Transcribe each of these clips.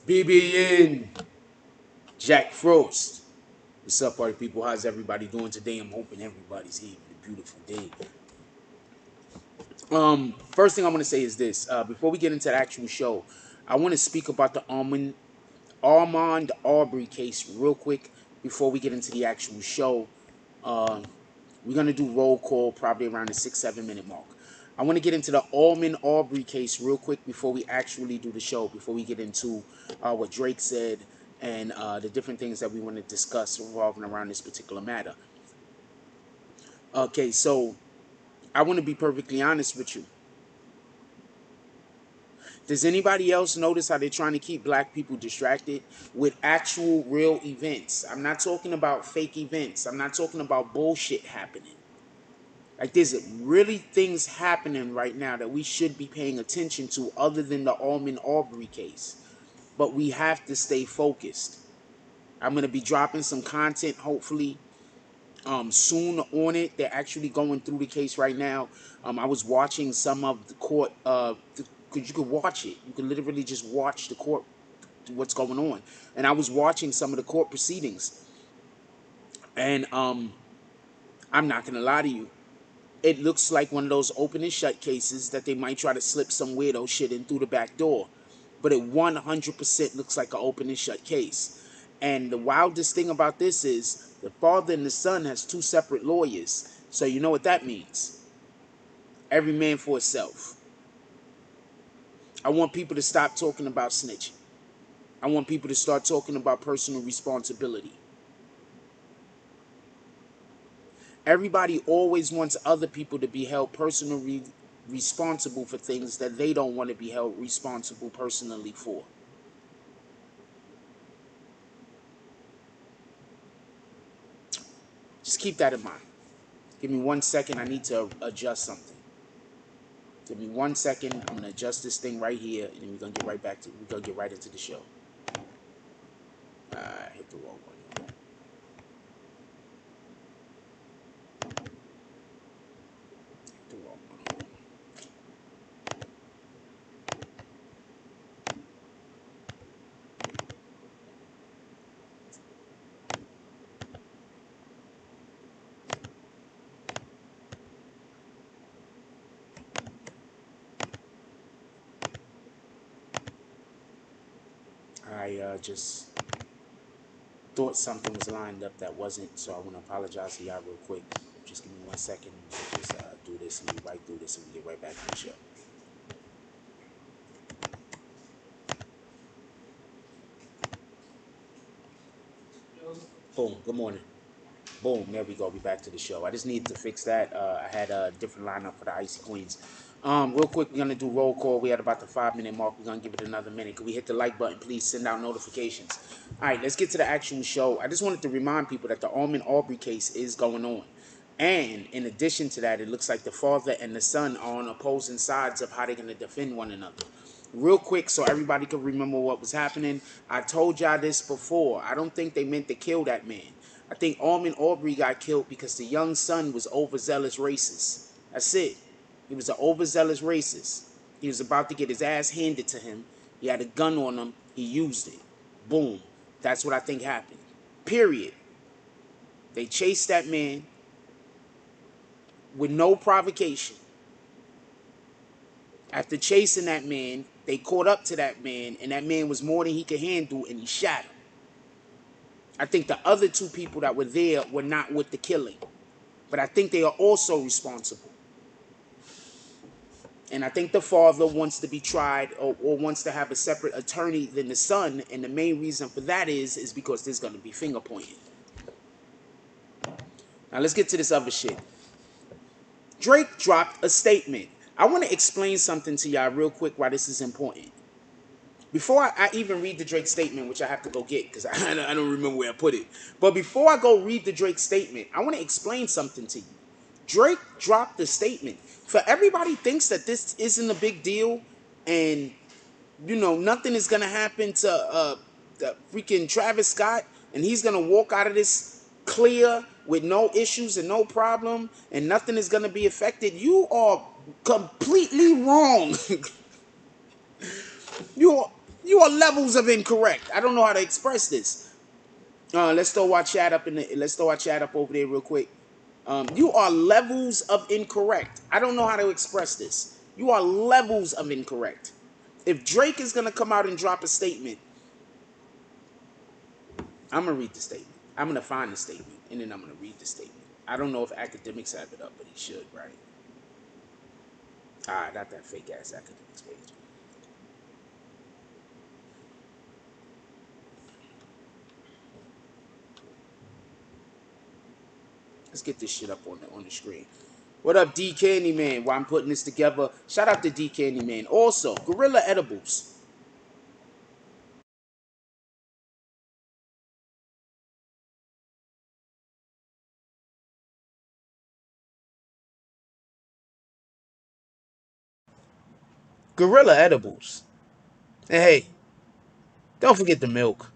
BBN Jack Frost. What's up, party people? How's everybody doing today? I'm hoping everybody's having a beautiful day. First thing I want to say is this. Before we get into the actual show, I want to speak about the Ahmaud Arbery case real quick before we get into the actual show. We're going to do roll call probably around the 6-7 minute mark. I want to get into the Ahmaud Arbery case real quick before we actually do the show, before we get into what Drake said and the different things that we want to discuss revolving around this particular matter. Okay, so I want to be perfectly honest with you. Does anybody else notice how they're trying to keep black people distracted with actual real events? I'm not talking about fake events. I'm not talking about bullshit happening. Like, there's really things happening right now that we should be paying attention to other than the Ahmaud Arbery case. But we have to stay focused. I'm going to be dropping some content, hopefully, soon on it. They're actually going through the case right now. I was watching some of the court, because you could watch it. You can literally just watch the court, what's going on. And I was watching some of the court proceedings. And I'm not going to lie to you. It looks like one of those open and shut cases that they might try to slip some weirdo shit in through the back door. But it 100% looks like an open and shut case. And the wildest thing about this is the father and the son has two separate lawyers. So you know what that means. Every man for himself. I want people to stop talking about snitching. I want people to start talking about personal responsibility. Everybody always wants other people to be held personally responsible for things that they don't want to be held responsible personally for. Just keep that in mind. Give me 1 second. I need to adjust something. Give me 1 second. I'm gonna adjust this thing right here, and then we're gonna get right back to. We're gonna get right into the show. Hit the wrong one. Hit the wrong one. I just thought something was lined up that wasn't, so I want to apologize to y'all real quick. Just give me 1 second. Just do this and be right through this, and we get right back to the show. Boom. Good morning. Boom, there we go. We back to the show. I just needed to fix that. I had a different lineup for the Icy Queens. Real quick, we're gonna do roll call. We at about the 5 minute mark. We're gonna give it another minute. Can we hit the like button, please? Send out notifications. All right, let's get to the actual show. I just wanted to remind people that the Ahmaud Arbery case is going on. And in addition to that, it looks like the father and the son are on opposing sides of how they're going to defend one another. Real quick, so everybody can remember what was happening. I told y'all this before. I don't think they meant to kill that man. I think Ahmaud Arbery got killed because the young son was overzealous racist. That's it. He was an overzealous racist. He was about to get his ass handed to him. He had a gun on him. He used it. Boom. That's what I think happened. Period. They chased that man with no provocation. After chasing that man, they caught up to that man, and that man was more than he could handle, and he shot him. I think the other two people that were there were not with the killing, but I think they are also responsible. And I think the father wants to be tried or wants to have a separate attorney than the son, and the main reason for that is because there's going to be finger pointing. Now let's get to this other shit. Drake dropped a statement. I want to explain something to y'all real quick why this is important. Before I even read the Drake statement, which I have to go get because I don't remember where I put it. But before I go read the Drake statement, I want to explain something to you. Drake dropped the statement. For everybody thinks that this isn't a big deal and, you know, nothing is going to happen to the freaking Travis Scott and he's going to walk out of this clear with no issues and no problem and nothing is going to be affected. You are completely wrong. You are levels of incorrect. I don't know how to express this. Let's throw our chat up over there real quick. You are levels of incorrect. I don't know how to express this. You are levels of incorrect. If Drake is gonna come out and drop a statement, I'm gonna read the statement. I'm gonna find the statement and then I'm gonna read the statement. I don't know if academics have it up, but he should, right? Not that fake ass academics page. Let's get this shit up on the screen. What up, D Candy Man? While I'm putting this together, shout out to D Candy Man. Also, Gorilla Edibles. Gorilla Edibles. And hey, don't forget the milk.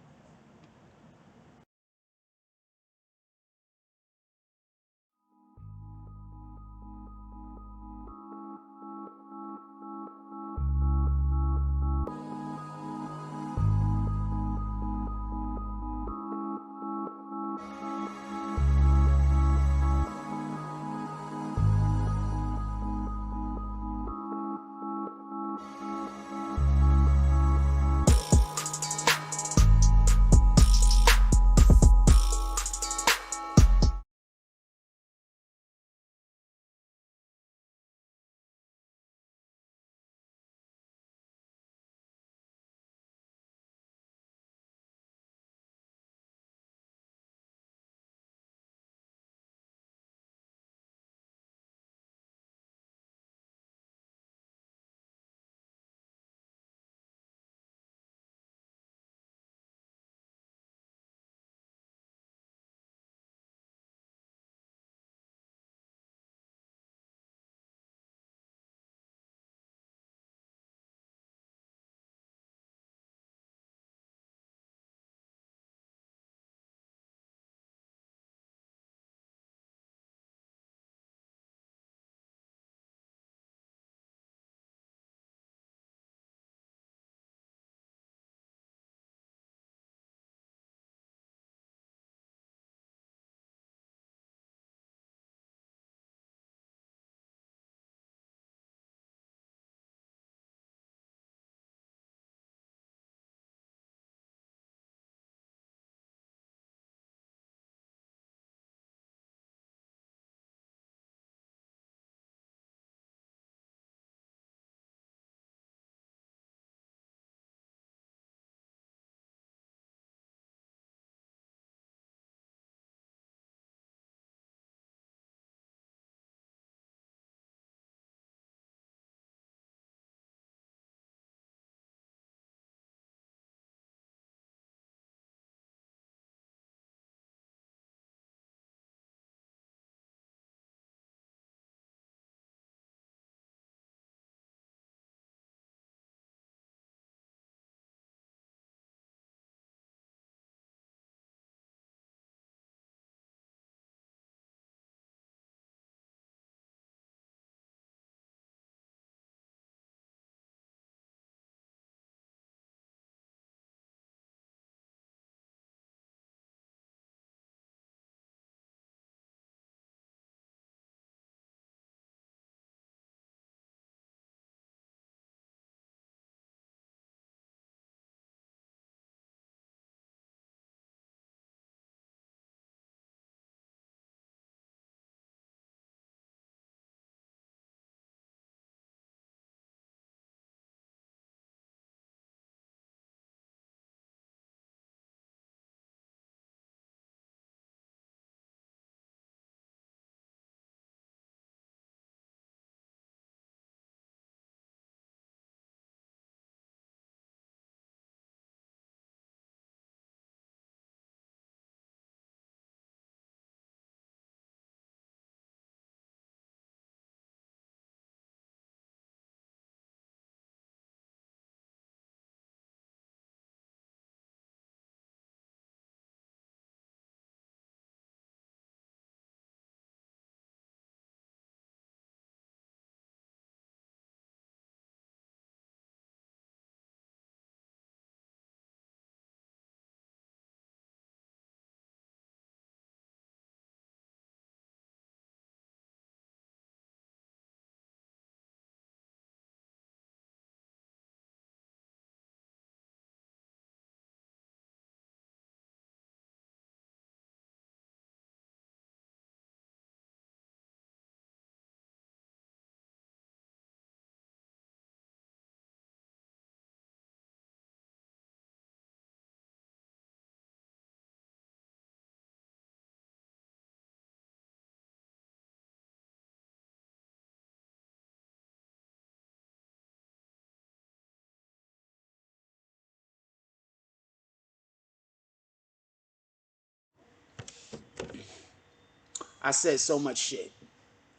I said so much shit.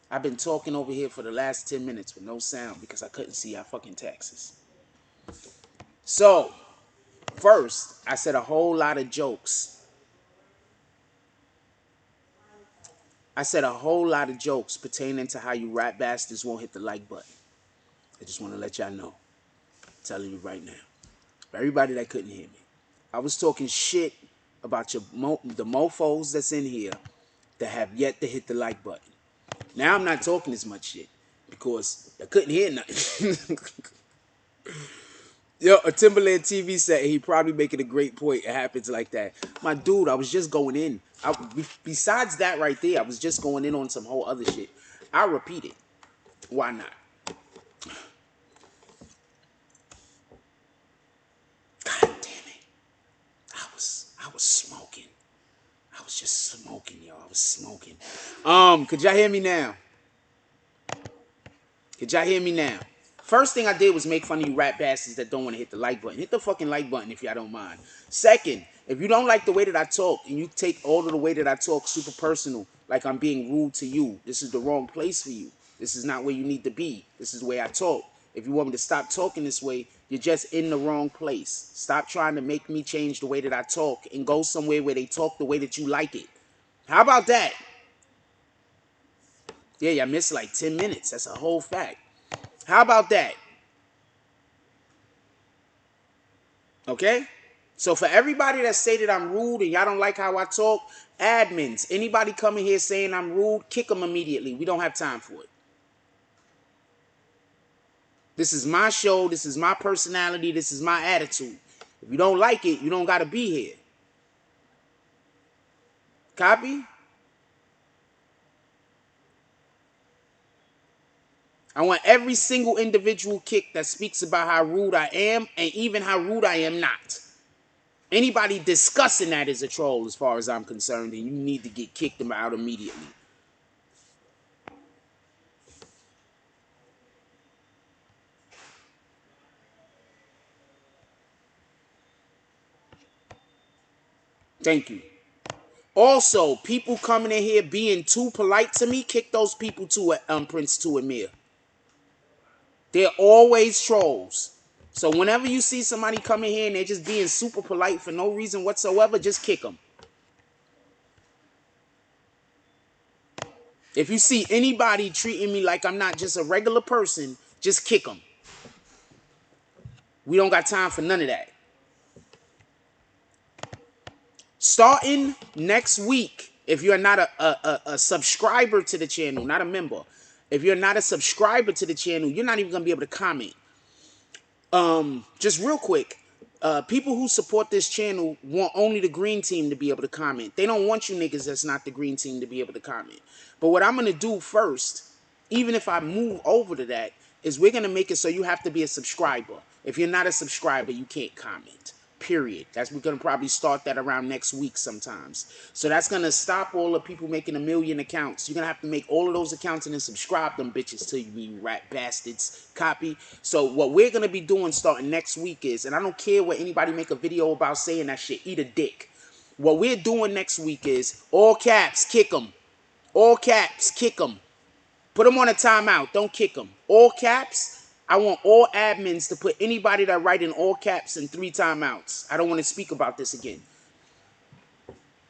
I've been talking over here for the last 10 minutes with no sound because I couldn't see our fucking taxes. So, first, I said a whole lot of jokes. I said a whole lot of jokes pertaining to how you rat bastards won't hit the like button. I just want to let y'all know. I'm telling you right now. For everybody that couldn't hear me. I was talking shit about the mofos that's in here that have yet to hit the like button. Now I'm not talking as much shit because I couldn't hear nothing. Yo, a Timberland TV said he probably making a great point. It happens like that. My dude, I was just going in. Besides that right there, I was just going in on some whole other shit. I'll repeat it. Why not? God damn it. I was smoking. I was just smoking, y'all. I was smoking. Could y'all hear me now? Could y'all hear me now? First thing I did was make fun of you rat bastards that don't want to hit the like button. Hit the fucking like button if y'all don't mind. Second, if you don't like the way that I talk and you take all of the way that I talk super personal, like I'm being rude to you, this is the wrong place for you. This is not where you need to be. This is the way I talk. If you want me to stop talking this way, you're just in the wrong place. Stop trying to make me change the way that I talk and go somewhere where they talk the way that you like it. How about that? Yeah, y'all missed like 10 minutes. That's a whole fact. How about that? Okay? So for everybody that say that I'm rude and y'all don't like how I talk, admins, anybody coming here saying I'm rude, kick them immediately. We don't have time for it. This is my show. This is my personality. This is my attitude. If you don't like it, you don't got to be here. Copy? I want every single individual kicked that speaks about how rude I am and even how rude I am not. Anybody discussing that is a troll as far as I'm concerned, and you need to get kicked them out immediately. Thank you. Also, people coming in here being too polite to me, kick those people to Prince to Amir. They're always trolls. So whenever you see somebody come in here and they're just being super polite for no reason whatsoever, just kick them. If you see anybody treating me like I'm not just a regular person, just kick them. We don't got time for none of that. Starting next week, if you're not a subscriber to the channel, not a member, if you're not a subscriber to the channel, you're not even going to be able to comment. Just real quick, people who support this channel want only the green team to be able to comment. They don't want you niggas that's not the green team to be able to comment. But what I'm going to do first, even if I move over to that, is we're going to make it so you have to be a subscriber. If you're not a subscriber, you can't comment. Period. We're gonna probably start that around next week sometimes. So that's gonna stop all the people making 1 million accounts. You're gonna have to make all of those accounts and then subscribe them bitches to you rat bastards. Copy. So what we're gonna be doing starting next week is, and I don't care what anybody make a video about saying that shit, eat a dick. What we're doing next week is all caps, kick them. All caps, kick them. Put them on a timeout. Don't kick them. All caps. I want all admins to put anybody that write in all caps in 3 timeouts. I don't want to speak about this again.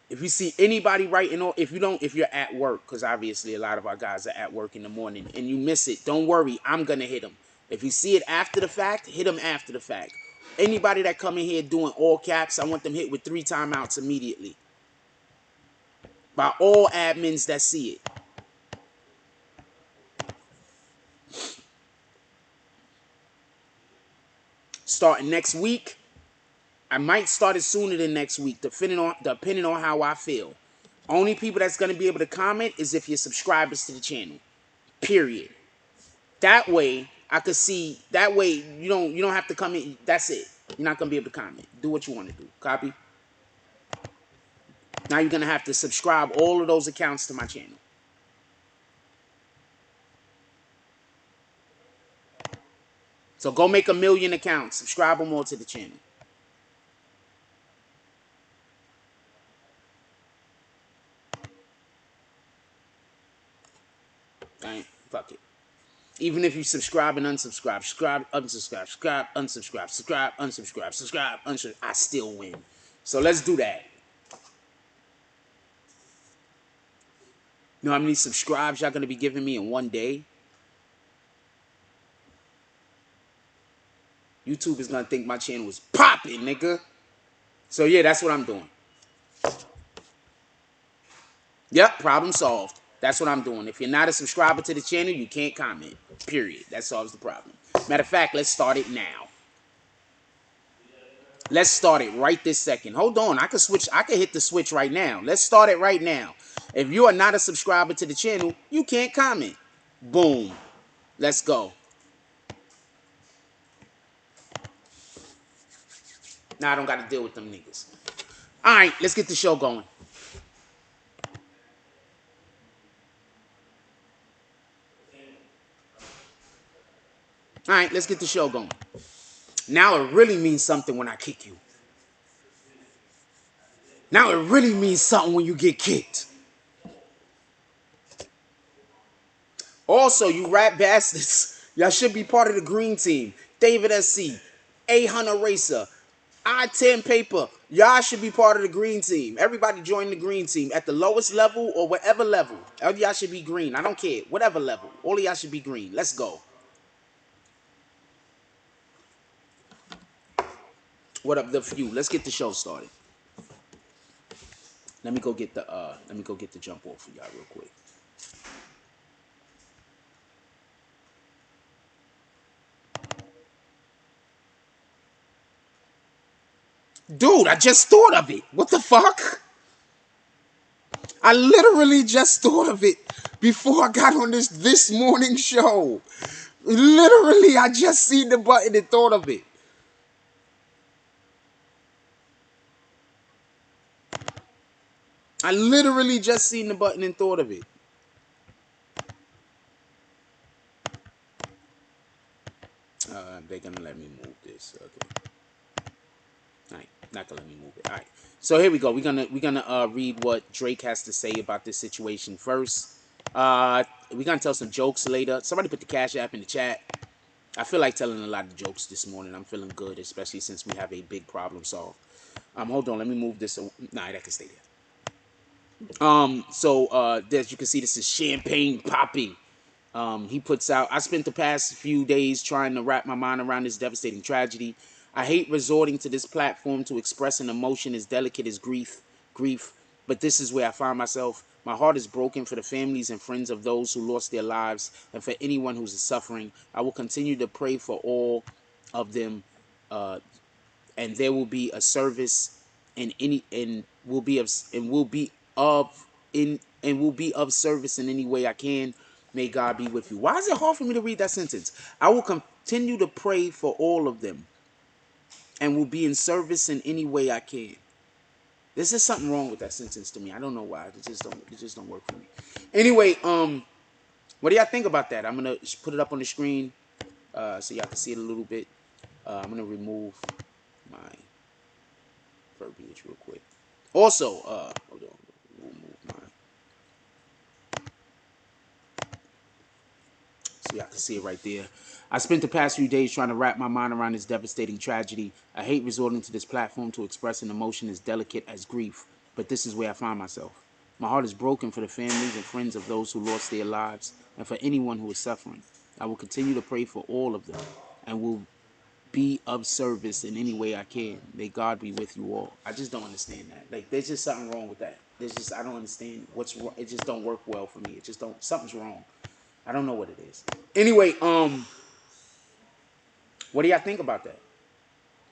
If you see anybody writing, or if you're at work, because obviously a lot of our guys are at work in the morning and you miss it, don't worry. I'm going to hit them. If you see it after the fact, hit them after the fact. Anybody that come in here doing all caps, I want them hit with 3 timeouts immediately. By all admins that see it. Starting next week, I might start it sooner than next week, depending on how I feel. Only people that's gonna be able to comment is if you're subscribers to the channel. Period. That way I could see. That way you don't have to come in. That's it. You're not gonna be able to comment. Do what you want to do. Copy. Now you're gonna have to subscribe all of those accounts to my channel. So go make 1 million accounts. Subscribe them all to the channel. Even if you subscribe and unsubscribe, subscribe, unsubscribe, subscribe, unsubscribe, subscribe, unsubscribe, subscribe, unsubscribe, I still win. So let's do that. You know how many subscribes y'all gonna be giving me in one day? YouTube is gonna think my channel is popping, nigga. So yeah, that's what I'm doing. Yep, problem solved. That's what I'm doing. If you're not a subscriber to the channel, you can't comment. Period. That solves the problem. Matter of fact, let's start it now. Let's start it right this second. Hold on. I can switch. I can hit the switch right now. Let's start it right now. If you are not a subscriber to the channel, you can't comment. Boom. Let's go. Now I don't got to deal with them niggas. All right, let's get the show going. All right, let's get the show going. Now it really means something when I kick you. Now it really means something when you get kicked. Also, you rap bastards, y'all should be part of the green team. David SC, A Hunter Racer, I-10 Paper. Y'all should be part of the green team. Everybody join the green team at the lowest level or whatever level. All of y'all should be green. I don't care. Whatever level. All of y'all should be green. Let's go. What up, the few? Let's get the show started. Let me go get the jump off for y'all real quick. Dude, I just thought of it. What the fuck? I literally just thought of it before I got on this morning show. Literally, I just seen the button and thought of it. I literally just seen the button and thought of it. They're gonna let me move this. Okay. Alright, not gonna let me move it. Alright. So here we go. We're gonna read what Drake has to say about this situation first. We're gonna tell some jokes later. Somebody put the Cash App in the chat. I feel like telling a lot of jokes this morning. I'm feeling good, especially since we have a big problem solved. Hold on, let me move this. Nah, that can stay there. As you can see, this is champagne popping. He puts out, I spent the past few days trying to wrap my mind around this devastating tragedy. I hate resorting to this platform to express an emotion as delicate as grief, but this is where I find myself. My heart is broken for the families and friends of those who lost their lives, and for anyone who's suffering. I will continue to pray for all of them, and there will be a service in any and will be of and will be of in and will be of service in any way I can. May God be with you. Why is it hard for me to read that sentence? I will continue to pray for all of them and will be in service in any way I can. There's just something wrong with that sentence to me. I don't know why. It just don't work for me. Anyway, what do y'all think about that? I'm gonna put it up on the screen so y'all can see it a little bit. I'm gonna remove my verbiage real quick. Also, hold on, remove mine so y'all can see it right there. I spent the past few days trying to wrap my mind around this devastating tragedy. I hate resorting to this platform to express an emotion as delicate as grief, but this is where I find myself. My heart is broken for the families and friends of those who lost their lives and for anyone who is suffering. I will continue to pray for all of them and will be of service in any way I can. May God be with you all. I just don't understand that. Like, there's just something wrong with that. I don't understand what's wrong. It just don't work well for me. It just don't, something's wrong. I don't know what it is. Anyway, what do y'all think about that?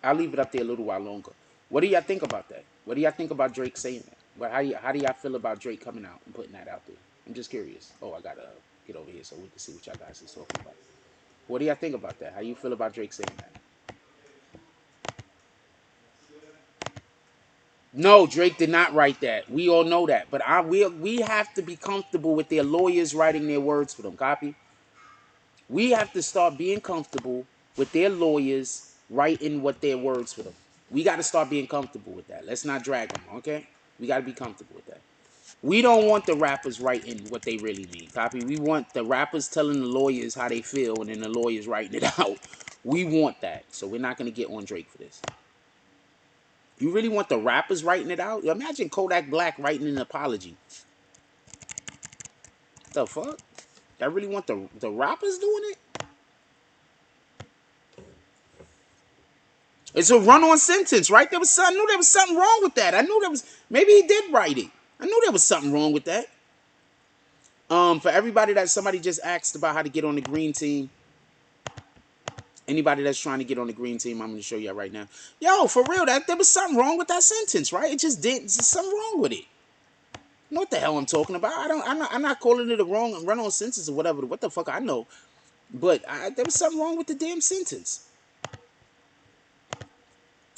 I'll leave it up there a little while longer. What do y'all think about that? What do y'all think about Drake saying that? But how do y'all feel about Drake coming out and putting that out there? I'm just curious. Oh, I gotta get over here so we can see what y'all guys is talking about. What do y'all think about that? How you feel about Drake saying that? No, Drake did not write that. We all know that. But we have to be comfortable with their lawyers writing their words for them. Copy? We have to start being comfortable with their lawyers writing what their words for them. We got to start being comfortable with that. Let's not drag them, okay? We got to be comfortable with that. We don't want the rappers writing what they really mean. Copy? We want the rappers telling the lawyers how they feel and then the lawyers writing it out. We want that. So we're not going to get on Drake for this. You really want the rappers writing it out? Imagine Kodak Black writing an apology. The fuck? I really want the rappers doing it? It's a run-on sentence, right? I knew there was something wrong with that. I knew there was, maybe he did write it. I knew there was something wrong with that. For everybody that somebody just asked about how to get on the green team, anybody that's trying to get on the green team, I'm going to show you right now. Yo, for real, there was something wrong with that sentence, right? It just did. There's something wrong with it. You know what the hell I'm talking about? I'm not calling it a wrong run-on sentence or whatever. What the fuck I know. But there was something wrong with the damn sentence.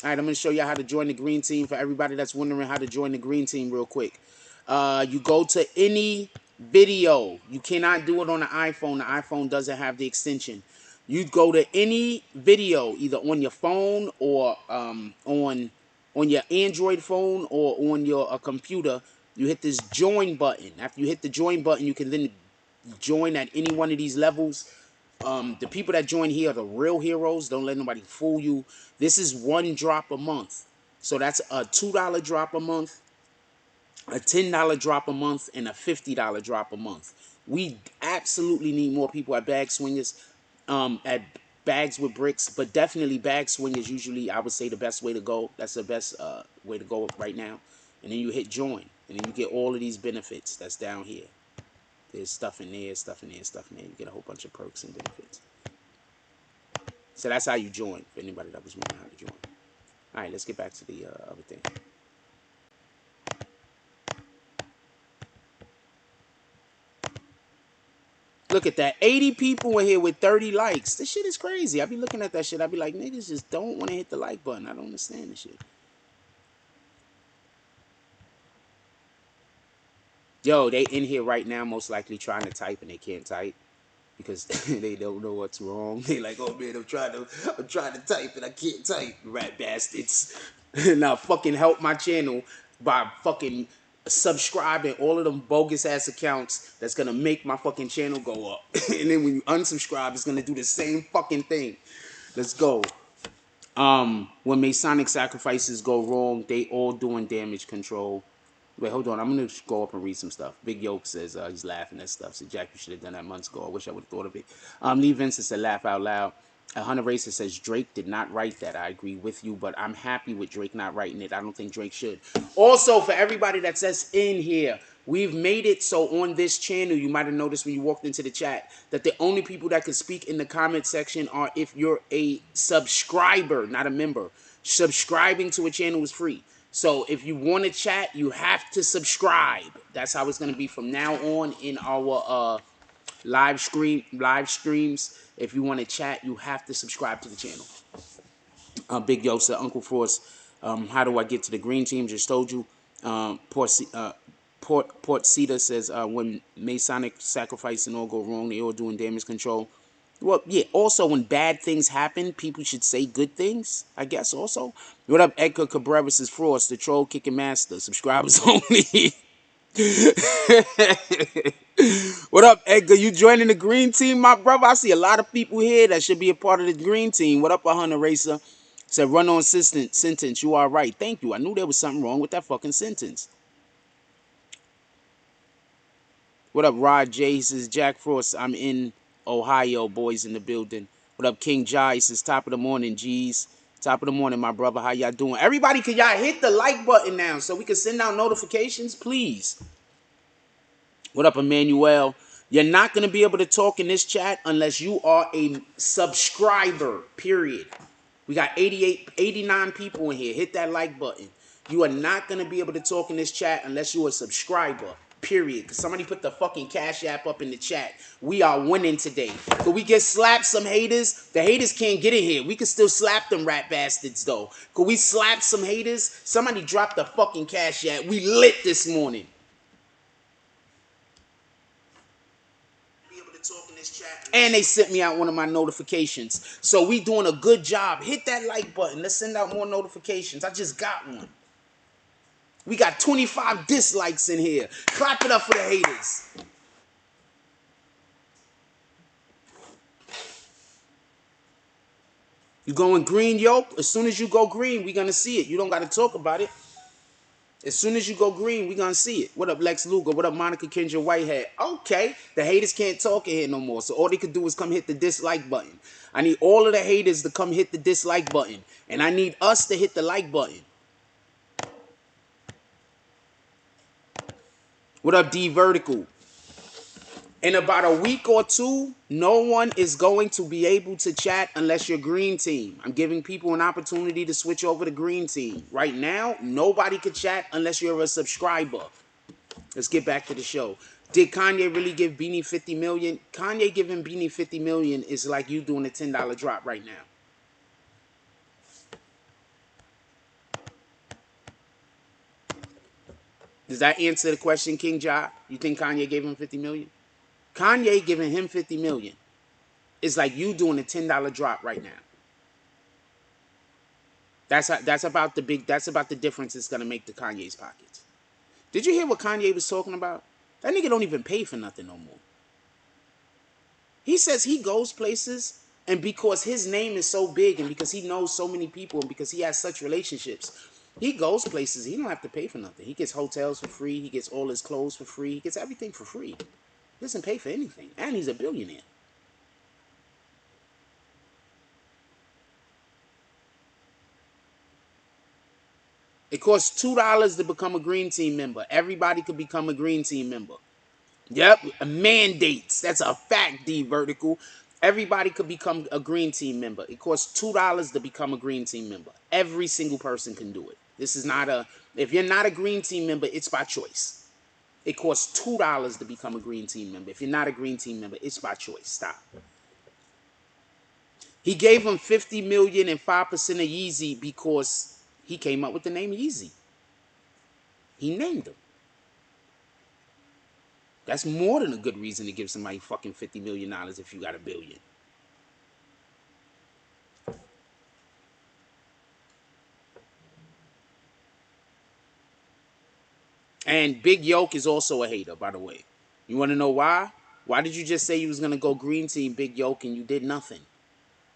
All right, I'm going to show you how to join the green team for everybody that's wondering how to join the green team real quick. You go to any video. You cannot do it on the iPhone. The iPhone doesn't have the extension. You go to any video, either on your phone or on your Android phone or on your computer. You hit this join button. After you hit the join button, you can then join at any one of these levels. The people that join here are the real heroes. Don't let nobody fool you. This is one drop a month. So that's a $2 drop a month, a $10 drop a month, and a $50 drop a month. We absolutely need more people at Bag Swingers, at Bags with Bricks, but definitely Bag Swingers usually, I would say, the best way to go. That's the best way to go right now. And then you hit join, and then you get all of these benefits that's down here. There's stuff in there, stuff in there, stuff in there. You get a whole bunch of perks and benefits. So that's how you join, for anybody that was wondering how to join. All right, let's get back to the other thing. Look at that. 80 people in here with 30 likes. This shit is crazy. I be looking at that shit. I be like, niggas just don't want to hit the like button. I don't understand this shit. Yo, they in here right now most likely trying to type and they can't type because they don't know what's wrong. They like, oh man, I'm trying to type and I can't type. Rat bastards. Now fucking help my channel by fucking subscribing all of them bogus ass accounts that's gonna make my fucking channel go up. And then when you unsubscribe, it's gonna do the same fucking thing. Let's go. When Masonic sacrifices go wrong, they all doing damage control. Wait, hold on. I'm going to go up and read some stuff. Big Yoke says he's laughing at stuff. So, Jack, you should have done that months ago. I wish I would have thought of it. Lee Vincent said, laugh out loud. Hunter Racer says, Drake did not write that. I agree with you, but I'm happy with Drake not writing it. I don't think Drake should. Also, for everybody that says in here, we've made it so on this channel, you might have noticed when you walked into the chat, that the only people that can speak in the comment section are if you're a subscriber, not a member. Subscribing to a channel is free. So if you want to chat, you have to subscribe. That's how it's going to be from now on in our live streams. If you want to chat, you have to subscribe to the channel. Big Yo said, Uncle Frost, how do I get to the green team? Just told you. Port Cedar says, when Masonic sacrifice and all go wrong, they all doing damage control. Well, yeah, also when bad things happen, people should say good things, I guess, also. What up, Edgar Cabrera says, Frost, the troll kicking master, subscribers only. What up, Edgar? You joining the green team, my brother? I see a lot of people here that should be a part of the green team. What up, Hunter Racer? Said, run on sentence. You are right. Thank you. I knew there was something wrong with that fucking sentence. What up, Rod J? He says, Jack Frost, I'm in Ohio, boys in the building. What up, King Jai? He says, top of the morning, G's. Top of the morning, my brother. How y'all doing? Everybody, can y'all hit the like button now so we can send out notifications, please? What up, Emmanuel? You're not going to be able to talk in this chat unless you are a subscriber, period. We got 89 people in here. Hit that like button. You are not going to be able to talk in this chat unless you're a subscriber, period. Because somebody put the fucking Cash App up in the chat. We are winning today. Could we get slapped some haters? The haters can't get in here. We can still slap them rat bastards, though. Could we slap some haters? Somebody dropped the fucking Cash App. We lit this morning. And they sent me out one of my notifications. So we doing a good job. Hit that like button. Let's send out more notifications. I just got one. We got 25 dislikes in here. Clap it up for the haters. You going green, yo? As soon as you go green, we gonna see it. You don't gotta talk about it. As soon as you go green, we gonna see it. What up, Lex Luger? What up, Monica Kendra Whitehead? Okay, the haters can't talk in here no more. So all they could do is come hit the dislike button. I need all of the haters to come hit the dislike button. And I need us to hit the like button. What up, D Vertical? In about a week or two, no one is going to be able to chat unless you're green team. I'm giving people an opportunity to switch over to green team. Right now, nobody could chat unless you're a subscriber. Let's get back to the show. Did Kanye really give Beanie 50 million? Kanye giving Beanie 50 million is like you doing a $10 drop right now. Does that answer the question, King Ja? You think Kanye gave him 50 million? Kanye giving him 50 million is like you doing a $10 drop right now. That's about the difference it's gonna make to Kanye's pockets. Did you hear what Kanye was talking about? That nigga don't even pay for nothing no more. He says he goes places, and because his name is so big, and because he knows so many people, and because he has such relationships, he goes places. He don't have to pay for nothing. He gets hotels for free. He gets all his clothes for free. He gets everything for free. He doesn't pay for anything, and he's a billionaire. It costs $2 to become a green team member. Everybody could become a green team member. Yep, mandates. That's a fact, D Vertical. Everybody could become a green team member. It costs $2 to become a green team member. Every single person can do it. This is not a, if you're not a green team member, it's by choice. It costs $2 to become a green team member. If you're not a green team member, it's by choice. Stop. He gave him 50 million and 5% of Yeezy because he came up with the name Yeezy. He named him. That's more than a good reason to give somebody fucking $50 million if you got a billion. And Big Yoke is also a hater, by the way. You want to know why? Why did you just say you was going to go green team Big Yoke and you did nothing?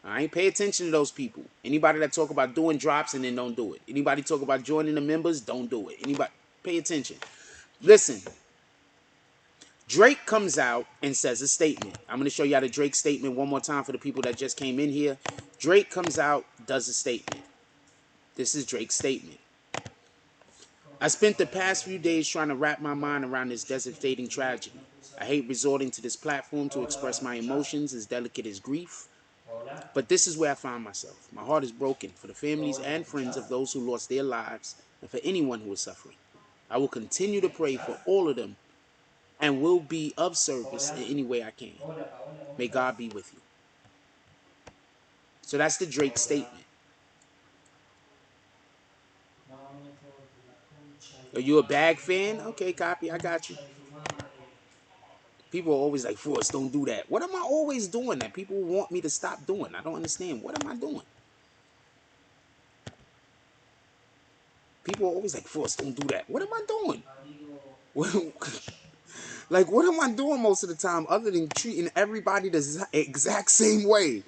All right, pay attention to those people. Anybody that talk about doing drops and then don't do it. Anybody talk about joining the members, don't do it. Anybody, pay attention. Listen, Drake comes out and says a statement. I'm going to show you how the Drake statement one more time for the people that just came in here. Drake comes out, does a statement. This is Drake's statement. I spent the past few days trying to wrap my mind around this devastating tragedy. I hate resorting to this platform to express my emotions as delicate as grief, but this is where I find myself. My heart is broken for the families and friends of those who lost their lives and for anyone who is suffering. I will continue to pray for all of them and will be of service in any way I can. May God be with you. So that's the Drake statement. Are you a Bag fan? Okay, copy. I got you. People are always like, Forrest, don't do that. What am I always doing that people want me to stop doing? I don't understand. What am I doing? People are always like, Forrest, don't do that. What am I doing? Like, what am I doing most of the time other than treating everybody the exact same way?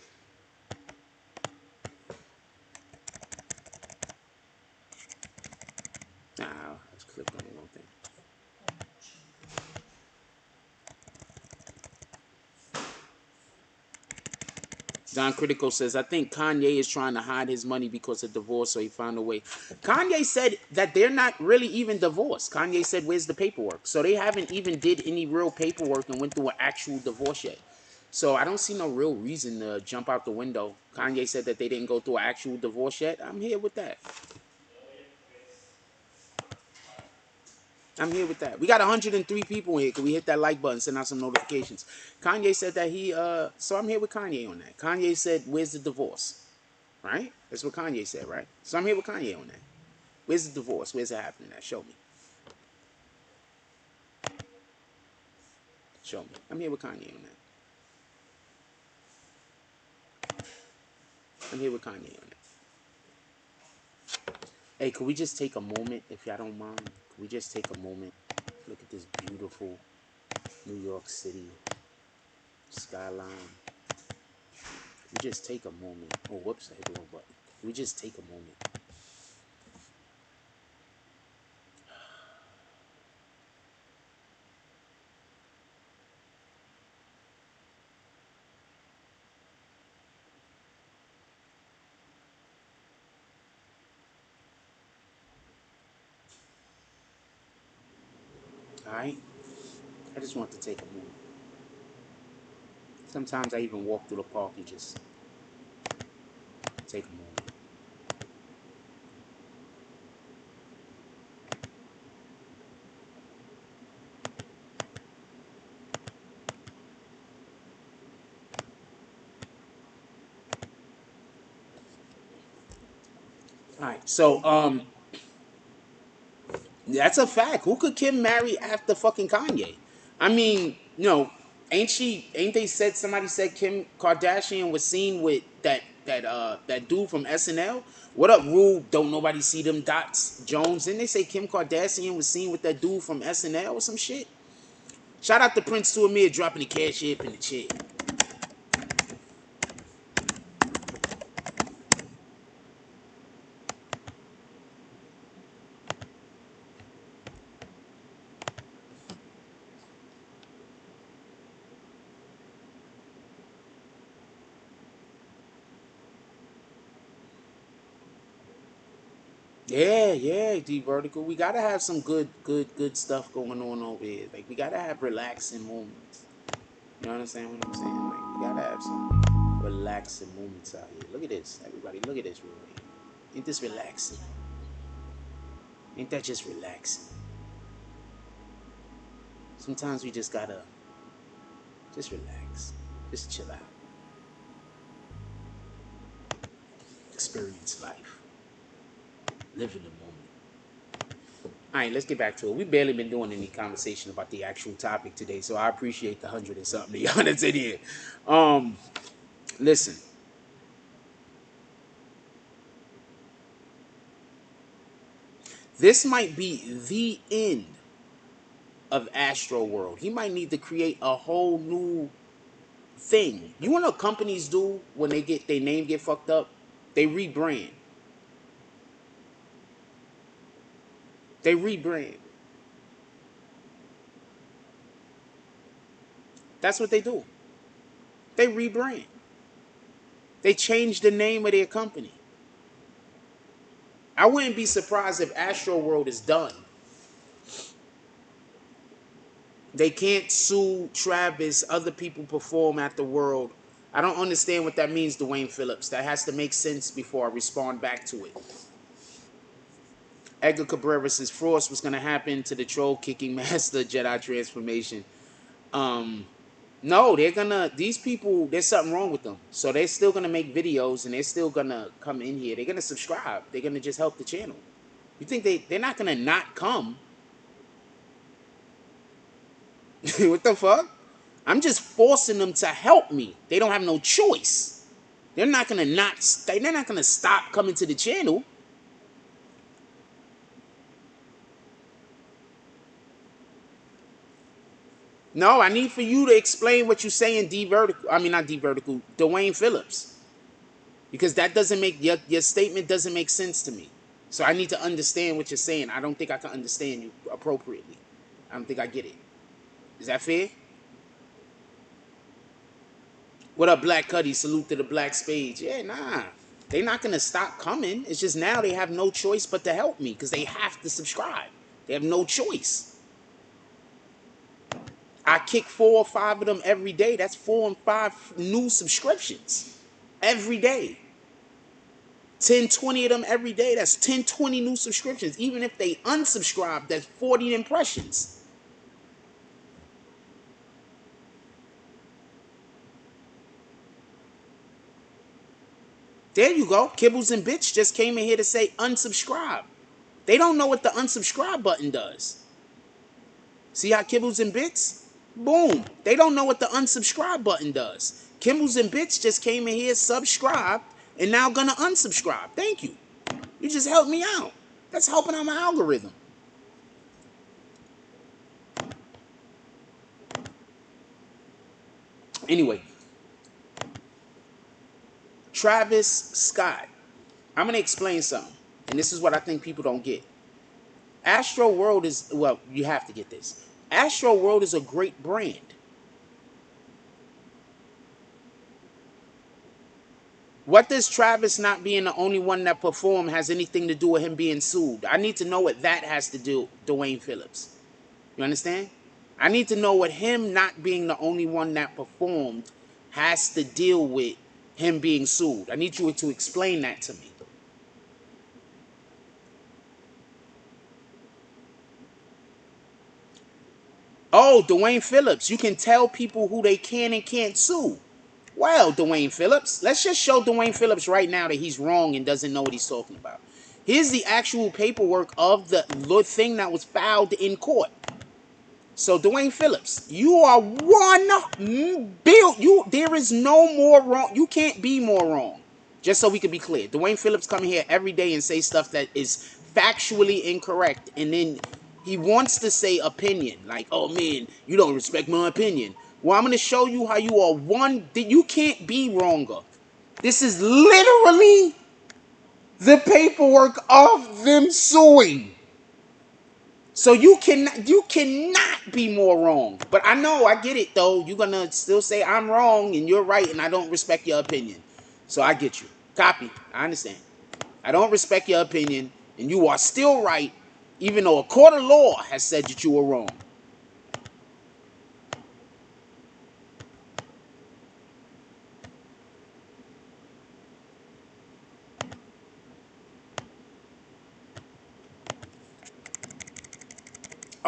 Nah, I just clicked on the wrong thing. John Critical says, I think Kanye is trying to hide his money because of divorce, so he found a way. Kanye said that they're not really even divorced. Kanye said, where's the paperwork? So they haven't even did any real paperwork and went through an actual divorce yet. So I don't see no real reason to jump out the window. Kanye said that they didn't go through an actual divorce yet. I'm here with that. I'm here with that. We got 103 people here. Can we hit that like button, send out some notifications? Kanye said that so I'm here with Kanye on that. Kanye said, where's the divorce? Right? That's what Kanye said, right? So I'm here with Kanye on that. Where's the divorce? Where's it happening at? Show me. Show me. I'm here with Kanye on that. I'm here with Kanye on that. Hey, could we just take a moment, if y'all don't mind? Could we just take a moment? Look at this beautiful New York City skyline. We just take a moment. Oh, whoops, I hit the wrong button. We just take a moment. All right? I just want to take a moment. Sometimes I even walk through the park and just take a moment. All right, so that's a fact. Who could Kim marry after fucking Kanye? I mean, ain't they said, somebody said Kim Kardashian was seen with that dude from SNL? What up, Rube? Don't nobody see them dots, Jones? Didn't they say Kim Kardashian was seen with that dude from SNL or some shit? Shout out to Prince to Amir dropping the cash app in the chat. Yeah, yeah, D Vertical. We gotta have some good stuff going on over here. Like we gotta have relaxing moments. You understand what I'm saying? Like we gotta have some relaxing moments out here. Look at this, everybody. Look at this real here. Ain't this relaxing? Ain't that just relaxing? Sometimes we just gotta just relax, just chill out, experience life, live in the moment. All right, let's get back to it. We barely been doing any conversation about the actual topic today, so I appreciate the 100 and something of y'all that's in here. Listen, this might be the end of Astroworld. He might need to create a whole new thing. You want what companies do when they get their name get fucked up? They rebrand. They rebrand. That's what they do. They rebrand. They change the name of their company. I wouldn't be surprised if Astroworld is done. They can't sue Travis. Other people perform at the World. I don't understand what that means, Dwayne Phillips. That has to make sense before I respond back to it. Edgar Cabrera says Frost was going to happen to the troll kicking master Jedi transformation. No, they're gonna. These people, there's something wrong with them. So they're still gonna make videos and they're still gonna come in here. They're gonna subscribe. They're gonna just help the channel. You think they're not gonna not come? What the fuck? I'm just forcing them to help me. They don't have no choice. They're not gonna not. They're not gonna stop coming to the channel. No, I need for you to explain what you're saying, D Vertical. I mean, not D Vertical. Dwayne Phillips, because that doesn't make your statement doesn't make sense to me. So I need to understand what you're saying. I don't think I can understand you appropriately. I don't think I get it. Is that fair? What up, Black Cuddy? Salute to the Black Spades. Yeah, nah. They're not going to stop coming. It's just now they have no choice but to help me because they have to subscribe. They have no choice. I kick 4 or 5 of them every day. That's 4 and 5 new subscriptions every day. 10, 20 of them every day. That's 10, 20 new subscriptions. Even if they unsubscribe, that's 40 impressions. There you go. Kibbles and Bitch just came in here to say unsubscribe. They don't know what the unsubscribe button does. See how Kibbles and Bits? Boom. They don't know what the unsubscribe button does. Kibbles and Bits just came in here, subscribed, and now gonna unsubscribe. Thank you. You just helped me out. That's helping out my algorithm. Anyway, Travis Scott. I'm gonna explain something, and this is what I think people don't get. Astroworld is, well, you have to get this. Astroworld is a great brand. What does Travis not being the only one that performed has anything to do with him being sued? I need to know what that has to do with Dwayne Phillips. You understand? I need to know what him not being the only one that performed has to deal with him being sued. I need you to explain that to me. Oh, Dwayne Phillips. You can tell people who they can and can't sue. Well, Dwayne Phillips, let's just show Dwayne Phillips right now that he's wrong and doesn't know what he's talking about. Here's the actual paperwork of the thing that was filed in court. So Dwayne Phillips, you are one bill. There is no more wrong. You can't be more wrong. Just so we can be clear, Dwayne Phillips come here every day and say stuff that is factually incorrect, and then he wants to say opinion, like, "Oh man, you don't respect my opinion." Well, I'm going to show you how you are one. You can't be wronger. This is literally the paperwork of them suing. So you cannot be more wrong. But I know, I get it though. You're gonna still say I'm wrong and you're right and I don't respect your opinion. So I get you. Copy. I understand. I don't respect your opinion and you are still right, even though a court of law has said that you were wrong.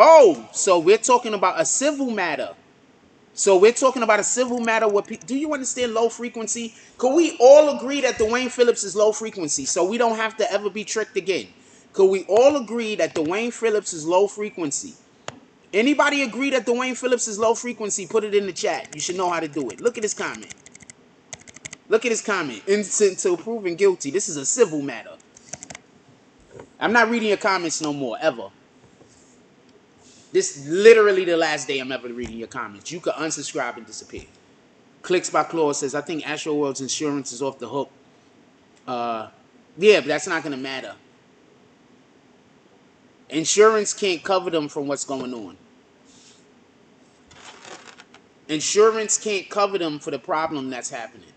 Oh, so we're talking about a civil matter. So we're talking about a civil matter where do you understand low frequency? Could we all agree that Dwayne Phillips is low frequency so we don't have to ever be tricked again? Could we all agree that Dwayne Phillips is low frequency? Anybody agree that Dwayne Phillips is low frequency? Put it in the chat. You should know how to do it. Look at his comment. Look at his comment. Innocent until proven guilty. This is a civil matter. I'm not reading your comments no more, ever. This is literally the last day I'm ever reading your comments. You could unsubscribe and disappear. Clicks by Claude says, I think Astroworld's insurance is off the hook. Yeah, but that's not going to matter. Insurance can't cover them from what's going on. Insurance can't cover them for the problem that's happening.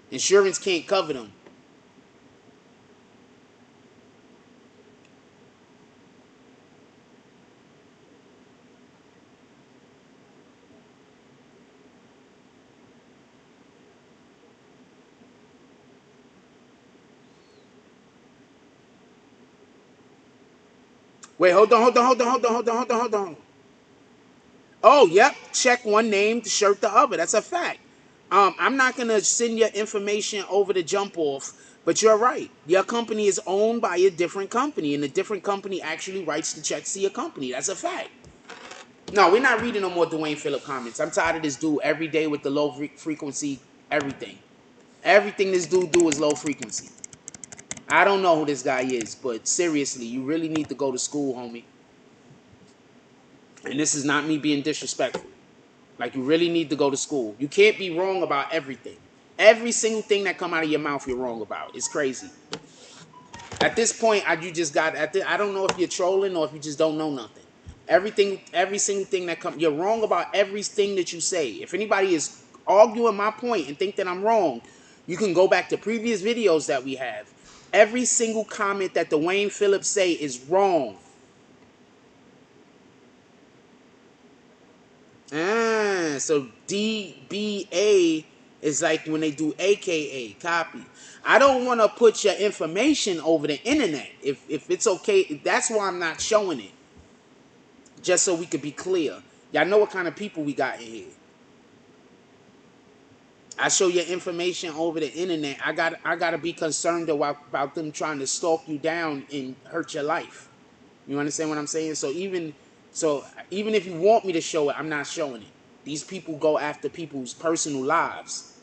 Insurance can't cover them. Wait, hold on. Oh, yep. Check one name to shirt the other. That's a fact. I'm not gonna send your information over to jump off, but you're right. Your company is owned by a different company, and a different company actually writes the checks to your company. That's a fact. No, we're not reading no more Dwayne Phillip comments. I'm tired of this dude every day with the low frequency everything. Everything this dude do is low frequency. I don't know who this guy is, but seriously, you really need to go to school, homie. And this is not me being disrespectful. Like, you really need to go to school. You can't be wrong about everything. Every single thing that come out of your mouth, you're wrong about. It's crazy. At this point, you just got. I don't know if you're trolling or if you just don't know nothing. Everything, every single thing that comes, you're wrong about everything that you say. If anybody is arguing my point and think that I'm wrong, you can go back to previous videos that we have. Every single comment that Dwayne Phillips say is wrong. So DBA is like when they do AKA, copy. I don't want to put your information over the internet. If it's okay, that's why I'm not showing it. Just so we could be clear. Y'all know what kind of people we got in here. I show your information over the internet. I gotta be concerned about them trying to stalk you down and hurt your life. You understand what I'm saying? So even if you want me to show it, I'm not showing it. These people go after people's personal lives.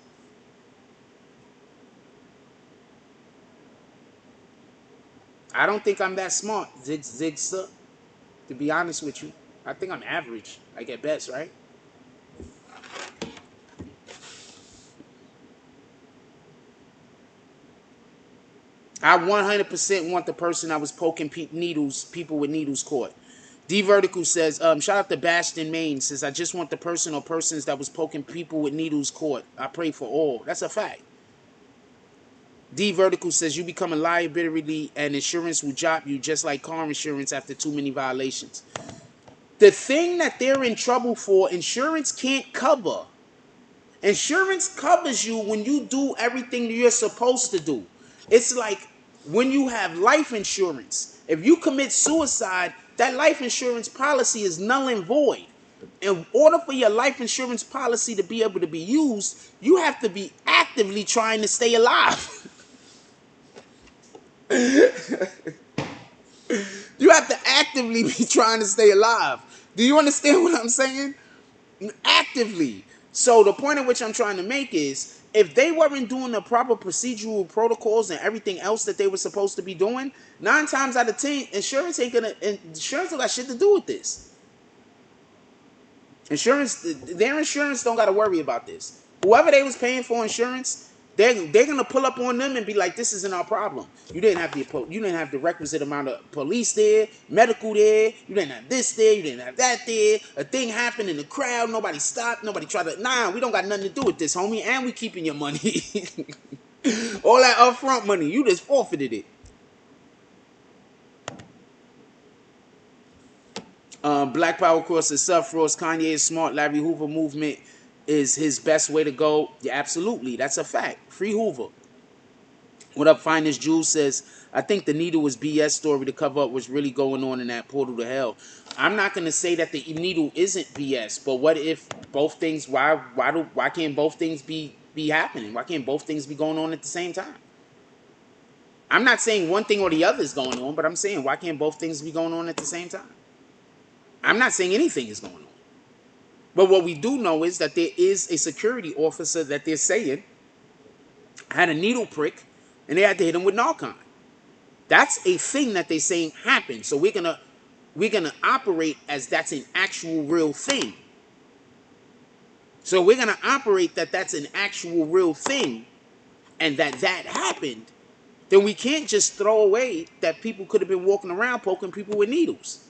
I don't think I'm that smart, Zigster, to be honest with you. I think I'm average, like at best, right? I 100% want the person that was poking needles, people with needles caught. D Vertical says, shout out to Bastion Maine, says, I just want the person or persons that was poking people with needles caught. I pray for all. That's a fact. D Vertical says, you become a liability and insurance will drop you just like car insurance after too many violations. The thing that they're in trouble for, insurance can't cover. Insurance covers you when you do everything you're supposed to do. It's like when you have life insurance. If you commit suicide, that life insurance policy is null and void. In order for your life insurance policy to be able to be used, you have to be actively trying to stay alive. You have to actively be trying to stay alive. Do you understand what I'm saying? Actively. So the point at which I'm trying to make is, if they weren't doing the proper procedural protocols and everything else that they were supposed to be doing, 9 times out of 10, insurance don't got shit to do with this. Their insurance don't got to worry about this. Whoever they was paying for insurance, they're gonna pull up on them and be like, "This isn't our problem. You didn't have the requisite amount of police there, medical there. You didn't have this there. You didn't have that there. A thing happened in the crowd. Nobody stopped. Nobody tried to. Nah, we don't got nothing to do with this, homie. And we keeping your money. All that upfront money, you just forfeited it." Black Power Cross is Frost. Kanye is smart. Larry Hoover movement is his best way to go. Yeah, absolutely. That's a fact. Free Hoover. What up, Finest Jules says, I think the needle was BS story to cover up what's really going on in that portal to hell. I'm not gonna say that the needle isn't BS, but what if both things? Why can't both things be happening? Why can't both things be going on at the same time? I'm not saying one thing or the other is going on, but I'm saying why can't both things be going on at the same time? I'm not saying anything is going on. But what we do know is that there is a security officer that they're saying had a needle prick and they had to hit him with Narcan. That's a thing that they're saying happened. So we're gonna operate as that's an actual real thing. So we're gonna operate that that's an actual real thing and that happened. Then we can't just throw away that people could have been walking around poking people with needles.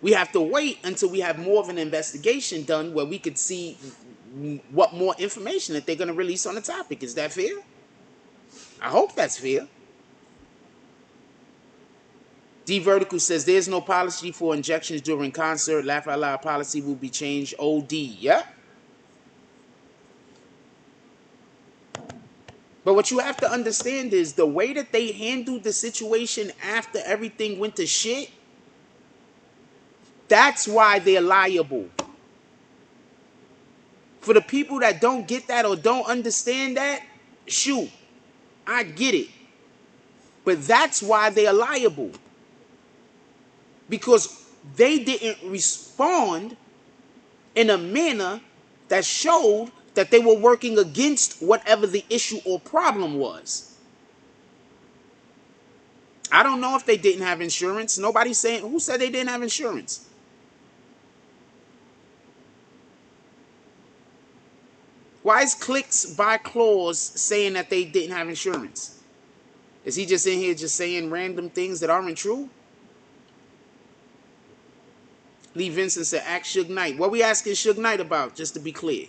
We have to wait until we have more of an investigation done where we could see what more information that they're going to release on the topic. Is that fair? I hope that's fair. D Vertical says there's no policy for injections during concert. Laugh Out Loud policy will be changed. OD. Yeah. But what you have to understand is the way that they handled the situation after everything went to shit. That's why they're liable. For the people that don't get that or don't understand that, shoot, I get it. But that's why they are liable. Because they didn't respond in a manner that showed that they were working against whatever the issue or problem was. I don't know if they didn't have insurance. Nobody's saying, who said they didn't have insurance? Why is Clicks by Clause saying that they didn't have insurance? Is he just in here just saying random things that aren't true? Lee Vincent said, ask Suge Knight. What are we asking Suge Knight about, just to be clear?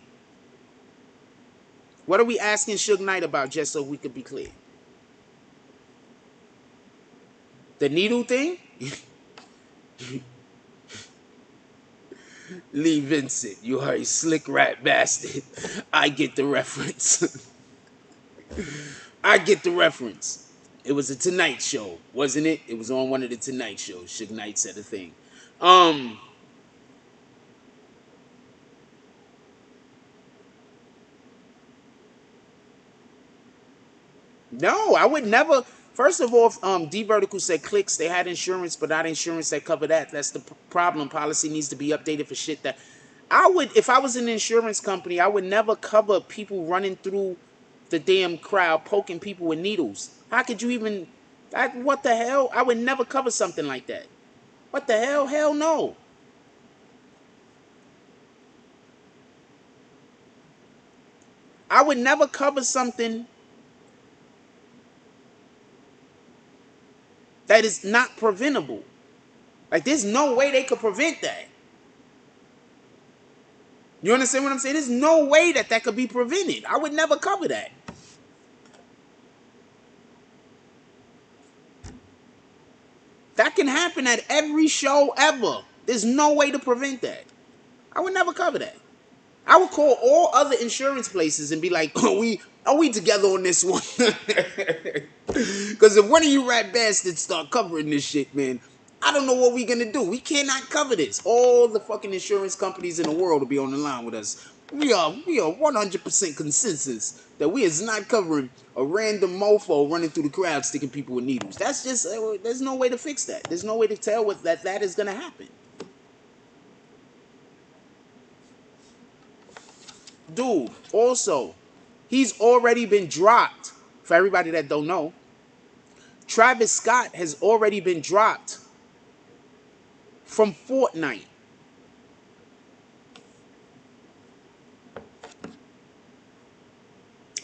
What are we asking Suge Knight about, just so we could be clear? The needle thing? Lee Vincent, you are a slick rat bastard. I get the reference. I get the reference. It was a Tonight Show, wasn't it? It was on one of the Tonight Shows. Suge Knight said a thing. No, I would never. First of all, D Vertical said Clicks, they had insurance, but not insurance that cover that. That's the problem. Policy needs to be updated for shit that I would, if I was an insurance company, I would never cover people running through the damn crowd poking people with needles. How could you even? What the hell? I would never cover something like that. What the hell? Hell no. I would never cover something that is not preventable. Like, there's no way they could prevent that. You understand what I'm saying? There's no way that that could be prevented. I would never cover that. That can happen at every show ever. There's no way to prevent that. I would never cover that. I would call all other insurance places and be like, are we together on this one? Because if one of you rat bastards start covering this shit, man, I don't know what we're gonna do. We cannot cover this. All the fucking insurance companies in the world will be on the line with us. We are 100% consensus that we is not covering a random mofo running through the crowd sticking people with needles. That's just there's no way to fix that. There's no way to tell what that is gonna happen. Dude, also, he's already been dropped. For everybody that don't know, Travis Scott has already been dropped from Fortnite.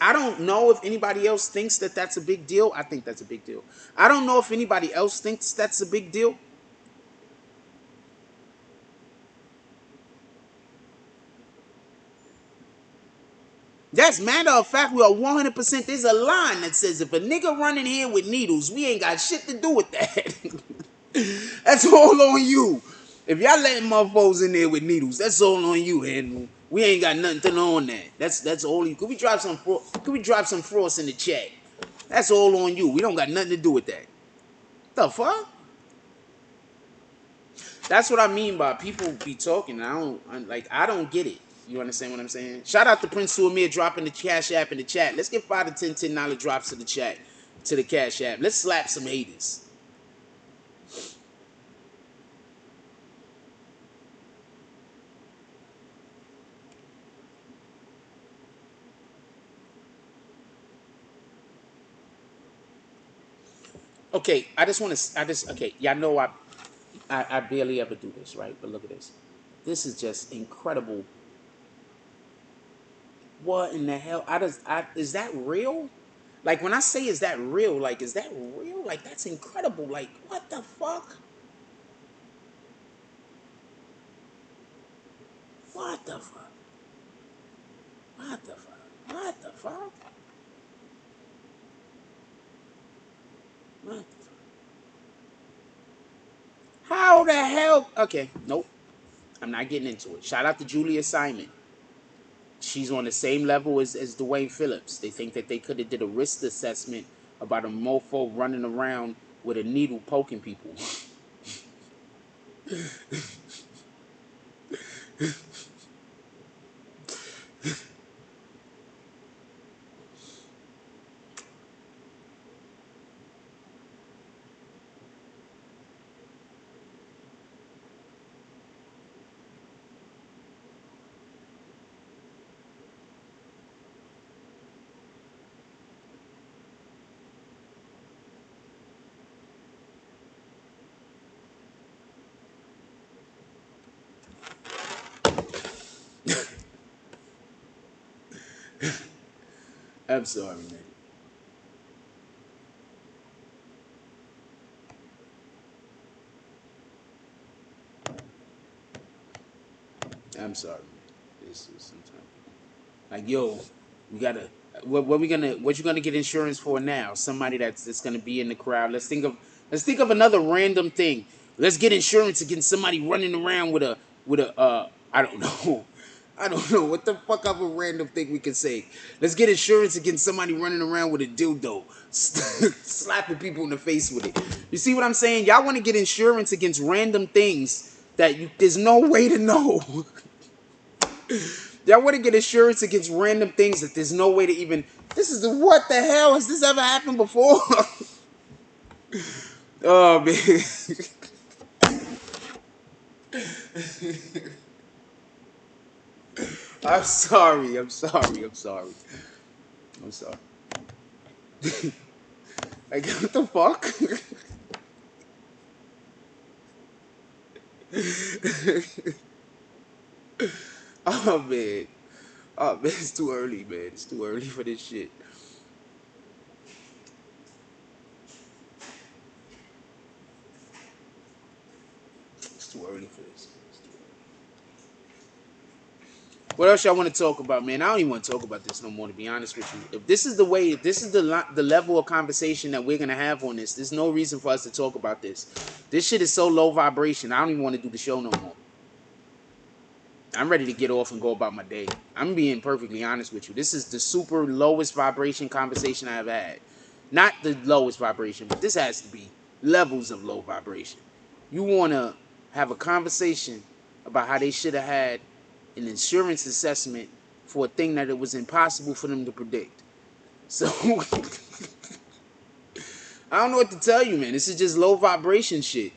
I don't know if anybody else thinks that that's a big deal. I think that's a big deal. I don't know if anybody else thinks that's a big deal. That's matter of fact, we are 100%. There's a line that says if a nigga running here with needles, we ain't got shit to do with that. That's all on you. If y'all letting motherfuckers in there with needles, that's all on you, and we ain't got nothing to know on that. That's all you. Could we drop some frost in the chat? That's all on you. We don't got nothing to do with that. The fuck? That's what I mean by people be talking. I don't get it. You understand what I'm saying? Shout out to Prince Suamir dropping the Cash App in the chat. Let's get 5 to 10 $10 drops to the chat, to the Cash App. Let's slap some haters. Okay, okay, y'all know I barely ever do this, right? But look at this. This is just incredible. What in the hell? Is that real? Like, when I say is that real, like, is that real? Like, that's incredible. Like, what the fuck? What the fuck? What the fuck? What the fuck? What the fuck? How the hell? Okay, nope. I'm not getting into it. Shout out to Julia Simon. She's on the same level as Dwayne Phillips. They think that they could have did a risk assessment about a mofo running around with a needle poking people. I'm sorry, man. I'm sorry, man. This is sometimes like, yo, we gotta. What you gonna get insurance for now? Somebody that's gonna be in the crowd. Let's think of another random thing. Let's get insurance against somebody running around with a I don't know. I don't know what the fuck of a random thing we can say. Let's get insurance against somebody running around with a dildo, slapping people in the face with it. You see what I'm saying? Y'all want to get insurance against random things that there's no way to know. Y'all want to get insurance against random things that there's no way to even. What the hell has this ever happened before? Oh man. I'm sorry. I'm sorry. Like, what the fuck? Oh man. Oh man, it's too early, man. It's too early for this shit. It's too early for this. It's too early. What else y'all want to talk about, man? I don't even want to talk about this no more, to be honest with you. If this is the way, if this is the level of conversation that we're gonna have on this, there's no reason for us to talk about this. This shit is so low vibration. I don't even want to do the show no more. I'm ready to get off and go about my day. I'm being perfectly honest with you. This is the super lowest vibration conversation I've had. Not the lowest vibration, but this has to be levels of low vibration. You want to have a conversation about how they should have had an insurance assessment for a thing that it was impossible for them to predict. So, I don't know what to tell you, man. This is just low vibration shit.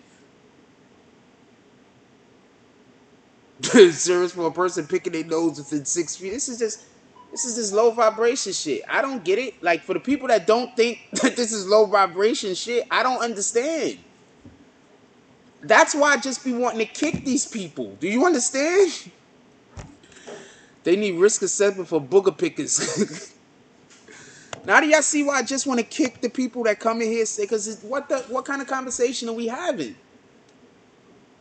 Service for a person picking their nose within 6 feet. This is just low vibration shit. I don't get it. Like, for the people that don't think that this is low vibration shit, I don't understand. That's why I just be wanting to kick these people. Do you understand? They need risk assessment for booger pickers. Now do y'all see why I just want to kick the people that come in here? Because what kind of conversation are we having?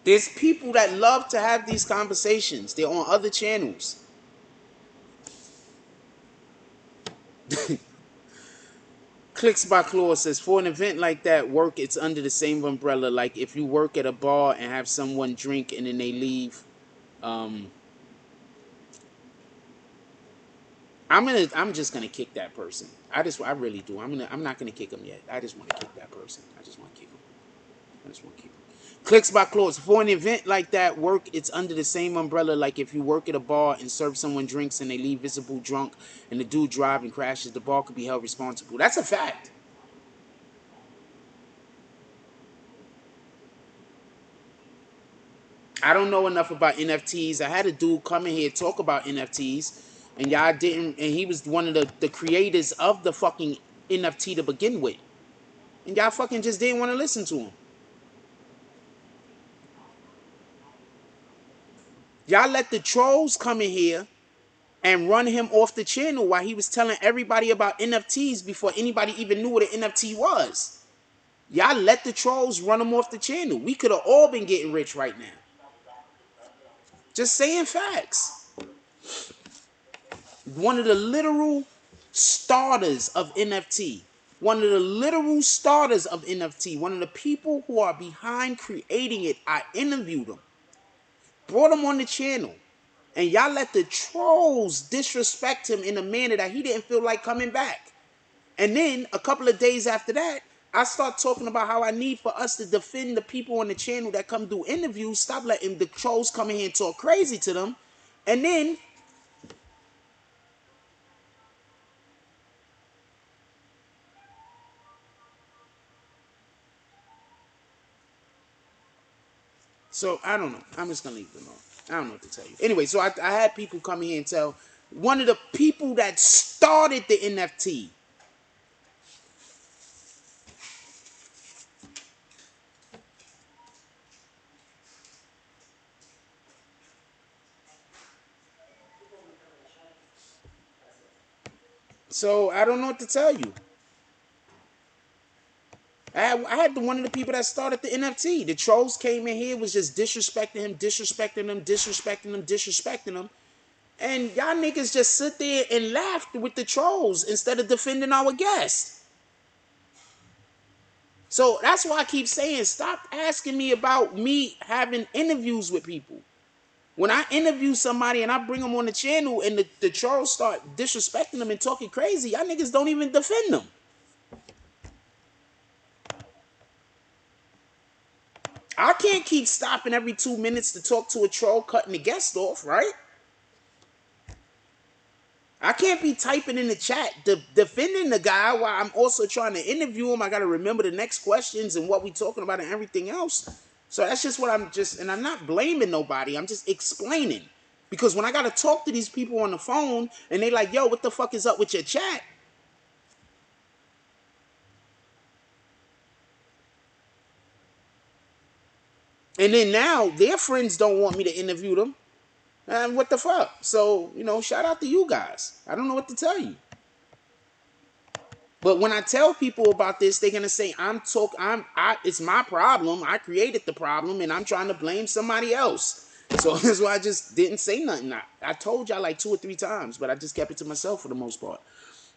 There's people that love to have these conversations. They're on other channels. Clicks by Claude says, for an event like that, work, it's under the same umbrella. Like if you work at a bar and have someone drink and then they leave. I'm just gonna kick that person. I really do. I'm not gonna kick him yet. I just want to kick that person. I just want to kick him. I just want to kick him. Clicks by Claude. For an event like that, work, it's under the same umbrella. Like if you work at a bar and serve someone drinks and they leave visible drunk and the dude drive and crashes, the bar could be held responsible. That's a fact. I don't know enough about NFTs. I had a dude come in here talk about NFTs, and y'all didn't. And he was one of the creators of the fucking NFT to begin with, and y'all fucking just didn't want to listen to him. Y'all let the trolls come in here and run him off the channel while he was telling everybody about NFTs before anybody even knew what an NFT was. Y'all let the trolls run him off the channel. We could have all been getting rich right now. Just saying facts. One of the literal starters of NFT. One of the literal starters of NFT. One of the people who are behind creating it. I interviewed him. Brought him on the channel. And y'all let the trolls disrespect him in a manner that he didn't feel like coming back. And then a couple of days after that, I start talking about how I need for us to defend the people on the channel that come do interviews. Stop letting the trolls come in here and talk crazy to them. And then so I don't know. I'm just gonna leave it alone. I don't know what to tell you. Anyway, so I had people come in here and tell one of the people that started the NFT. So I don't know what to tell you. I had one of the people that started the NFT. The trolls came in here, was just disrespecting him, disrespecting him, disrespecting him, disrespecting him. And y'all niggas just sit there and laugh with the trolls instead of defending our guests. So that's why I keep saying, stop asking me about me having interviews with people. When I interview somebody and I bring them on the channel and the trolls start disrespecting them and talking crazy, y'all niggas don't even defend them. I can't keep stopping every 2 minutes to talk to a troll cutting the guest off, right? I can't be typing in the chat defending the guy while I'm also trying to interview him. I got to remember the next questions and what we talking about and everything else. So that's just what and I'm not blaming nobody. I'm just explaining. Because when I got to talk to these people on the phone and they like, yo, what the fuck is up with your chat? And then now their friends don't want me to interview them. And what the fuck? So, shout out to you guys. I don't know what to tell you. But when I tell people about this, they're gonna say it's my problem. I created the problem and I'm trying to blame somebody else. So that's why I just didn't say nothing. I told y'all like 2 or 3 times, but I just kept it to myself for the most part.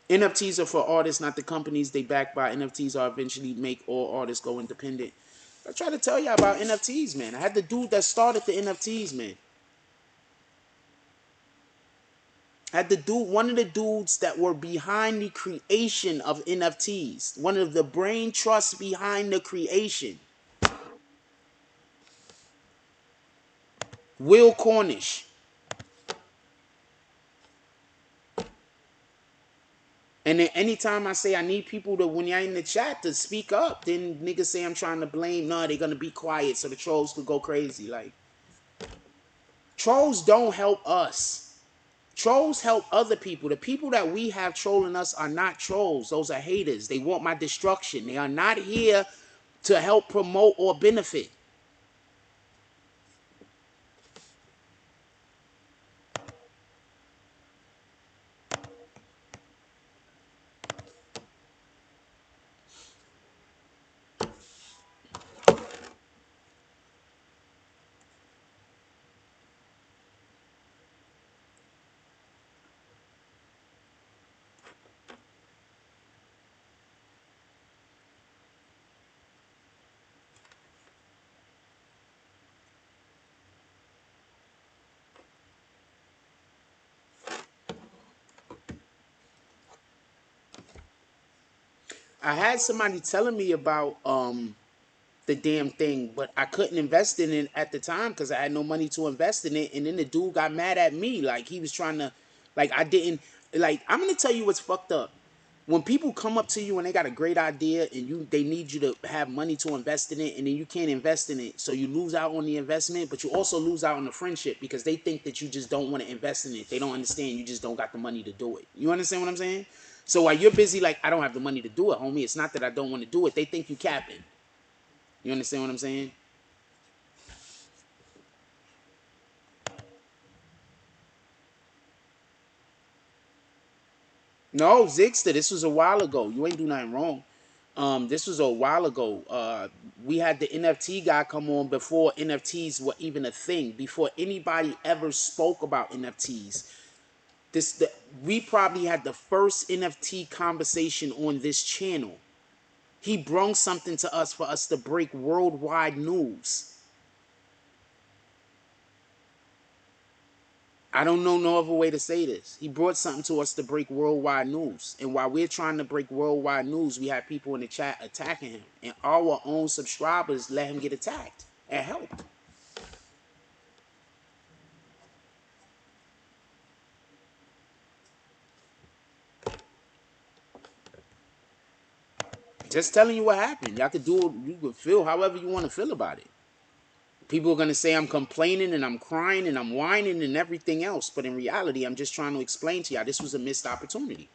NFTs are for artists, not the companies they back by. NFTs are eventually make all artists go independent. I try to tell y'all about NFTs, man. I had the dude that started the NFTs, man. Had the dude, one of the dudes that were behind the creation of NFTs, one of the brain trusts behind the creation, Will Cornish. And then anytime I say I need people to, when you're in the chat, to speak up, then niggas say I'm trying to blame. No, they're gonna be quiet so the trolls could go crazy. Like, trolls don't help us. Trolls help other people. The people that we have trolling us are not trolls. Those are haters. They want my destruction. They are not here to help promote or benefit. I had somebody telling me about the damn thing, but I couldn't invest in it at the time because I had no money to invest in it. And then the dude got mad at me, like he was trying to, like I didn't, like I'm gonna tell you what's fucked up. When people come up to you and they got a great idea and they need you to have money to invest in it, and then you can't invest in it, so you lose out on the investment, but you also lose out on the friendship because they think that you just don't want to invest in it. They don't understand you just don't got the money to do it. You understand what I'm saying? So while you're busy, like, I don't have the money to do it, homie. It's not that I don't want to do it. They think you capping. You understand what I'm saying? No, Zigster, this was a while ago. You ain't do nothing wrong. This was a while ago. We had the NFT guy come on before NFTs were even a thing. Before anybody ever spoke about NFTs. We probably had the first NFT conversation on this channel. He brung something to us for us to break worldwide news. I don't know no other way to say this. He brought something to us to break worldwide news. And while we're trying to break worldwide news, we have people in the chat attacking him. And our own subscribers let him get attacked and helped. Just telling you what happened. Y'all could do it, you could feel however you want to feel about it. People are going to say I'm complaining and I'm crying and I'm whining and everything else. But in reality, I'm just trying to explain to y'all this was a missed opportunity.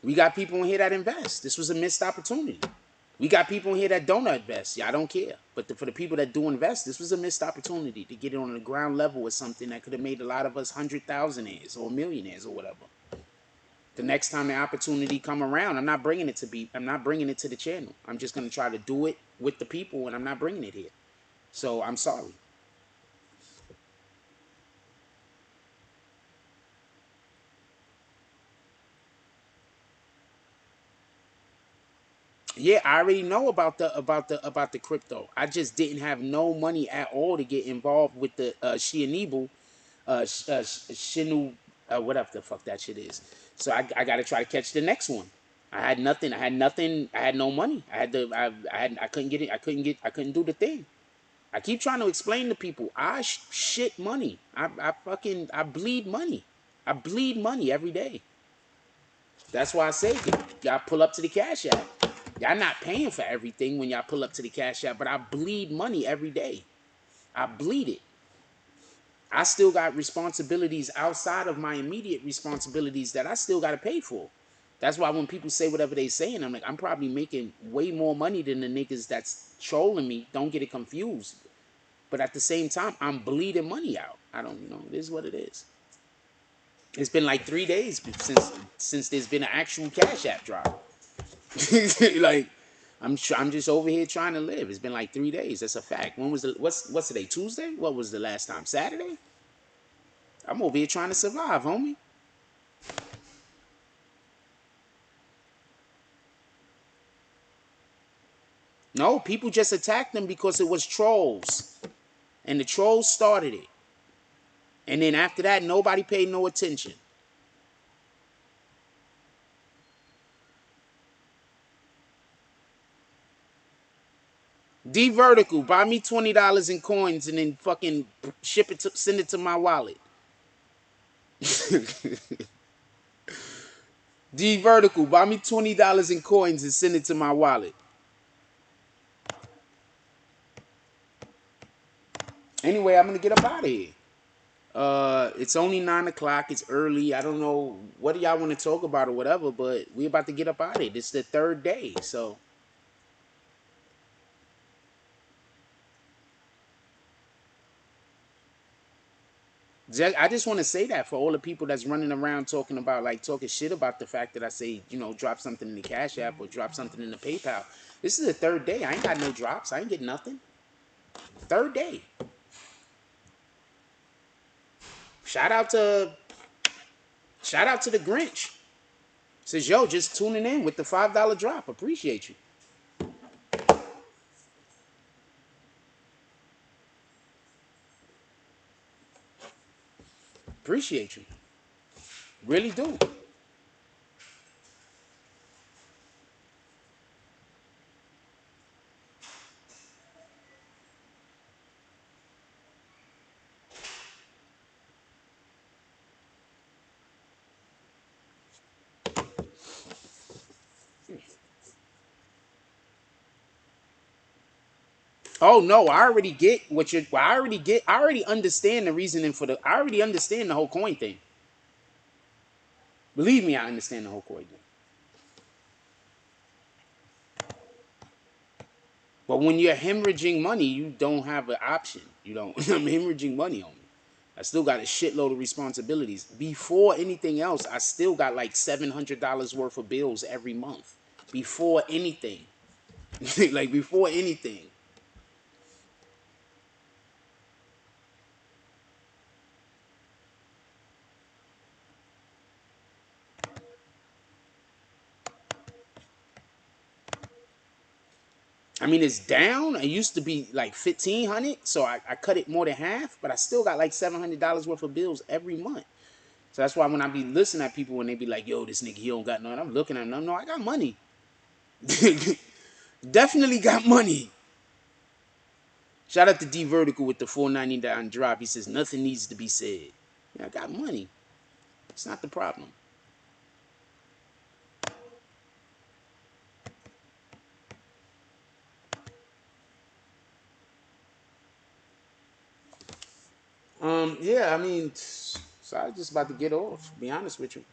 We got people in here that invest. This was a missed opportunity. We got people in here that don't invest. Yeah, I don't care. But for the people that do invest, this was a missed opportunity to get it on the ground level with something that could have made a lot of us 100,000aires or millionaires or whatever. The next time the opportunity come around, I'm not bringing it to the channel. I'm just gonna try to do it with the people, and I'm not bringing it here. So I'm sorry. Yeah, I already know about the crypto. I just didn't have no money at all to get involved with the Shianibu, Shinu, whatever the fuck that shit is. So I got to try to catch the next one. I had nothing. I had nothing. I had no money. I couldn't get it. I couldn't do the thing. I keep trying to explain to people. I shit money. I bleed money. I bleed money every day. That's why I say y'all pull up to the Cash App. Y'all not paying for everything when y'all pull up to the Cash App, but I bleed money every day. I bleed it. I still got responsibilities outside of my immediate responsibilities that I still got to pay for. That's why when people say whatever they saying, I'm like, I'm probably making way more money than the niggas that's trolling me. Don't get it confused. But at the same time, I'm bleeding money out. I don't, it is what it is. It's been like 3 days since there's been an actual Cash App drop. Like, I'm just over here trying to live. It's been like 3 days. That's a fact. When was what's today? Tuesday? What was the last time? Saturday? I'm over here trying to survive, homie. No, people just attacked them because it was trolls. And the trolls started it. And then after that, nobody paid no attention. D Vertical, buy me $20 in coins and then fucking send it to my wallet. D Vertical, buy me $20 in coins and send it to my wallet. Anyway, I'm gonna get up out of here. It's only 9 o'clock. It's early. I don't know what do y'all want to talk about or whatever, but we about to get up out of here. This is the third day, so I just want to say that for all the people that's running around talking about talking shit about the fact that I say drop something in the Cash App or drop something in the PayPal. This is the third day. I ain't got no drops. I ain't getting nothing. Third day. Shout out to the Grinch. Says yo, just tuning in with the $5 drop. Appreciate you. Appreciate you. Really do. Oh no, I already get what you're. Well, I already get. I already understand the reasoning for the. I already understand the whole coin thing. Believe me, I understand the whole coin thing. But when you're hemorrhaging money, you don't have an option. You don't. I'm hemorrhaging money on me. I still got a shitload of responsibilities. Before anything else, I still got like $700 worth of bills every month. Before anything, like before anything. I mean, it's down. It used to be like 1,500, so I cut it more than half. But I still got like $700 worth of bills every month. So that's why when I be listening at people when they be like, "Yo, this nigga he don't got none," I'm looking at them. No, I got money. Definitely got money. Shout out to D Vertical with the 4.99 drop. He says nothing needs to be said. Yeah, I got money. It's not the problem. Yeah, I mean, so I was just about to get off. To be honest with you.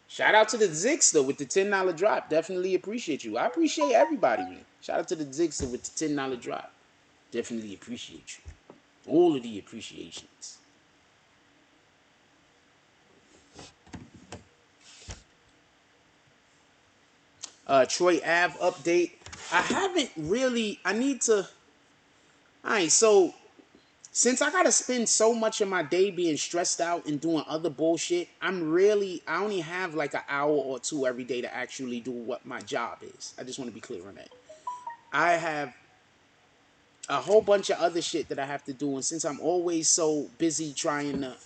Shout out to the Zixter with the $10 drop. Definitely appreciate you. I appreciate everybody, man. Shout out to the Zixter with the $10 drop. Definitely appreciate you. All of the appreciations. Troy Ave update. I haven't really. I need to. All right, so since I gotta spend so much of my day being stressed out and doing other bullshit, I only have like an hour or two every day to actually do what my job is. I just want to be clear on that. I have a whole bunch of other shit that I have to do, and since I'm always so busy trying to,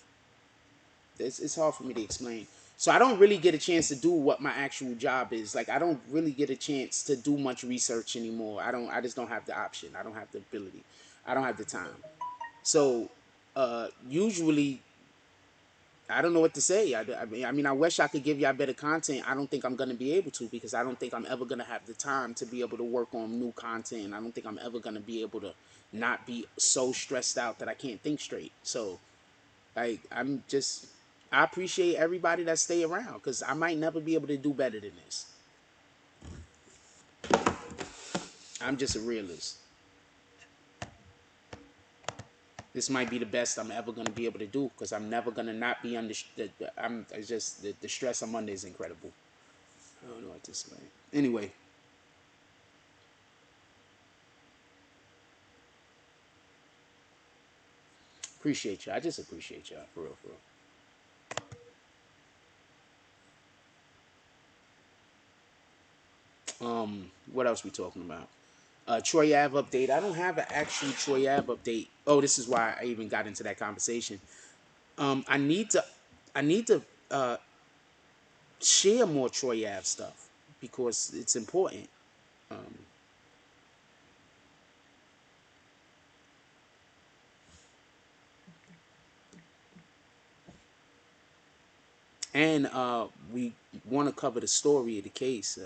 it's hard for me to explain. So I don't really get a chance to do what my actual job is. Like I don't really get a chance to do much research anymore. I don't. I just don't have the option. I don't have the ability. I don't have the time. So usually I don't know what to say. I mean, I wish I could give y'all better content. I don't think I'm gonna be able to because I don't think I'm ever gonna have the time to be able to work on new content. I don't think I'm ever gonna be able to not be so stressed out that I can't think straight. So, like, I'm just I appreciate everybody that stay around because I might never be able to do better than this. I'm just a realist. This might be the best I'm ever gonna be able to do because I'm never gonna not be under. I'm it's just the stress I'm under is incredible. I don't know what to say. Anyway, appreciate you. I just appreciate y'all for real, for real. What else we talking about? Troy Ave update. I don't have an actual Troy Ave update. Oh, this is why I even got into that conversation. I need to, I need to share more Troy Ave stuff because it's important. Um, and we want to cover the story of the case.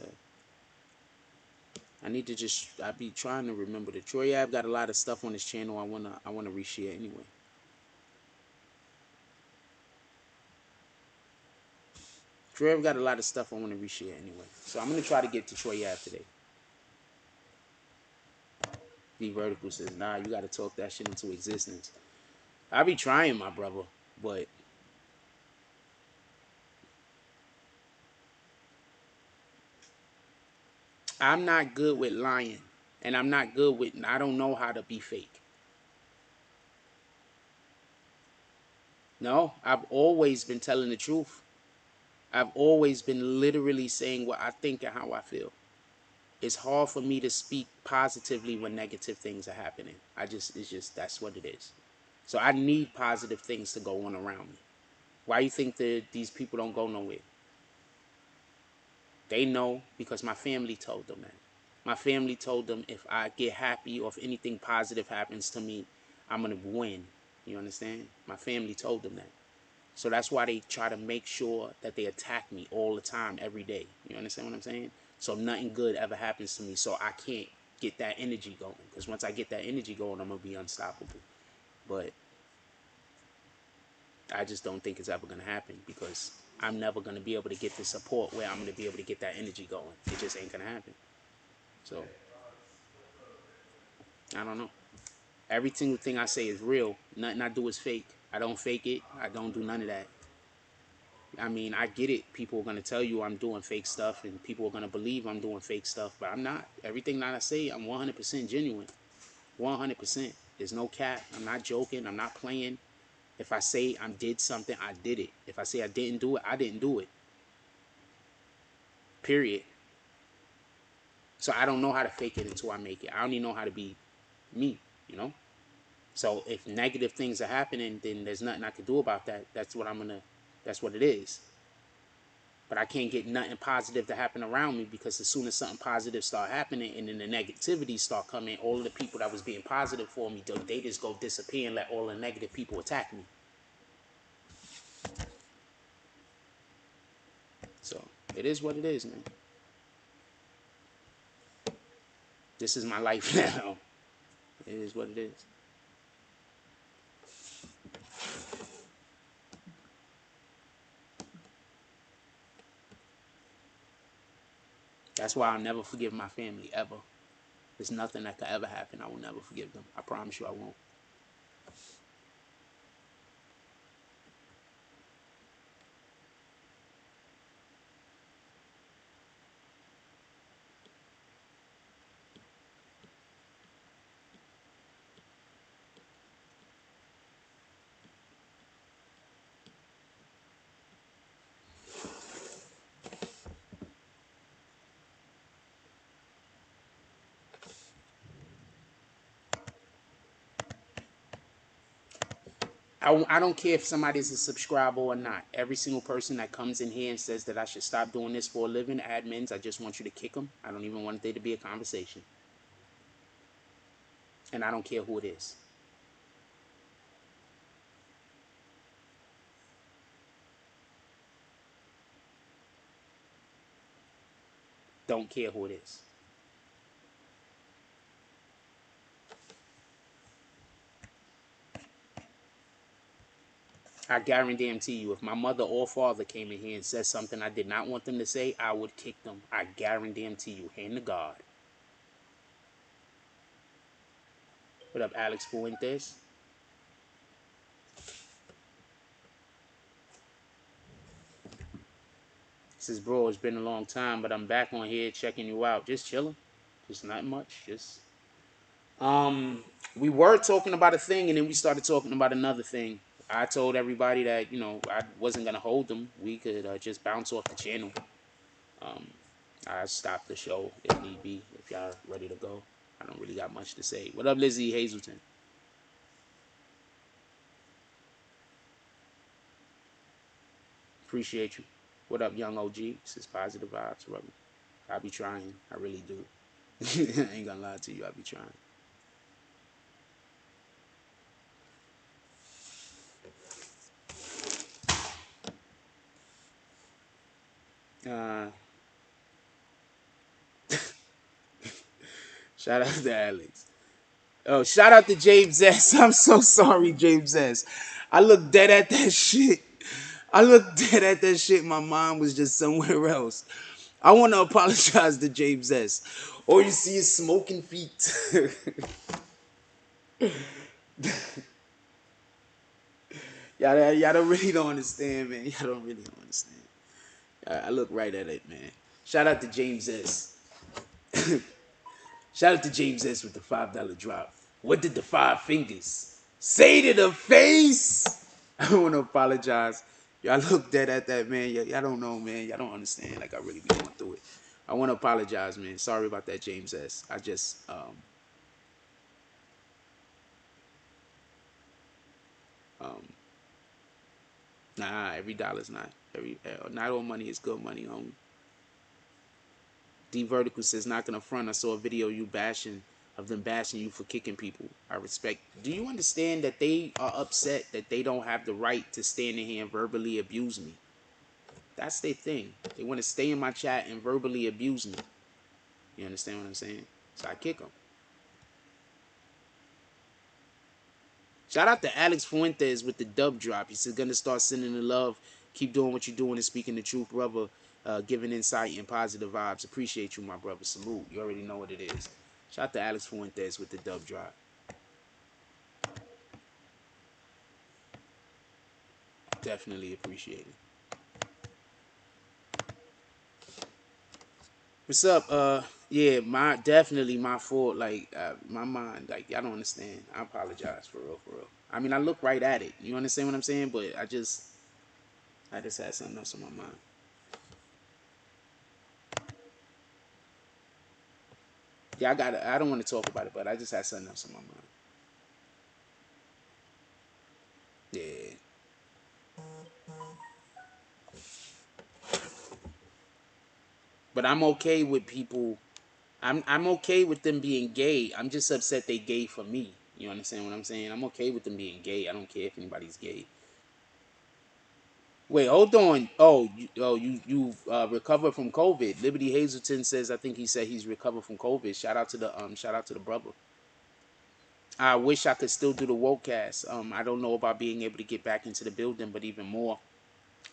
I need to just. I be trying to remember the Troy Ave got a lot of stuff on his channel. I wanna reshare anyway. Troy Ave got a lot of stuff I want to reshare anyway. So I'm gonna try to get to Troy Ave today. V Vertical says, nah, you gotta talk that shit into existence. I be trying, my brother, but I'm not good with lying. And I'm not good with, I don't know how to be fake. No, I've always been telling the truth. I've always been literally saying what I think and how I feel. It's hard for me to speak positively when negative things are happening. It's just, that's what it is. So I need positive things to go on around me. Why you think that these people don't go nowhere? They know because my family told them that. My family told them if I get happy or if anything positive happens to me, I'm going to win. You understand? My family told them that. So that's why they try to make sure that they attack me all the time, every day. You understand what I'm saying? So nothing good ever happens to me. So I can't get that energy going. Because once I get that energy going, I'm going to be unstoppable. But I just don't think it's ever going to happen because I'm never going to be able to get the support where I'm going to be able to get that energy going. It just ain't going to happen. So I don't know. Every single thing I say is real. Nothing I do is fake. I don't fake it. I don't do none of that. I mean, I get it. People are going to tell you I'm doing fake stuff and people are going to believe I'm doing fake stuff, but I'm not. Everything that I say, I'm 100% genuine. 100%. There's no cap. I'm not joking. I'm not playing. If I say I did something, I did it. If I say I didn't do it, I didn't do it. Period. So I don't know how to fake it until I make it. I only know how to be me, you know? So if negative things are happening, then there's nothing I can do about that. That's what it is. But I can't get nothing positive to happen around me because as soon as something positive start happening and then the negativity start coming, all of the people that was being positive for me, they just go disappear and let all the negative people attack me. So it is what it is, man. This is my life now. It is what it is. That's why I'll never forgive my family, ever. There's nothing that could ever happen. I will never forgive them. I promise you I won't. I don't care if somebody's a subscriber or not. Every single person that comes in here and says that I should stop doing this for a living, admins, I just want you to kick them. I don't even want there to be a conversation. And I don't care who it is. Don't care who it is. I guarantee you, if my mother or father came in here and said something I did not want them to say, I would kick them. I guarantee you, hand to God. What up, Alex Fuentes? Says, bro, it's been a long time, but I'm back on here checking you out. Just chilling. Just not much. Just um we were talking about a thing and then we started talking about another thing. I told everybody that, I wasn't gonna hold them. We could just bounce off the channel. Um I stopped the show if need be, if y'all ready to go. I don't really got much to say. What up, Lizzie Hazelton? Appreciate you. What up, young OG? This is positive vibes, brother. I be trying. I really do. I ain't gonna lie to you. I be trying. Uh, Shout out to Alex. Oh, shout out to James S. I'm so sorry, James S. I looked dead at that shit. I looked dead at that shit. My mind was just somewhere else. I want to apologize to James S. All you see is smoking feet. Y'all don't really don't understand, man. Y'all don't really don't understand. I look right at it, man. Shout out to James S. Shout out to James S with the $5 drop. What did the five fingers say to the face? I want to apologize. Y'all look dead at that, man. Y'all don't know, man. Y'all don't understand. Like, I really be going through it. I want to apologize, man. Sorry about that, James S. I just, um, nah, every dollar's not all money is good money. D Vertical says, not gonna front. I saw a video of them bashing you for kicking people. I respect. Do you understand that they are upset that they don't have the right to stand in here and verbally abuse me? That's their thing. They want to stay in my chat and verbally abuse me. You understand what I'm saying? So I kick them. Shout out to Alex Fuentes with the dub drop. He said, gonna start sending the love. Keep doing what you're doing and speaking the truth, brother. Giving insight and positive vibes. Appreciate you, my brother. Salute. You already know what it is. Shout out to Alex Fuentes with the dub drop. Definitely appreciate it. What's up? Yeah, definitely my fault. Like, my mind, like, y'all don't understand. I apologize for real, for real. I mean, I look right at it. You understand what I'm saying? But I just had something else on my mind. Yeah, I got it. I don't want to talk about it, but I just had something else on my mind. Yeah. But I'm okay with people. I'm okay with them being gay. I'm just upset they gay for me. You understand what I'm saying? I'm okay with them being gay. I don't care if anybody's gay. Wait, hold on. You recovered from COVID. Liberty Hazelton says, I think he said he's recovered from COVID. Shout out to the brother. I wish I could still do the wokecast. I don't know about being able to get back into the building, but even more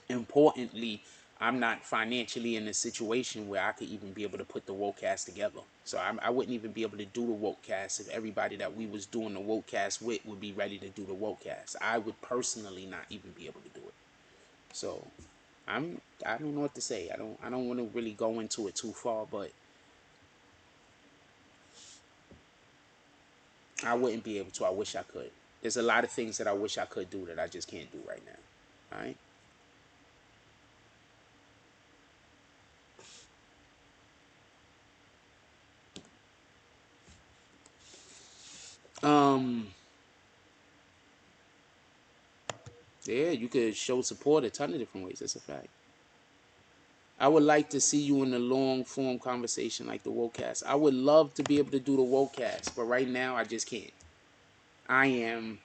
importantly, I'm not financially in a situation where I could even be able to put the wokecast together. So I wouldn't even be able to do the wokecast if everybody that we was doing the wokecast with would be ready to do the wokecast. I would personally not even be able to do it. So I don't know what to say. I don't want to really go into it too far, but I wouldn't be able to. I wish I could. There's a lot of things that I wish I could do that I just can't do right now. All right. Um. Yeah, you could show support a ton of different ways. That's a fact. I would like to see you in a long form conversation like the Wokecast. I would love to be able to do the Wokecast, but right now I just can't. I am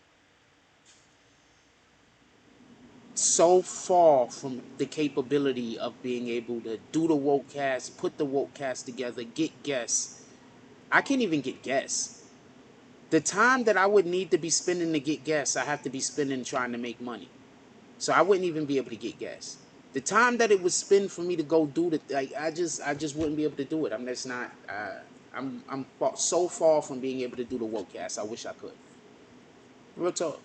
so far from the capability of being able to do the Wokecast, put the Wokecast together, get guests. I can't even get guests. The time that I would need to be spending to get guests, I have to be spending trying to make money. So I wouldn't even be able to get gas. The time that it would spend for me to go do the like, I just wouldn't be able to do it. I'm just not. So far from being able to do the wokecast. I wish I could. Real talk.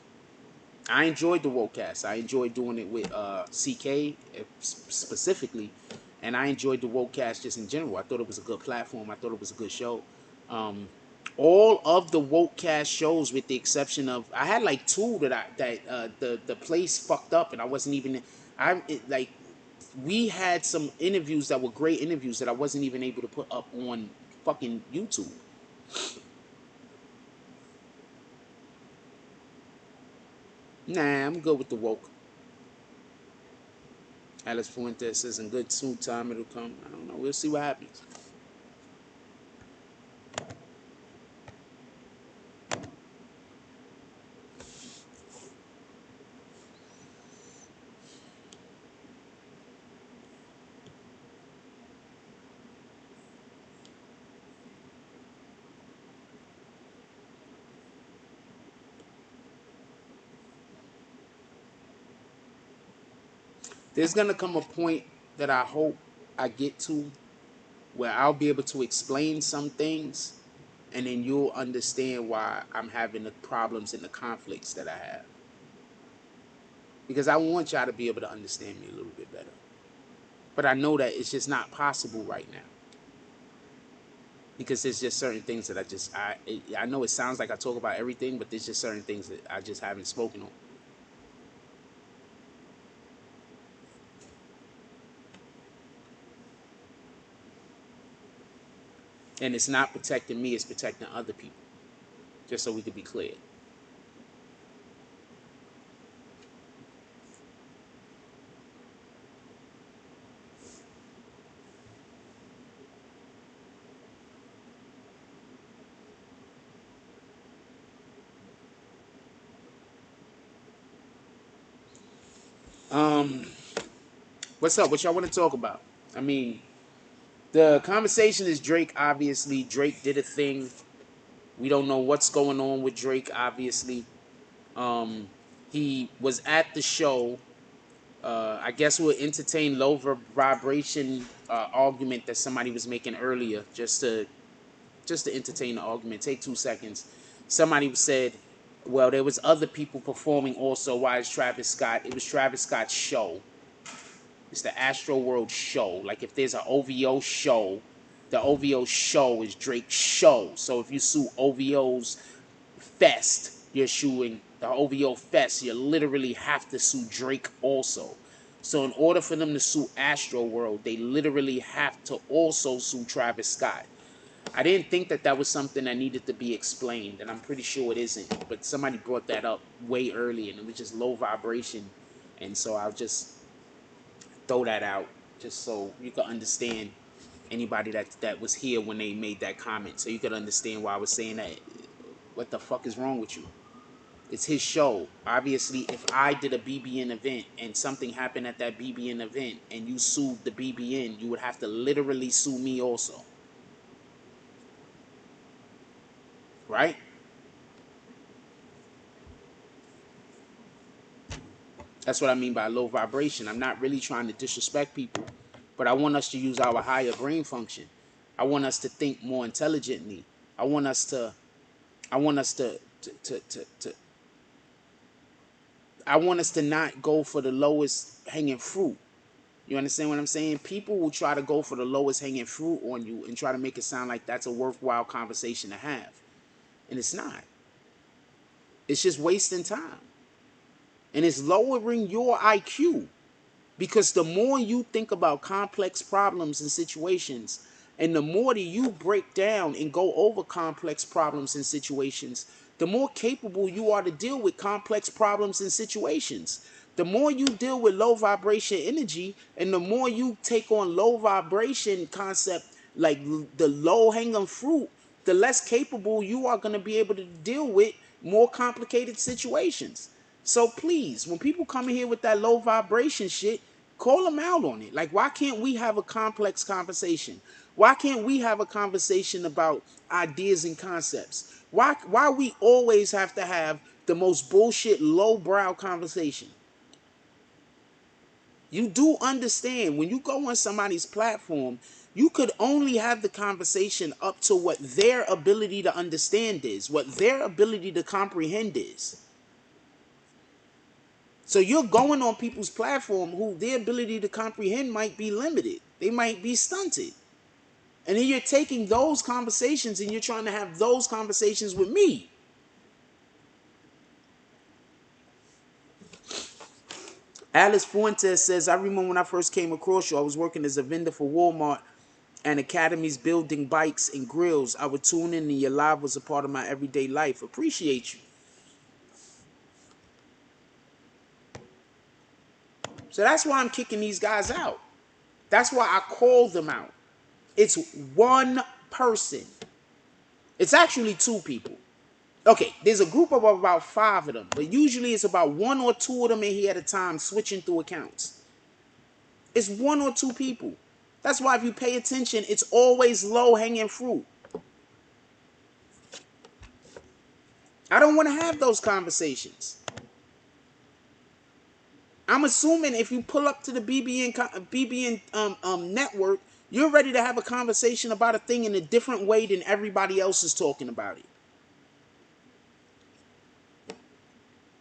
I enjoyed the wokecast. I enjoyed doing it with CK specifically, and I enjoyed the wokecast just in general. I thought it was a good platform. I thought it was a good show. Um, all of the wokecast shows, with the exception of, I had like two the place fucked up, and I wasn't even. Like, we had some interviews that were great interviews that I wasn't even able to put up on fucking YouTube. Nah, I'm good with the woke. Alice Fuentes says in good soon time it'll come. I don't know. We'll see what happens. There's gonna come a point that I hope I get to where I'll be able to explain some things, and then you'll understand why I'm having the problems and the conflicts that I have. Because I want y'all to be able to understand me a little bit better. But I know that it's just not possible right now. Because there's just certain things that I know it sounds like I talk about everything, but there's just certain things that I just haven't spoken on. And it's not protecting me, it's protecting other people. Just so we could be clear. Um, what's up? What y'all want to talk about? I mean, the conversation is Drake. Obviously, Drake did a thing. We don't know what's going on with Drake. Obviously, um, he was at the show. I guess we'll entertain low vibration argument that somebody was making earlier, just to entertain the argument. Take 2 seconds. Somebody said, "Well, there was other people performing also. Why is Travis Scott? It was Travis Scott's show. It's the Astroworld show. Like, if there's an OVO show, the OVO show is Drake's show. So if you sue OVO's Fest, you're suing the OVO Fest. You literally have to sue Drake also. So in order for them to sue Astroworld, they literally have to also sue Travis Scott. I didn't think that that was something that needed to be explained, and I'm pretty sure it isn't. But somebody brought that up way early, and it was just low vibration. And so I'll just throw that out just so you can understand, anybody that was here when they made that comment, so you could understand why I was saying that. What the fuck is wrong with you? It's his show. Obviously, if I did a BBN event and something happened at that BBN event and you sued the BBN, you would have to literally sue me also. Right? That's what I mean by low vibration. I'm not really trying to disrespect people, but I want us to use our higher brain function. I want us to think more intelligently. I want us to I want us to I want us to not go for the lowest hanging fruit. You understand what I'm saying? People will try to go for the lowest hanging fruit on you and try to make it sound like that's a worthwhile conversation to have. And it's not. It's just wasting time. And it's lowering your IQ. Because the more you think about complex problems and situations, and the more that you break down and go over complex problems and situations, the more capable you are to deal with complex problems and situations. The more you deal with low vibration energy, and the more you take on low vibration concept, like the low hanging fruit, the less capable you are going to be able to deal with more complicated situations. So please, when people come in here with that low vibration shit, call them out on it. Like, why can't we have a complex conversation? Why can't we have a conversation about ideas and concepts? Why we always have to have the most bullshit lowbrow conversation? You do understand when you go on somebody's platform, you could only have the conversation up to what their ability to understand is, what their ability to comprehend is. So you're going on people's platform who their ability to comprehend might be limited. They might be stunted. And then you're taking those conversations and you're trying to have those conversations with me. Alice Fuentes says, I remember when I first came across you, I was working as a vendor for Walmart and academies building bikes and grills. I would tune in and your live was a part of my everyday life. Appreciate you. So that's why I'm kicking these guys out. That's why I call them out. It's one person. It's actually two people. Okay, there's a group of about 5 of them, but usually it's about 1 or 2 of them in here at a time switching through accounts. It's 1 or 2 people. That's why if you pay attention, it's always low-hanging fruit. I don't want to have those conversations. I'm assuming if you pull up to the BBN network, you're ready to have a conversation about a thing in a different way than everybody else is talking about it.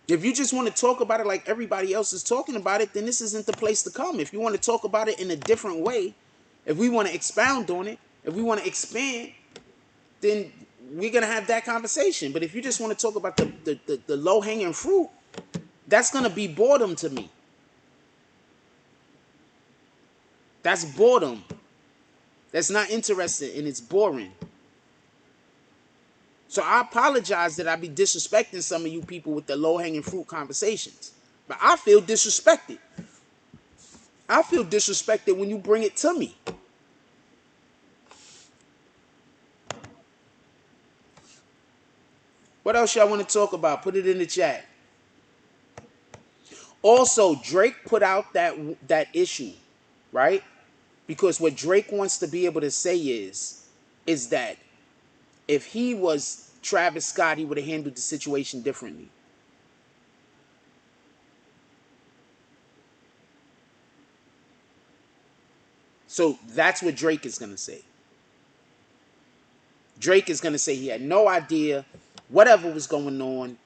If you just want to talk about it like everybody else is talking about it, then this isn't the place to come. If you want to talk about it in a different way, if we want to expound on it, if we want to expand, then we're going to have that conversation. But if you just want to talk about the low-hanging fruit, that's going to be boredom to me. That's boredom. That's not interesting and it's boring. So I apologize that I be disrespecting some of you people with the low-hanging fruit conversations. But I feel disrespected. I feel disrespected when you bring it to me. What else y'all want to talk about? Put it in the chat. Also, Drake put out that issue, right? Because what Drake wants to be able to say is that if he was Travis Scott, he would have handled the situation differently. So that's what Drake is going to say. Drake is going to say he had no idea whatever was going on.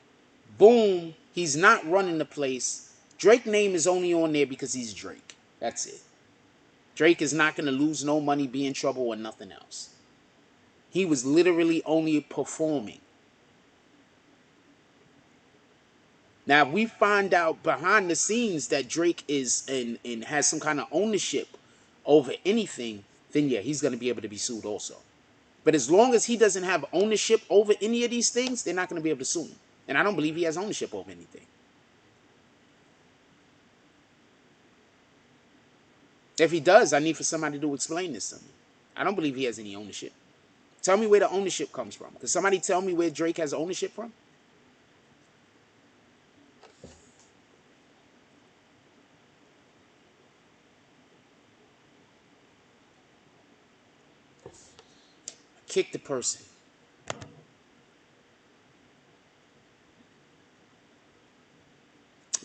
Boom, he's not running the place. Drake's name is only on there because he's Drake. That's it. Drake is not going to lose no money, be in trouble, or nothing else. He was literally only performing. Now, if we find out behind the scenes that Drake is and has some kind of ownership over anything, then yeah, he's going to be able to be sued also. But as long as he doesn't have ownership over any of these things, they're not going to be able to sue him. And I don't believe he has ownership over anything. If he does, I need for somebody to explain this to me. I don't believe he has any ownership. Tell me where the ownership comes from. Can somebody tell me where Drake has ownership from? Kick the person.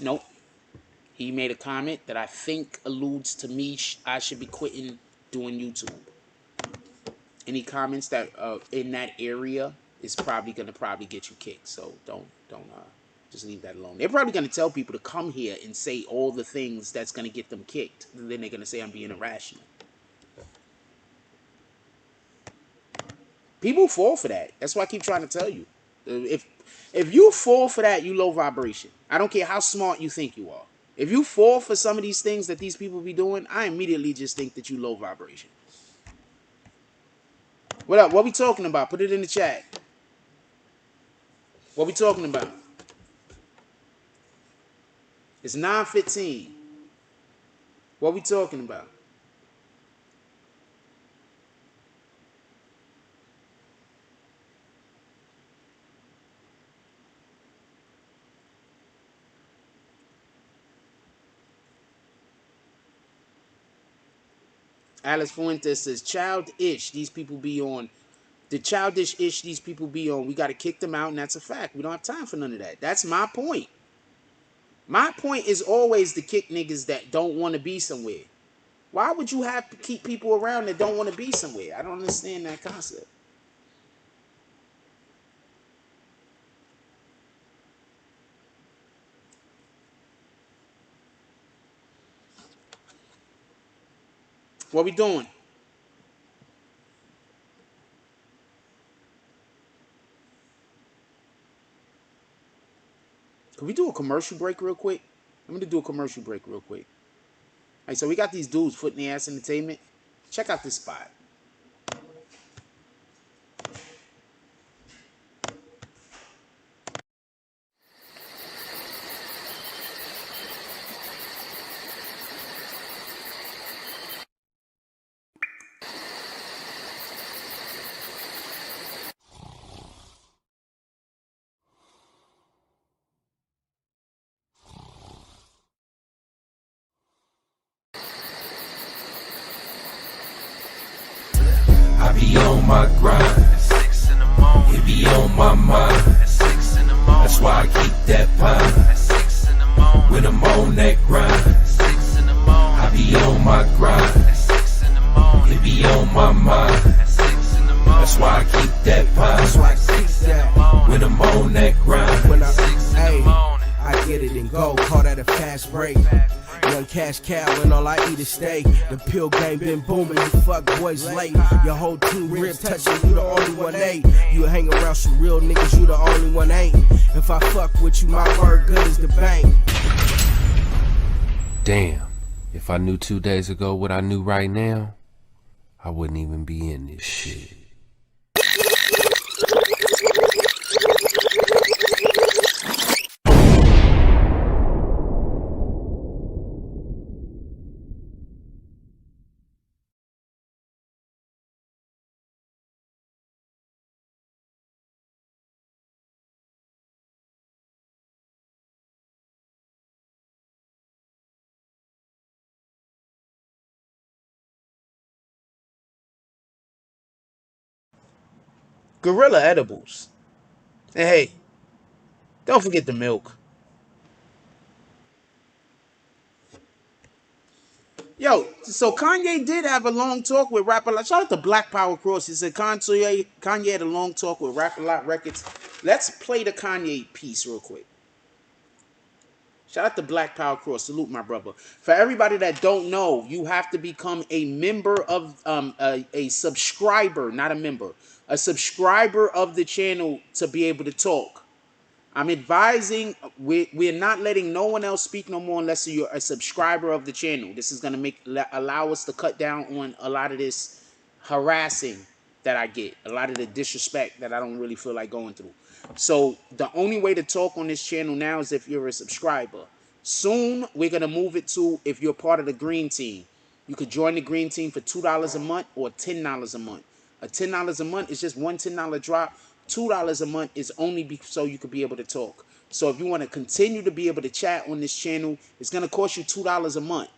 Nope. He made a comment that I think alludes to me. I should be quitting doing YouTube. Any comments that in that area is probably gonna get you kicked. So don't just leave that alone. They're probably gonna tell people to come here and say all the things that's gonna get them kicked. And then they're gonna say I'm being irrational. People fall for that. That's why I keep trying to tell you. If you fall for that, you low vibration. I don't care how smart you think you are. If you fall for some of these things that these people be doing, I immediately just think that you low vibration. What up? What we talking about? Put it in the chat. What we talking about? It's 9:15. What we talking about? Alice Fuentes says, childish these people be on. The childish ish these people be on. We got to kick them out, and that's a fact. We don't have time for none of that. That's my point. My point is always to kick niggas that don't want to be somewhere. Why would you have to keep people around that don't want to be somewhere? I don't understand that concept. What we doing? Can we do a commercial break real quick? I'm gonna do a commercial break real quick. All right, so we got these dudes Foot in the Ass Entertainment. Check out this spot. I be on my grind. At 6 in the morning. It be on my mind. At 6 in the morning. That's why I keep that pine. At 6 in the morning. When I'm on that grind. At 6 in the morning. I be on my grind. At 6 in the morning. It be on my mind. At 6 in the morning. That's why I keep that pine. That's why I keep that. When I'm on that grind. When I 6 in the morning. I get it and go, call that a fast break. Young cash cow and all I eat is steak. The pill game been booming, you fuck boys late. Your whole team rib touching, you the only one ain't. You hang around some real niggas, you the only one ain't. If I fuck with you, my word good as the bank. Damn, if I knew 2 days ago what I knew right now, I wouldn't even be in this shit. Gorilla Edibles. And hey, don't forget the milk. Yo, so Kanye did have a long talk with Rap A Lot. Shout out to Black Power Cross. He said Kanye had a long talk with Rap A Lot Records. Let's play the Kanye piece real quick. Shout out to Black Power Cross. Salute, my brother. For everybody that don't know, you have to become a member of a subscriber, not a member, a subscriber of the channel to be able to talk. I'm advising, we're not letting no one else speak no more unless you're a subscriber of the channel. This is going to allow us to cut down on a lot of this harassing that I get, a lot of the disrespect that I don't really feel like going through. So the only way to talk on this channel now is if you're a subscriber. Soon, we're going to move it to if you're part of the green team. You could join the green team for $2 a month or $10 a month. A $10 a month is just one $10 drop. $2 a month is only so you could be able to talk. So if you want to continue to be able to chat on this channel, it's going to cost you $2 a month.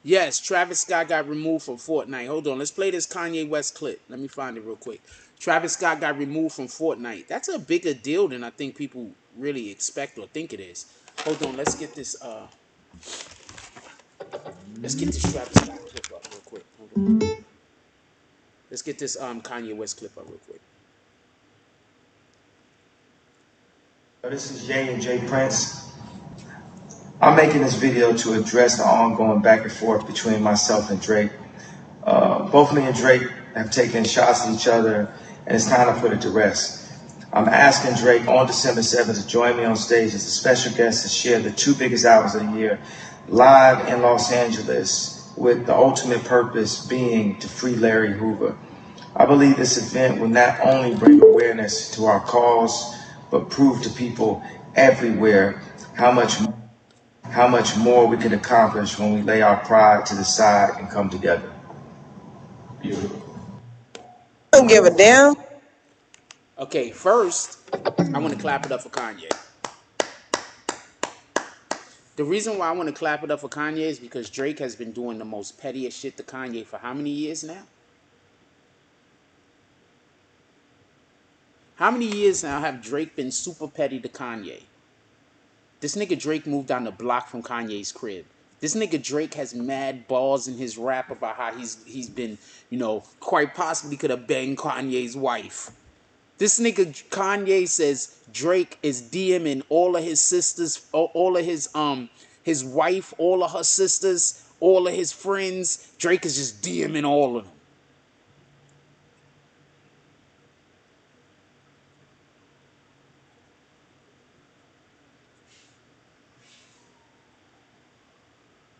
Yes, Travis Scott got removed from Fortnite. Hold on, let's play this Kanye West clip. Let me find it real quick. Travis Scott got removed from Fortnite. That's a bigger deal than I think people really expect or think it is. Hold on, let's get this Travis Scott clip up real quick. Hold on. Let's get this Kanye West clip up real quick. This is Jay and Jay Prince. I'm making this video to address the ongoing back and forth between myself and Drake. Both me and Drake have taken shots at each other, and it's time to put it to rest. I'm asking Drake on December 7th to join me on stage as a special guest to share the two biggest albums of the year, live in Los Angeles, with the ultimate purpose being to free Larry Hoover. I believe this event will not only bring awareness to our cause, but prove to people everywhere how much more we can accomplish when we lay our pride to the side and come together. Don't give a damn. Okay, first, I want to clap it up for Kanye. The reason why I want to clap it up for Kanye is because Drake has been doing the most pettiest shit to Kanye for how many years now? How many years now have Drake been super petty to Kanye? This nigga Drake moved down the block from Kanye's crib. This nigga Drake has mad balls in his rap about how he's been, you know, quite possibly could have banged Kanye's wife. This nigga Kanye says Drake is DMing all of his sisters, all of his wife, all of her sisters, all of his friends. Drake is just DMing all of them.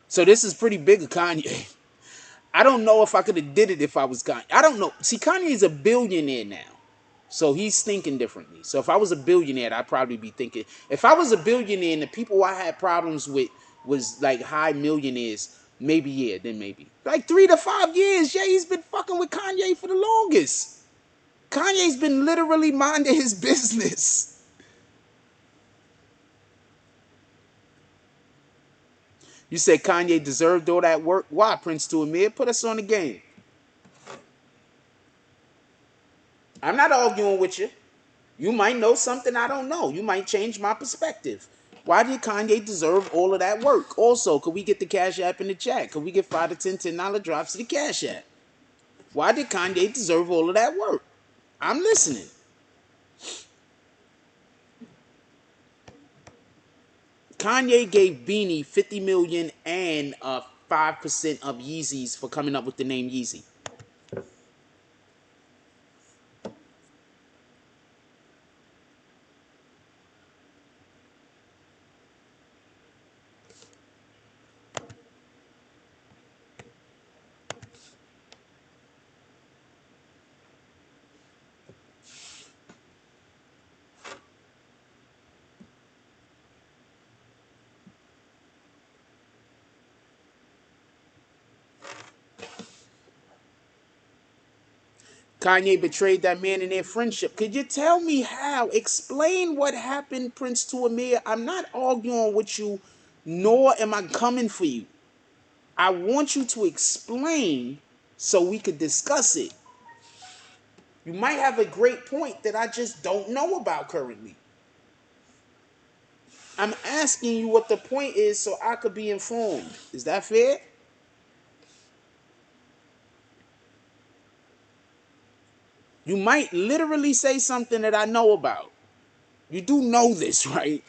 So this is pretty big of Kanye. I don't know if I could have did it if I was Kanye. I don't know. See, Kanye's a billionaire now. So he's thinking differently. So if I was a billionaire, I'd probably be thinking. If I was a billionaire and the people I had problems with was like high millionaires, maybe yeah, then maybe. Like 3 to 5 years, yeah, he's been fucking with Kanye for the longest. Kanye's been literally minding his business. You said Kanye deserved all that work? Why, Prince to Amir? Put us on the game. I'm not arguing with you. You might know something I don't know. You might change my perspective. Why did Kanye deserve all of that work? Also, could we get the Cash App in the chat? Could we get 5 to 10 $10 drops to the Cash App? Why did Kanye deserve all of that work? I'm listening. Kanye gave Beanie 50 million and 5% of Yeezys for coming up with the name Yeezy. Kanye betrayed that man in their friendship. Could you tell me how? Explain what happened, Prince to Amir. I'm not arguing with you, nor am I coming for you. I want you to explain so we could discuss it. You might have a great point that I just don't know about currently. I'm asking you what the point is so I could be informed. Is that fair? You might literally say something that I know about. You do know this, right?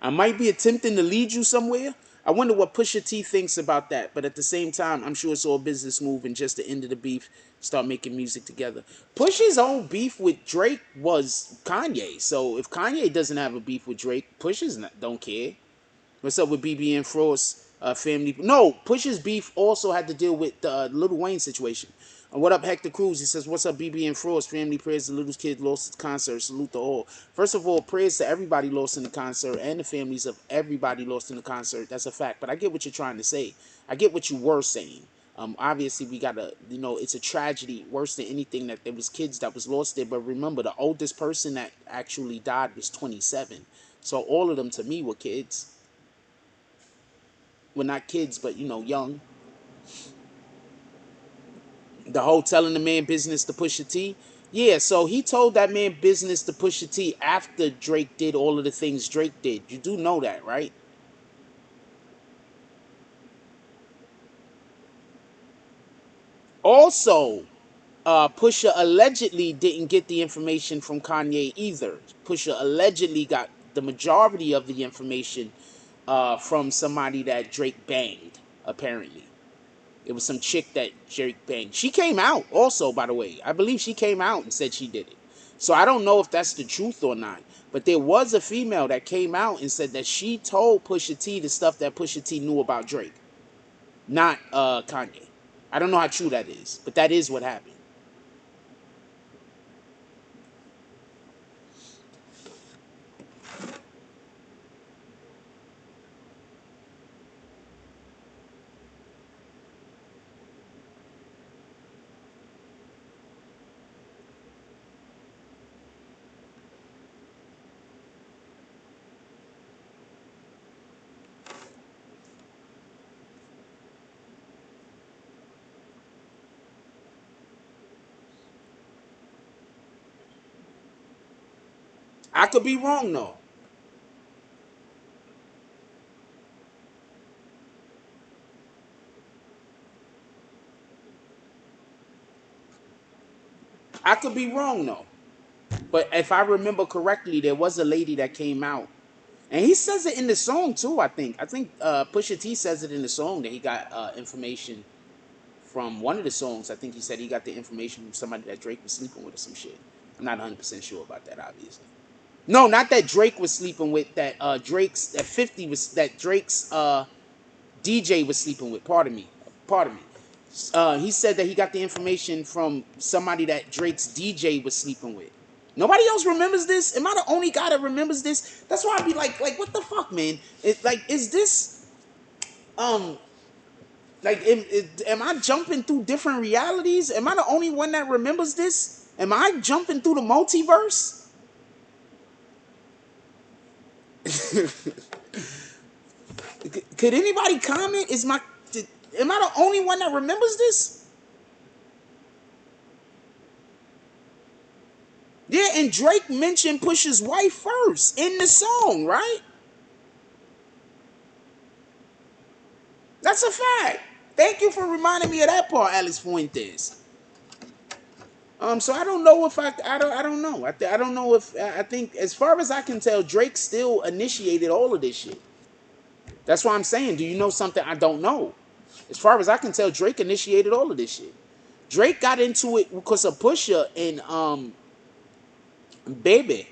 I might be attempting to lead you somewhere. I wonder what Pusha T thinks about that. But at the same time, I'm sure it's all business move and just the end of the beef, start making music together. Pusha's own beef with Drake was Kanye. So if Kanye doesn't have a beef with Drake, Pusha's don't care. What's up with BBN Frost family? No, Push's beef also had to deal with the Lil Wayne situation. What up, Hector Cruz? He says, what's up, BBN Frost family? Prayers the little kid lost at the concert. Salute to all. First of all, prayers to everybody lost in the concert and the families of everybody lost in the concert. That's a fact. But I get what you're trying to say. I get what you were saying. Obviously, we gotta, it's a tragedy worse than anything that there was kids that was lost there. But remember, the oldest person that actually died was 27. So all of them to me were kids. Well, not kids, but young. The whole telling the man business to Pusha T. Yeah, so he told that man business to Pusha T after Drake did all of the things Drake did. You do know that, right? Also, Pusha allegedly didn't get the information from Kanye either. Pusha allegedly got the majority of the information from somebody that Drake banged, apparently. It was some chick that Drake banged. She came out also, by the way. I believe she came out and said she did it. So I don't know if that's the truth or not. But there was a female that came out and said that she told Pusha T the stuff that Pusha T knew about Drake. Not Kanye. I don't know how true that is. But that is what happened. I could be wrong though. I could be wrong though. But if I remember correctly, there was a lady that came out, and he says it in the song too. I think Pusha T says it in the song that he got information from one of the songs. I think he said he got the information from somebody that Drake was sleeping with or some shit. I'm not 100% sure about that, obviously. No, not that Drake was sleeping with. That Drake's that 50 was that Drake's DJ was sleeping with. Pardon me. Pardon me. He said that he got the information from somebody that Drake's DJ was sleeping with. Nobody else remembers this. Am I the only guy that remembers this? That's why I'd be like, what the fuck, man? Is this um, am I jumping through different realities? Am I the only one that remembers this? Am I jumping through the multiverse? Could anybody comment? Am I the only one that remembers this? Yeah, and Drake mentioned Pusha's wife first in the song, right? That's a fact. Thank you for reminding me of that part, Alex Fuentes. So I don't know if I don't know. I don't know if I think as far as I can tell, Drake still initiated all of this shit. That's why I'm saying, do you know something I don't know? As far as I can tell, Drake initiated all of this shit. Drake got into it because of Pusha and Baby.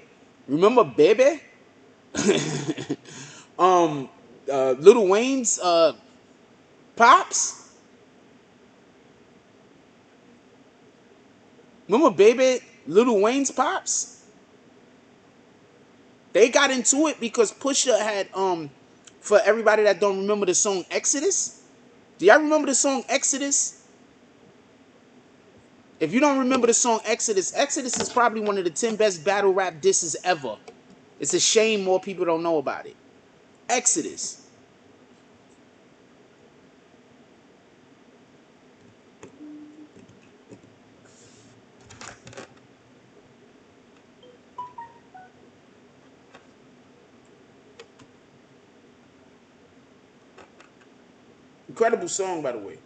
Remember Baby? Lil Wayne's pops. Remember Baby? Lil Wayne's pops. They got into it because Pusha had for everybody that don't remember the song Exodus. Do y'all remember the song Exodus? If you don't remember the song Exodus, Exodus is probably one of the 10 best battle rap disses ever. It's a shame more people don't know about it. Exodus. Incredible song, by the way.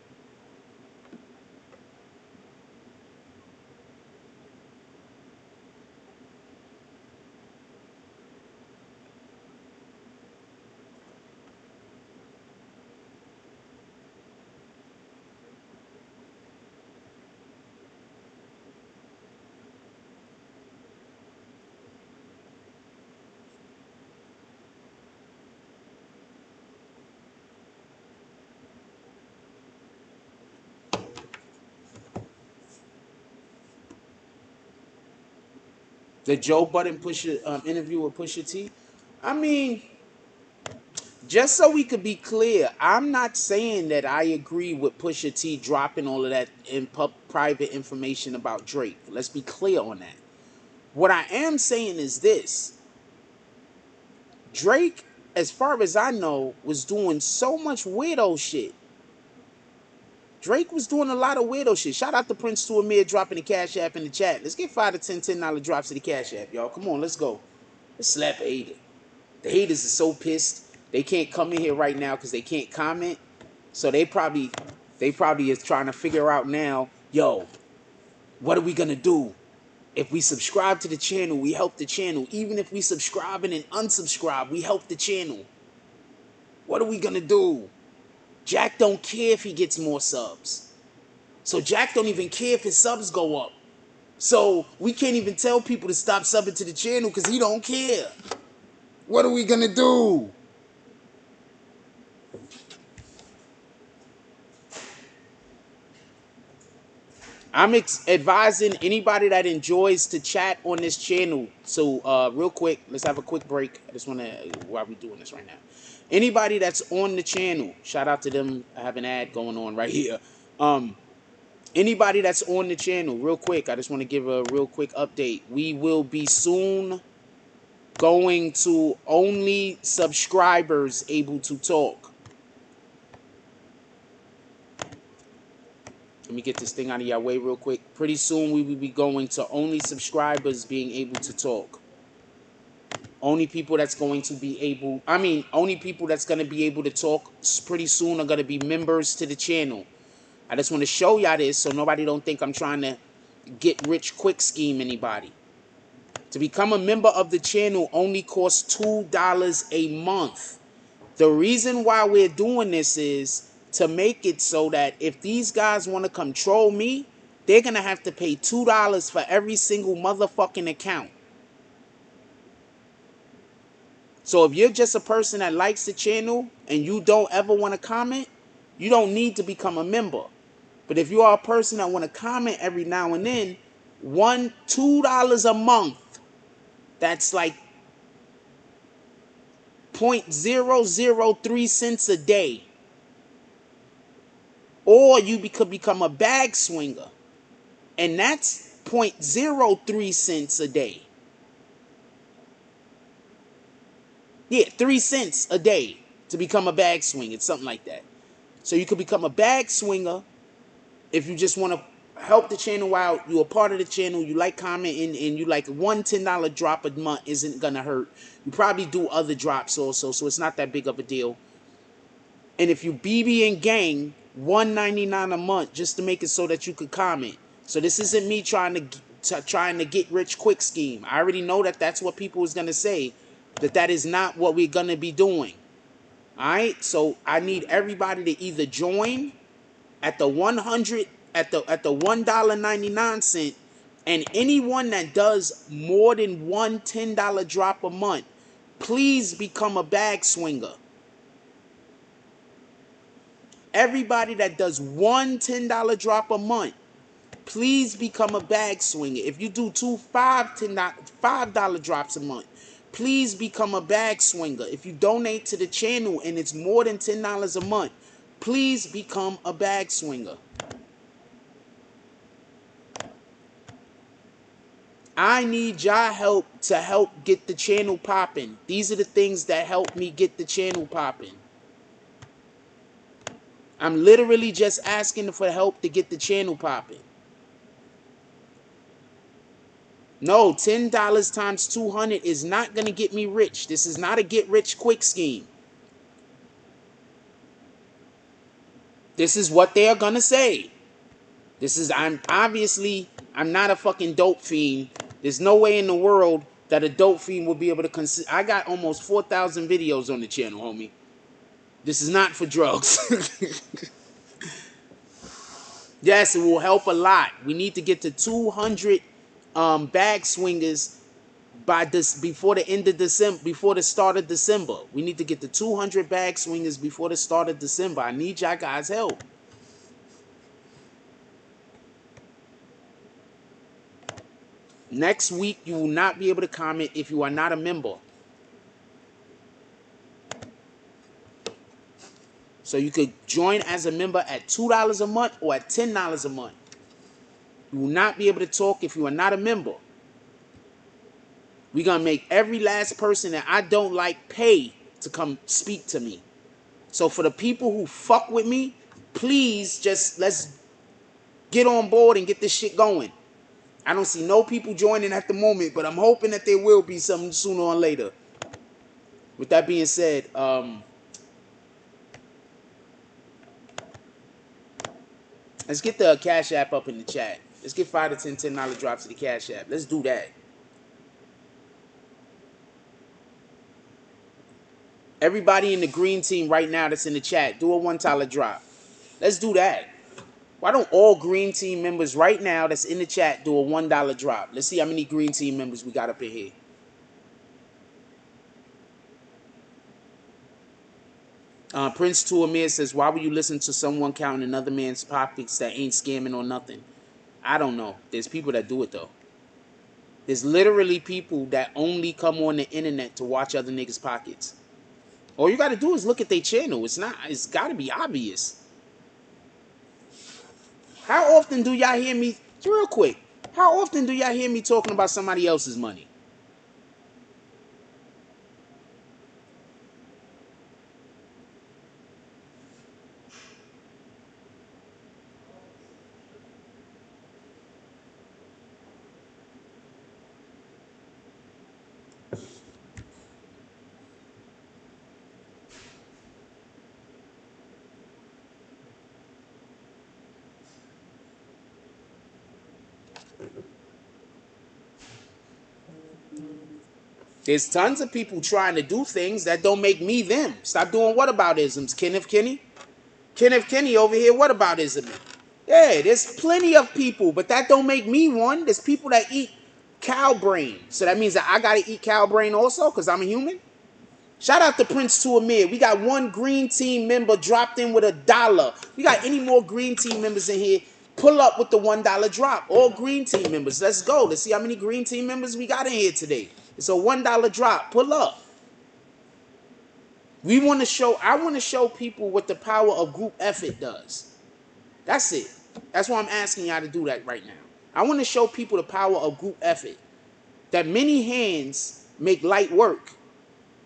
The Joe Budden Pusha interview with Pusha T. I mean, just so we could be clear, I'm not saying that I agree with Pusha T dropping all of that private information about Drake. Let's be clear on that. What I am saying is this. Drake, as far as I know, was doing so much weirdo shit. Drake was doing a lot of weirdo shit. Shout out to Prince to Amir dropping the Cash App in the chat. Let's get 5 to 10 $10 drops to the Cash App, y'all. Come on, let's go. Let's slap a hater. The haters are so pissed. They can't come in here right now because they can't comment. So they probably is trying to figure out now, yo, what are we gonna do? If we subscribe to the channel, we help the channel. Even if we subscribe and then unsubscribe, we help the channel. What are we gonna do? Jack don't care if he gets more subs. So Jack don't even care if his subs go up. So we can't even tell people to stop subbing to the channel because he don't care. What are we gonna do? I'm advising anybody that enjoys to chat on this channel. So real quick, let's have a quick break. I just want to, while we're doing this right now. Anybody that's on the channel, shout out to them. I have an ad going on right here. Anybody that's on the channel, real quick, I just want to give a real quick update. We will be soon going to only subscribers able to talk. Let me get this thing out of your way real quick. Pretty soon we will be going to only subscribers being able to talk. Only people that's going to be able, only people that's going to be able to talk pretty soon are going to be members to the channel. I just want to show y'all this so nobody don't think I'm trying to get rich quick scheme anybody. To become a member of the channel only costs $2 a month. The reason why we're doing this is to make it so that if these guys want to control me, they're going to have to pay $2 for every single motherfucking account. So if you're just a person that likes the channel and you don't ever want to comment, you don't need to become a member. But if you are a person that want to comment every now and then, $2 a month, that's like 0.003 cents a day. Or you could become a bag swinger, and that's 0.03 cents a day. Yeah, 3 cents a day to become a bag swinger. It's something like that. So you could become a bag swinger if you just want to help the channel out. You're a part of the channel. You like commenting, and you like one $10 drop a month isn't going to hurt. You probably do other drops also, so it's not that big of a deal. And if you BB and gang, $1.99 a month just to make it so that you could comment. So this isn't me trying to get rich quick scheme. I already know that that's what people is gonna say. That is not what we're gonna be doing. All right. So I need everybody to either join at the 100 at the $1.99, and anyone that does more than one $10 drop a month, please become a bag swinger. Everybody that does one $10 drop a month, please become a bag swinger. If you do two $5 drops a month, please become a bag swinger. If you donate to the channel and it's more than $10 a month, please become a bag swinger. I need y'all help to help get the channel popping. These are the things that help me get the channel popping. I'm literally just asking for help to get the channel popping. No, $10 times 200 is not going to get me rich. This is not a get rich quick scheme. This is what they are going to say. I'm not a fucking dope fiend. There's no way in the world that a dope fiend will be able to consider. I got almost 4,000 videos on the channel, homie. This is not for drugs. Yes, it will help a lot. We need to get to 200 bag swingers by this before the end of December, before the start of December. We need to get to 200 bag swingers before the start of December. I need y'all guys' help. Next week, you will not be able to comment if you are not a member. So you could join as a member at $2 a month or at $10 a month. You will not be able to talk if you are not a member. We're going to make every last person that I don't like pay to come speak to me. So for the people who fuck with me, please just let's get on board and get this shit going. I don't see no people joining at the moment, but I'm hoping that there will be some sooner or later. With that being said, let's get the Cash App up in the chat. Let's get 5 to 10 $10 drops to the Cash App. Let's do that. Everybody in the green team right now that's in the chat, do a $1 drop. Let's do that. Why don't all green team members right now that's in the chat do a $1 drop? Let's see how many green team members we got up in here. Prince to Amir says, why would you listen to someone counting another man's pockets that ain't scamming or nothing? I don't know. There's people that do it, though. There's literally people that only come on the internet to watch other niggas' pockets. All you got to do is look at their channel. It's got to be obvious. How often do y'all hear me, real quick, how often do y'all hear me talking about somebody else's money? There's tons of people trying to do things that don't make me them. Stop doing whataboutisms, Kenneth Kenny. Kenneth Kenny over here, whataboutism. Yeah, there's plenty of people, but that don't make me one. There's people that eat cow brain. So that means that I gotta eat cow brain also because I'm a human? Shout out to Prince to Amir. We got one green team member dropped in with $1. We got any more green team members in here? Pull up with the $1 drop. All green team members. Let's go. Let's see how many green team members we got in here today. It's a $1 drop. Pull up. I want to show people what the power of group effort does. That's it. That's why I'm asking y'all to do that right now. I want to show people the power of group effort. That many hands make light work.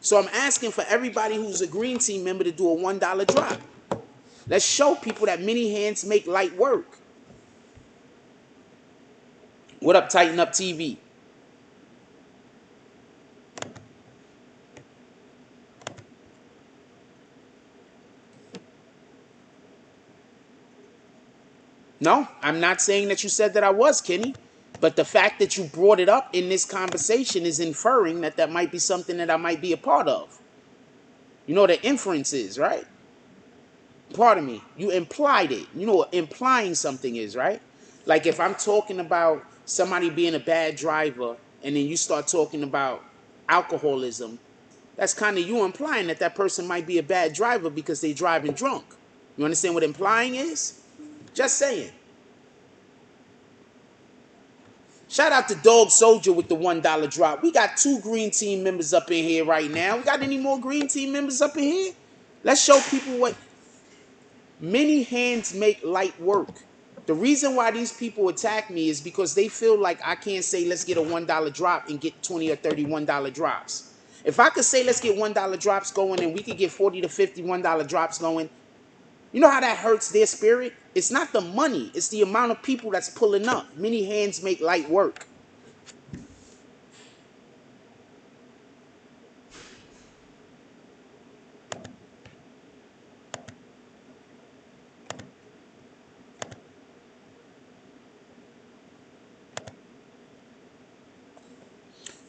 So I'm asking for everybody who's a green team member to do a $1 drop. Let's show people that many hands make light work. What up, Tighten Up TV? No, I'm not saying that you said that I was, Kenny. But the fact that you brought it up in this conversation is inferring that that might be something that I might be a part of. You know what the inference is, right? Pardon me. You implied it. You know what implying something is, right? Like if I'm talking about somebody being a bad driver and then you start talking about alcoholism, that's kind of you implying that that person might be a bad driver because they're driving drunk. You understand what implying is? Just saying. Shout out to Dog Soldier with the $1 drop. We got 2 green team members up in here right now. We got any more green team members up in here? Let's show people what many hands make light work. The reason why these people attack me is because they feel like I can't say let's get a $1 drop and get 20 or 30 $1 drops. If I could say let's get $1 drops going and we could get 40 to 50 $1 drops going, you know how that hurts their spirit? It's not the money, it's the amount of people that's pulling up. Many hands make light work.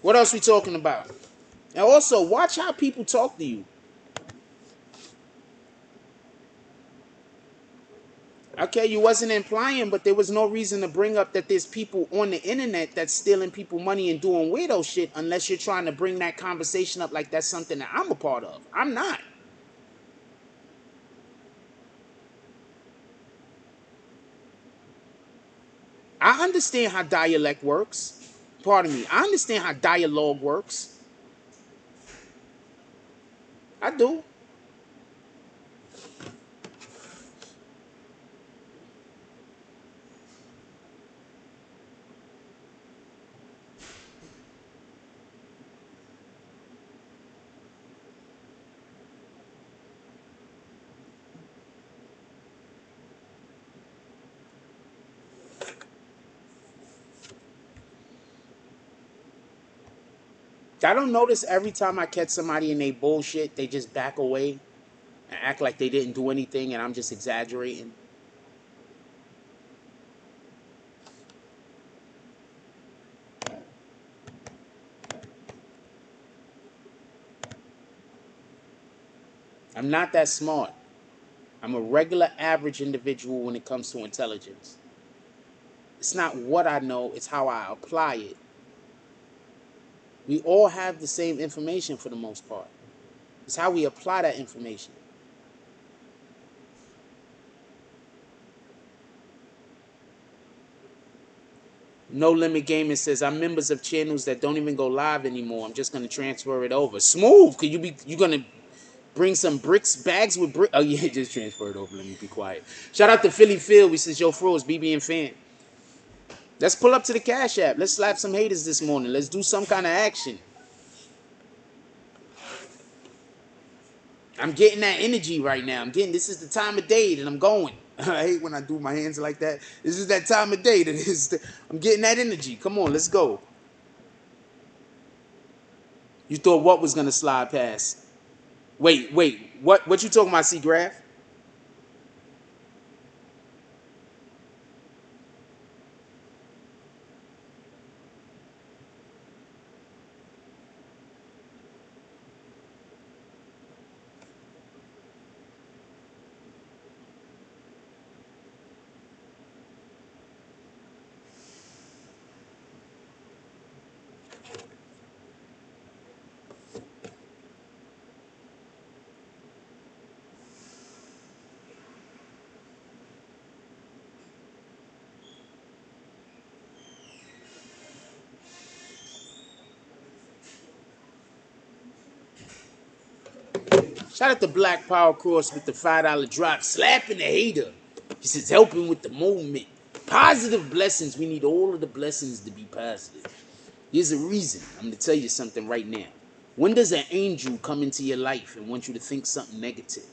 What else we talking about? And also, watch how people talk to you. Okay, you wasn't implying, but there was no reason to bring up that there's people on the internet that's stealing people money and doing weirdo shit unless you're trying to bring that conversation up like that's something that I'm a part of. I'm not. I understand how dialect works. Pardon me. I understand how dialogue works. I do. I don't notice every time I catch somebody in they bullshit, they just back away and act like they didn't do anything and I'm just exaggerating. I'm not that smart. I'm a regular average individual when it comes to intelligence. It's not what I know, it's how I apply it. We all have the same information for the most part. It's how we apply that information. No Limit Gaming says I'm members of channels that don't even go live anymore. I'm just gonna transfer it over. Smooth. Could you gonna bring some bags with bricks? Oh yeah, just transfer it over. Let me be quiet. Shout out to Philly Phil. We says Yo Froze, BBN fan. Let's pull up to the Cash App. Let's slap some haters this morning. Let's do some kind of action. I'm getting that energy right now. This is the time of day that I'm going. I hate when I do my hands like that. This is that time of day I'm getting that energy. Come on, let's go. You thought what was gonna slide past? Wait. What you talking about, C-Graph? Shout out to Black Power Cross with the $5 drop, slapping the hater. He says helping with the movement. Positive blessings. We need all of the blessings to be positive. Here's a reason. I'm going to tell you something right now. When does an angel come into your life and want you to think something negative?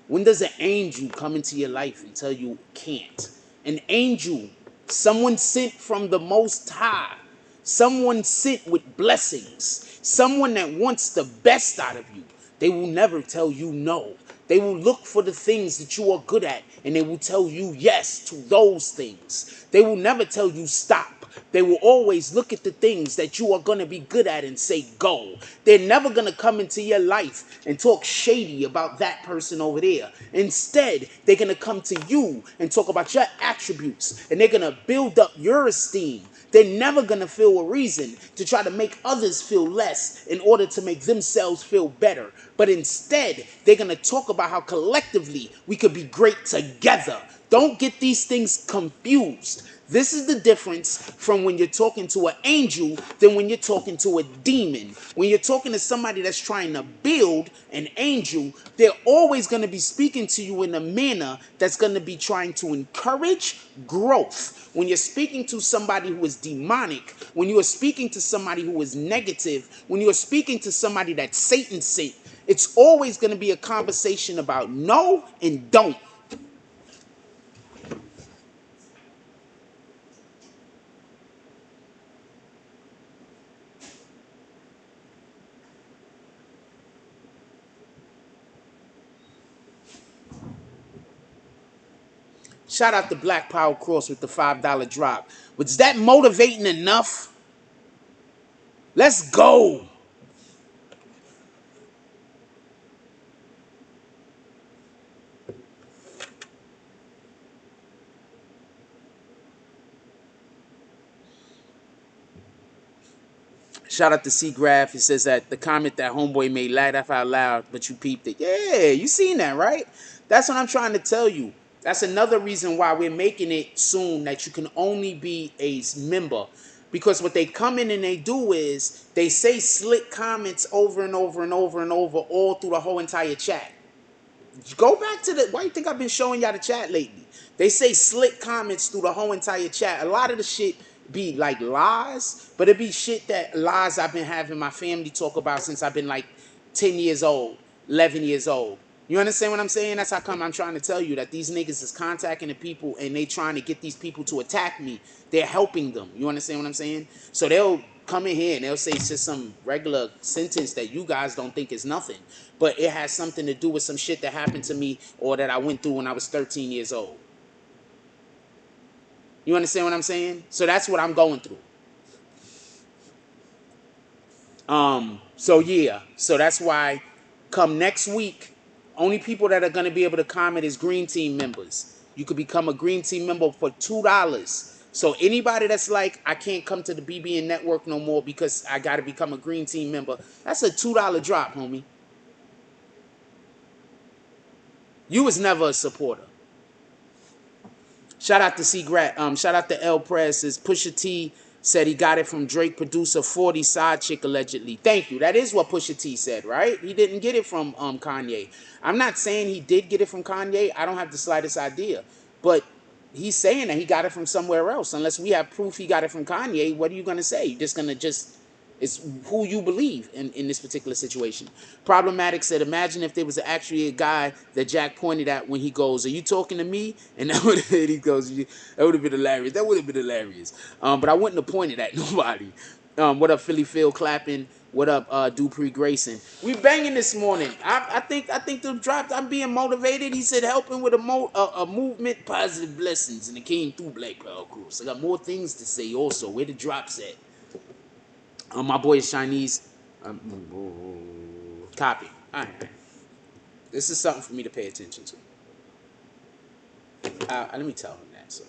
When does an angel come into your life and tell you can't? An angel, someone sent from the Most High, someone sent with blessings, someone that wants the best out of you. They will never tell you no. They will look for the things that you are good at and they will tell you yes to those things. They will never tell you stop. They will always look at the things that you are going to be good at and say go. They're never going to come into your life and talk shady about that person over there. Instead, they're going to come to you and talk about your attributes and they're going to build up your esteem. They're never going to feel a reason to try to make others feel less in order to make themselves feel better. But instead, they're going to talk about how collectively we could be great together. Don't get these things confused. This is the difference from when you're talking to an angel than when you're talking to a demon. When you're talking to somebody that's trying to build an angel, they're always going to be speaking to you in a manner that's going to be trying to encourage growth. When you're speaking to somebody who is demonic, when you are speaking to somebody who is negative, when you are speaking to somebody that's Satan sent, it's always going to be a conversation about no and don't. Shout out to Black Power Cross with the $5 drop. Was that motivating enough? Let's go. Shout out to C-Graph. He says that the comment that homeboy made laugh out loud, but you peeped it. Yeah, you seen that, right? That's what I'm trying to tell you. That's another reason why we're making it soon that you can only be a member. Because what they come in and they do is they say slick comments over and over and over and over all through the whole entire chat. Go back to the. Why you think I've been showing y'all the chat lately? They say slick comments through the whole entire chat. A lot of the shit be like lies, but it be shit that lies I've been having my family talk about since I've been like 10 years old, 11 years old. You understand what I'm saying? That's how come I'm trying to tell you that these niggas is contacting the people and they trying to get these people to attack me. They're helping them. You understand what I'm saying? So they'll come in here and they'll say it's just some regular sentence that you guys don't think is nothing. But it has something to do with some shit that happened to me or that I went through when I was 13 years old. You understand what I'm saying? So that's what I'm going through. So yeah. So that's why come next week, only people that are going to be able to comment is Green Team members. You could become a Green Team member for $2. So anybody that's like, I can't come to the BBN Network no more because I got to become a Green Team member, that's a $2 drop, homie. You was never a supporter. Shout out to shout out to L Press. Says Pusha T said he got it from Drake producer 40 side chick allegedly. Thank you. That is what Pusha T said, right? He didn't get it from Kanye. I'm not saying he did get it from Kanye. I don't have the slightest idea. But he's saying that he got it from somewhere else. Unless we have proof he got it from Kanye, what are you gonna say? You're just gonna it's who you believe in this particular situation. Problematic said, imagine if there was actually a guy that Jack pointed at when he goes, are you talking to me? And that would he goes, that would have been hilarious. That would have been hilarious. But I wouldn't have pointed at nobody. What up, Philly Phil clapping? What up, Dupree Grayson? We banging this morning. I think the drop. I'm being motivated. He said helping with a movement, positive blessings, and it came through Black Power Groups. I got more things to say also. Where the drops at? My boy is Chinese. Copy. All right. This is something for me to pay attention to. Let me tell him that. So.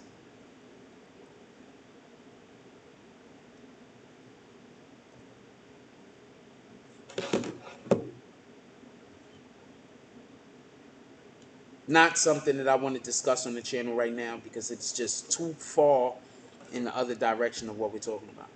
Not something that I want to discuss on the channel right now because it's just too far in the other direction of what we're talking about.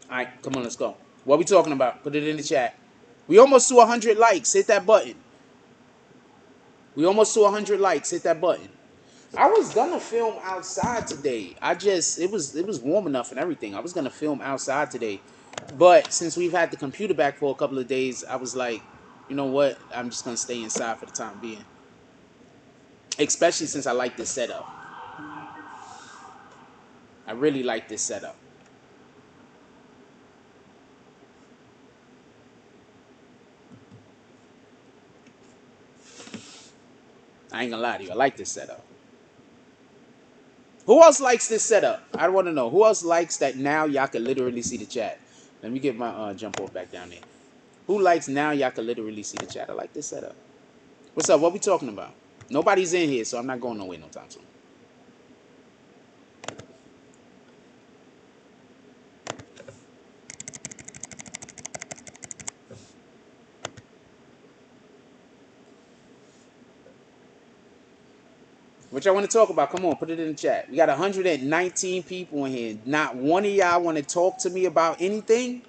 All right, come on, let's go. What we talking about? Put it in the chat. We almost to 100 likes. Hit that button. We almost to 100 likes. Hit that button. I was gonna film outside today. It was warm enough and everything. I was gonna film outside today, but since we've had the computer back for a couple of days, I was like, you know what? I'm just gonna stay inside for the time being. Especially since I like this setup. I really like this setup. I ain't gonna lie to you. I like this setup. Who else likes this setup? I want to know. Who else likes that now y'all can literally see the chat? Let me get my jump off back down there. Who likes now y'all can literally see the chat? I like this setup. What's up? What we talking about? Nobody's in here, so I'm not going nowhere no time soon. What y'all want to talk about? Come on, put it in the chat. We got 119 people in here. Not one of y'all want to talk to me about anything?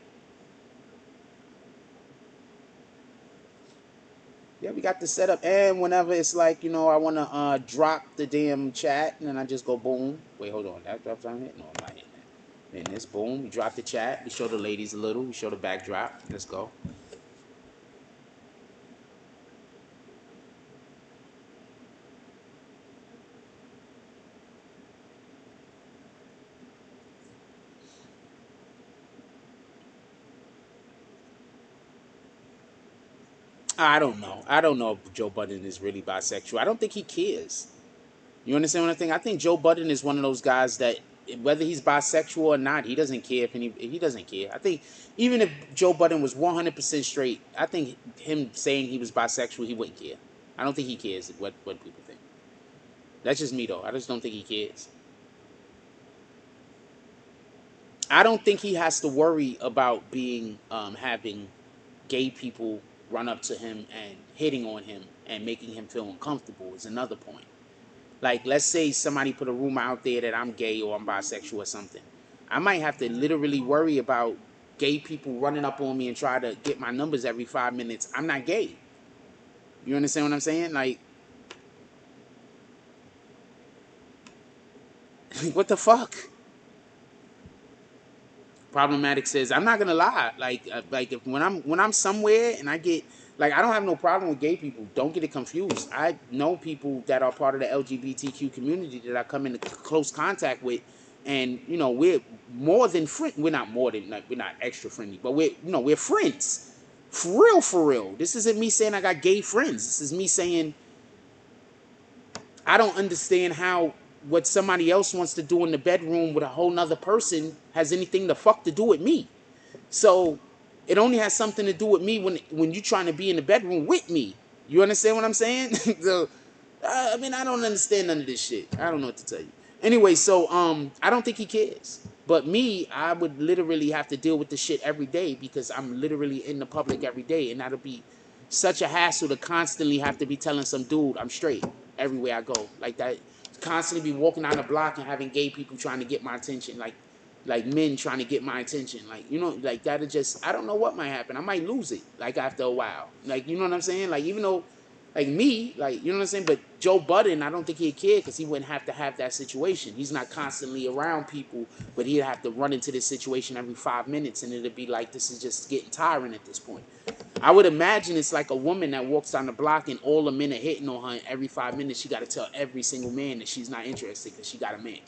Yeah, we got the setup. And whenever it's like, I want to drop the damn chat, and then I just go boom. Wait, hold on. That drops on it? No, I'm not hitting that. Then this boom. We drop the chat. We show the ladies a little. We show the backdrop. Let's go. I don't know. I don't know if Joe Budden is really bisexual. I don't think he cares. You understand what I think? I think Joe Budden is one of those guys that whether he's bisexual or not, he doesn't care if he doesn't care. I think even if Joe Budden was 100% straight, I think him saying he was bisexual, he wouldn't care. I don't think he cares what people think. That's just me though. I just don't think he cares. I don't think he has to worry about being having gay people run up to him and hitting on him and making him feel uncomfortable is another point. Like, let's say somebody put a rumor out there that I'm gay or I'm bisexual or something. I might have to literally worry about gay people running up on me and try to get my numbers every 5 minutes. I'm not gay. You understand what I'm saying? Like, what the fuck? Problematic says, I'm not gonna lie. Like if when I'm somewhere and I get like I don't have no problem with gay people. Don't get it confused. I know people that are part of the LGBTQ community that I come into close contact with, and we're more than friend. We're not more than like we're not extra friendly, but we're friends. For real, for real. This isn't me saying I got gay friends. This is me saying I don't understand how what somebody else wants to do in the bedroom with a whole nother person has anything to fuck to do with me. So it only has something to do with me when you're trying to be in the bedroom with me. You understand what I'm saying? So, I mean, I don't understand none of this shit. I don't know what to tell you. Anyway, so I don't think he cares. But me, I would literally have to deal with this shit every day because I'm literally in the public every day, and that'll be such a hassle to constantly have to be telling some dude I'm straight everywhere I go. Like that, constantly be walking down the block and having gay people trying to get my attention, like men trying to get my attention, like like that'll just I don't know what might happen. I might lose it like after a while. Like you know what I'm saying? Like even though like me, like you know what I'm saying, but Joe Budden, I don't think he'd care because he wouldn't have to have that situation. He's not constantly around people, but he'd have to run into this situation every 5 minutes, and it'd be like this is just getting tiring at this point. I would imagine it's like a woman that walks down the block and all the men are hitting on her, and every 5 minutes she got to tell every single man that she's not interested because she got a man.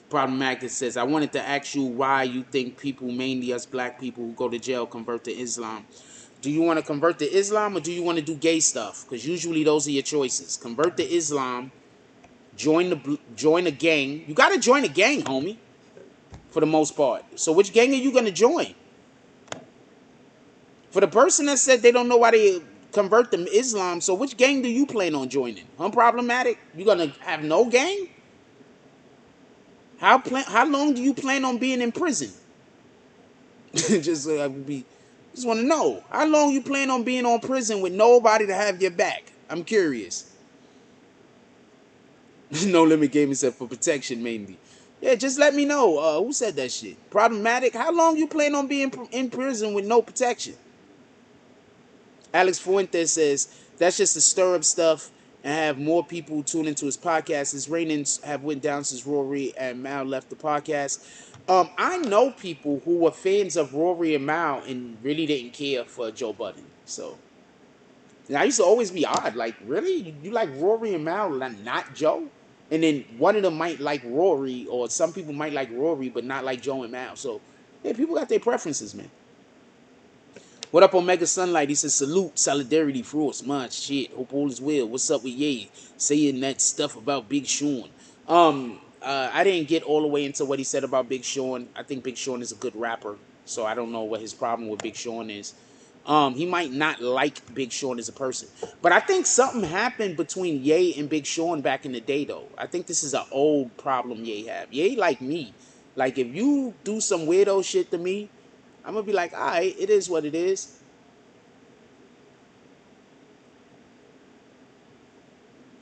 Problematic says, I wanted to ask you why you think people, mainly us black people who go to jail, convert to Islam. Do you want to convert to Islam or do you want to do gay stuff? Because usually those are your choices. Convert to Islam, join a gang. You got to join a gang, homie, for the most part. So which gang are you going to join? For the person that said they don't know why they convert to Islam, so which gang do you plan on joining? Unproblematic? You going to have no gang? How long do you plan on being in prison? Just want to know how long you plan on being on prison with nobody to have your back. I'm curious. No Limit Gaming said for protection mainly. Yeah, just let me know. Who said that shit? Problematic. How long you plan on being in prison with no protection? Alex Fuentes says that's just to stir up stuff and have more people tune into his podcast. His ratings have went down since Rory and Mal left the podcast. I know people who were fans of Rory and Mal and really didn't care for Joe Budden. So and I used to always be odd. Like, really? You like Rory and Mal, not Joe? And then one of them might like Rory, or some people might like Rory, but not like Joe and Mal. So, yeah, people got their preferences, man. What up, Omega Sunlight? He says, salute, solidarity, fruits, man, shit. Hope all is well. What's up with Ye? Saying that stuff about Big Sean. I didn't get all the way into what he said about Big Sean. I think Big Sean is a good rapper, so I don't know what his problem with Big Sean is. He might not like Big Sean as a person. But I think something happened between Ye and Big Sean back in the day, though. I think this is an old problem Ye have. Ye like me. Like, if you do some weirdo shit to me, I'm going to be like, all right, it is what it is.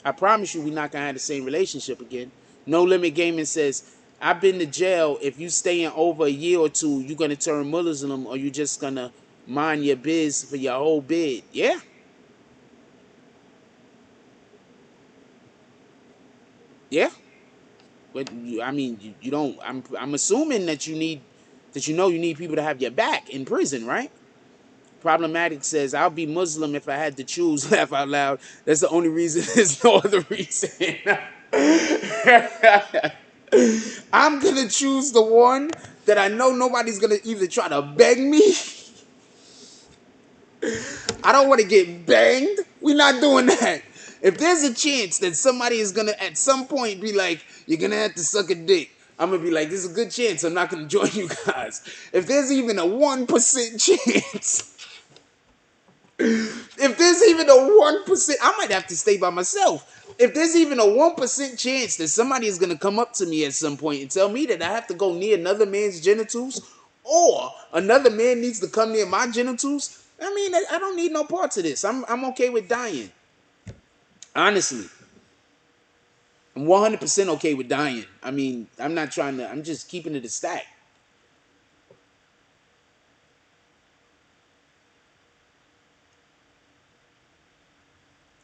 I promise you we're not going to have the same relationship again. No Limit Gaming says, I've been to jail. If you staying over a year or two, you going to turn Muslim, or you just going to mind your biz for your whole bid. Yeah. Yeah. But I mean, you don't. I'm assuming that you need people to have your back in prison, right? Problematic says, I'll be Muslim if I had to choose. Laugh out loud. That's the only reason. There's no other reason. I'm gonna choose the one that I know nobody's gonna either try to beg me. I don't want to get banged. We're not doing that. If there's a chance that somebody is gonna at some point be like, you're gonna have to suck a dick, I'm gonna be like, there's a good chance I'm not gonna join you guys. If there's even a 1% chance, if there's even a 1%, I might have to stay by myself. If there's even a 1% chance that somebody is gonna come up to me at some point and tell me that I have to go near another man's genitals, or another man needs to come near my genitals, I mean, I don't need no parts of this. I'm okay with dying. Honestly, I'm 100% okay with dying. I mean, I'm just keeping it a stack.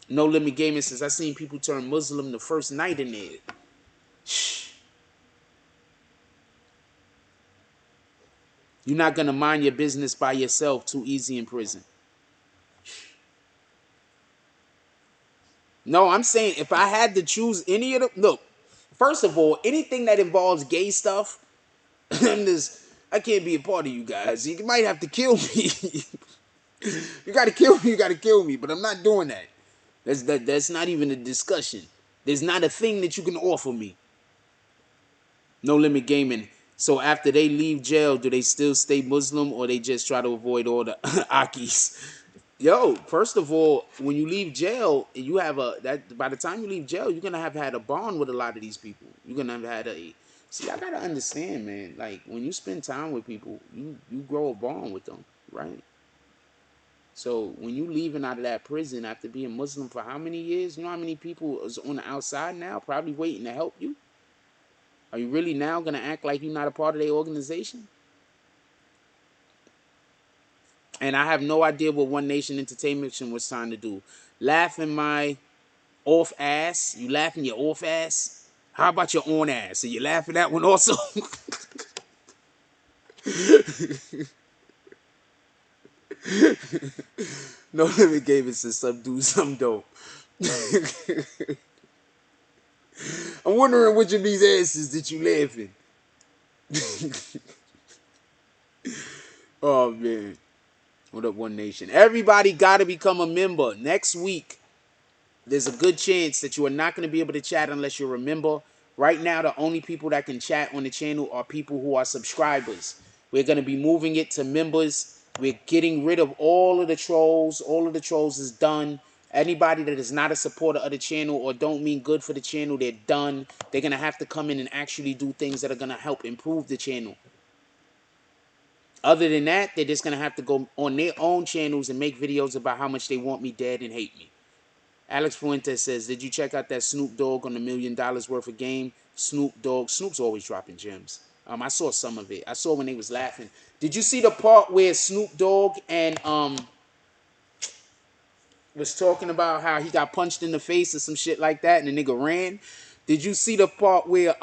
No Limit Gaming says, I seen people turn Muslim the first night in there. You're not going to mind your business by yourself too easy in prison. No, I'm saying if I had to choose any of them, look, first of all, anything that involves gay stuff, I can't be a part of you guys. You might have to kill me. You gotta kill me, but I'm not doing that. That's not even a discussion. There's not a thing that you can offer me. No Limit Gaming. So after they leave jail, do they still stay Muslim, or they just try to avoid all the akis? Yo, first of all, when you leave jail, you have by the time you leave jail, you're gonna have had a bond with a lot of these people. You're gonna have had see, I gotta understand, man. Like, when you spend time with people, you grow a bond with them, right? So when you leaving out of that prison after being Muslim for how many years? You know how many people is on the outside now, probably waiting to help you? Are you really now gonna act like you're not a part of their organization? And I have no idea what One Nation Entertainment was trying to do. Laughing my off ass. You laughing your off ass? How about your on ass? Are you laughing that one also? No Limit gave it to some dude, some dope. I'm wondering which of these asses that you laughing. Oh, man. What up, One Nation? Everybody got to become a member. Next week, there's a good chance that you are not going to be able to chat unless you're a member. Right now, the only people that can chat on the channel are people who are subscribers. We're going to be moving it to members. We're getting rid of all of the trolls. All of the trolls is done. Anybody that is not a supporter of the channel or don't mean good for the channel, they're done. They're going to have to come in and actually do things that are going to help improve the channel. Other than that, they're just gonna have to go on their own channels and make videos about how much they want me dead and hate me. Alex Fuentes says, did you check out that Snoop Dogg on the $1 million worth of game? Snoop's always dropping gems. I saw some of it. I saw when they was laughing. Did you see the part where Snoop Dogg and was talking about how he got punched in the face or some shit like that and the nigga ran? Did you see the part where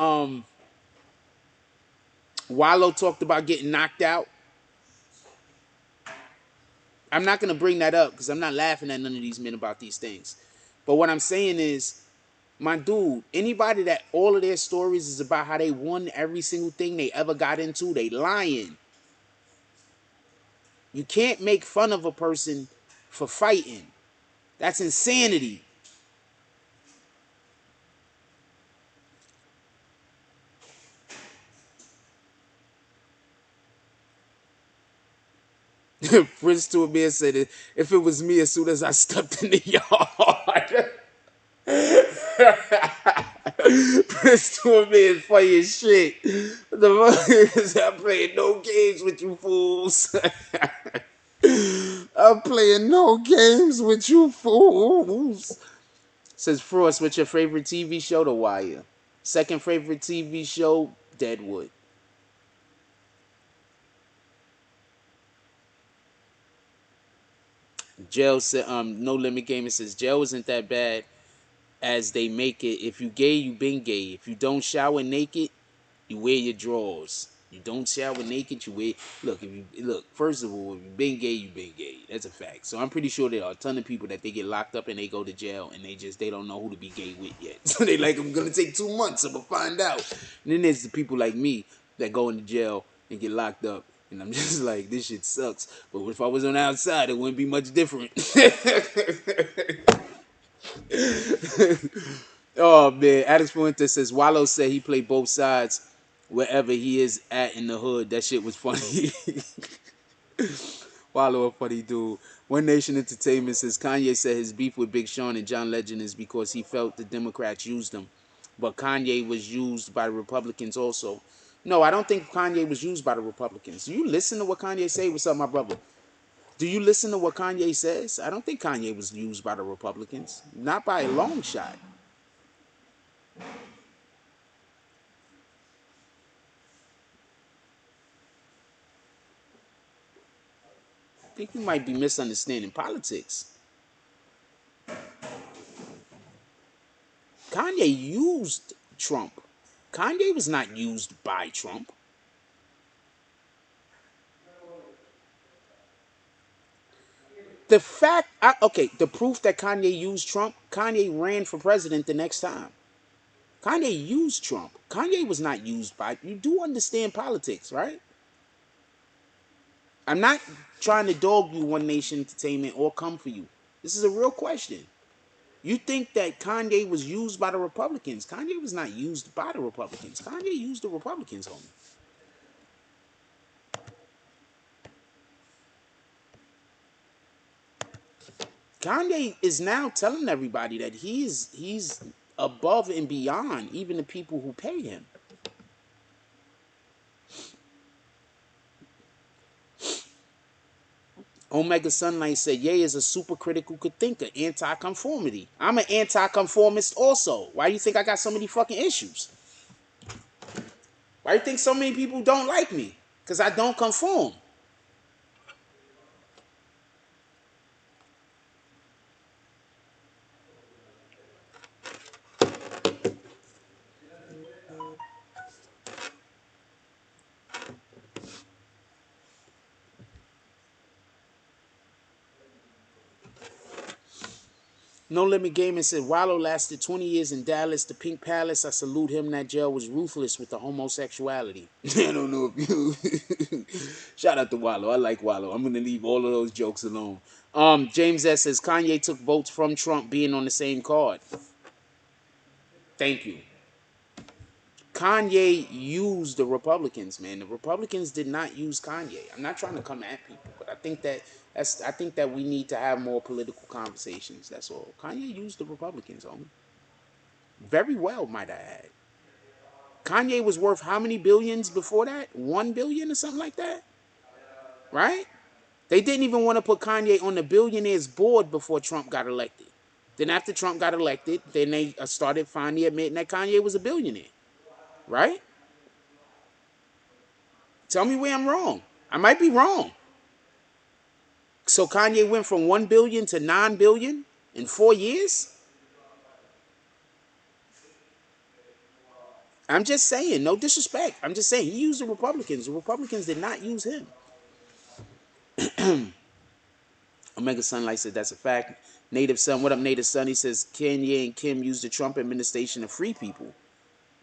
Wallow talked about getting knocked out? I'm not gonna bring that up because I'm not laughing at none of these men about these things. But what I'm saying is, my dude, anybody that all of their stories is about how they won every single thing they ever got into, they lying. You can't make fun of a person for fighting. That's insanity. Prince to a man said, if it was me, as soon as I stepped in the yard. Prince to a man funny as shit. The motherfuckers, I'm playing no games with you fools. I'm playing no games with you fools. Says Frost, what's your favorite TV show? The Wire. Second favorite TV show, Deadwood. Jail said, No Limit Gaming says jail isn't that bad as they make it. If you gay, you been gay. If you don't shower naked, you wear your drawers. You don't shower naked, you wear. Look. First of all, if you been gay, you been gay. That's a fact. So I'm pretty sure there are a ton of people that they get locked up and they go to jail and they don't know who to be gay with yet. So they like, I'm gonna take 2 months. I'm gonna find out. And then there's the people like me that go into jail and get locked up. And I'm just like, this shit sucks. But if I was on the outside, it wouldn't be much different. Oh man, Alex Fuentes says Wallow said he played both sides wherever he is at in the hood. That shit was funny. Wallow a funny dude. One Nation Entertainment says Kanye said his beef with Big Sean and John Legend is because he felt the Democrats used him, but Kanye was used by the Republicans also. No, I don't think Kanye was used by the Republicans. Do you listen to what Kanye say? What's up, my brother? Do you listen to what Kanye says? I don't think Kanye was used by the Republicans. Not by a long shot. I think you might be misunderstanding politics. Kanye used Trump. Kanye was not used by Trump. The proof that Kanye used Trump, Kanye ran for president the next time. Kanye used Trump. Kanye was not used by, you do understand politics, right? I'm not trying to dog you, One Nation Entertainment, or come for you. This is a real question. You think that Kanye was used by the Republicans. Kanye was not used by the Republicans. Kanye used the Republicans, homie. Kanye is now telling everybody that he's above and beyond even the people who pay him. Omega Sunlight said, Ye is a super critical thinker, anti-conformity. I'm an anti-conformist also. Why do you think I got so many fucking issues? Why do you think so many people don't like me? Because I don't conform. No Limit Gaming said Wallow lasted 20 years in Dallas, the Pink Palace. I salute him. That jail was ruthless with the homosexuality. I don't know if you. Shout out to Wallow. I like Wallow. I'm gonna leave all of those jokes alone. James S says Kanye took votes from Trump being on the same card. Thank you. Kanye used the Republicans, man. The Republicans did not use Kanye. I'm not trying to come at people, but I think that we need to have more political conversations. That's all. Kanye used the Republicans, homie. Very well, might I add. Kanye was worth how many billions before that? 1 billion or something like that? right? They didn't even want to put Kanye on the billionaires board before Trump got elected. Then after Trump got elected, then they started finally admitting that Kanye was a billionaire, right? Tell me where I'm wrong. I might be wrong. So Kanye went from 1 billion to 9 billion in 4 years? I'm just saying, no disrespect. I'm just saying he used the Republicans. The Republicans did not use him. Omega Sunlight said that's a fact. Native Son, what up, Native Son? He says Kanye and Kim used the Trump administration to free people.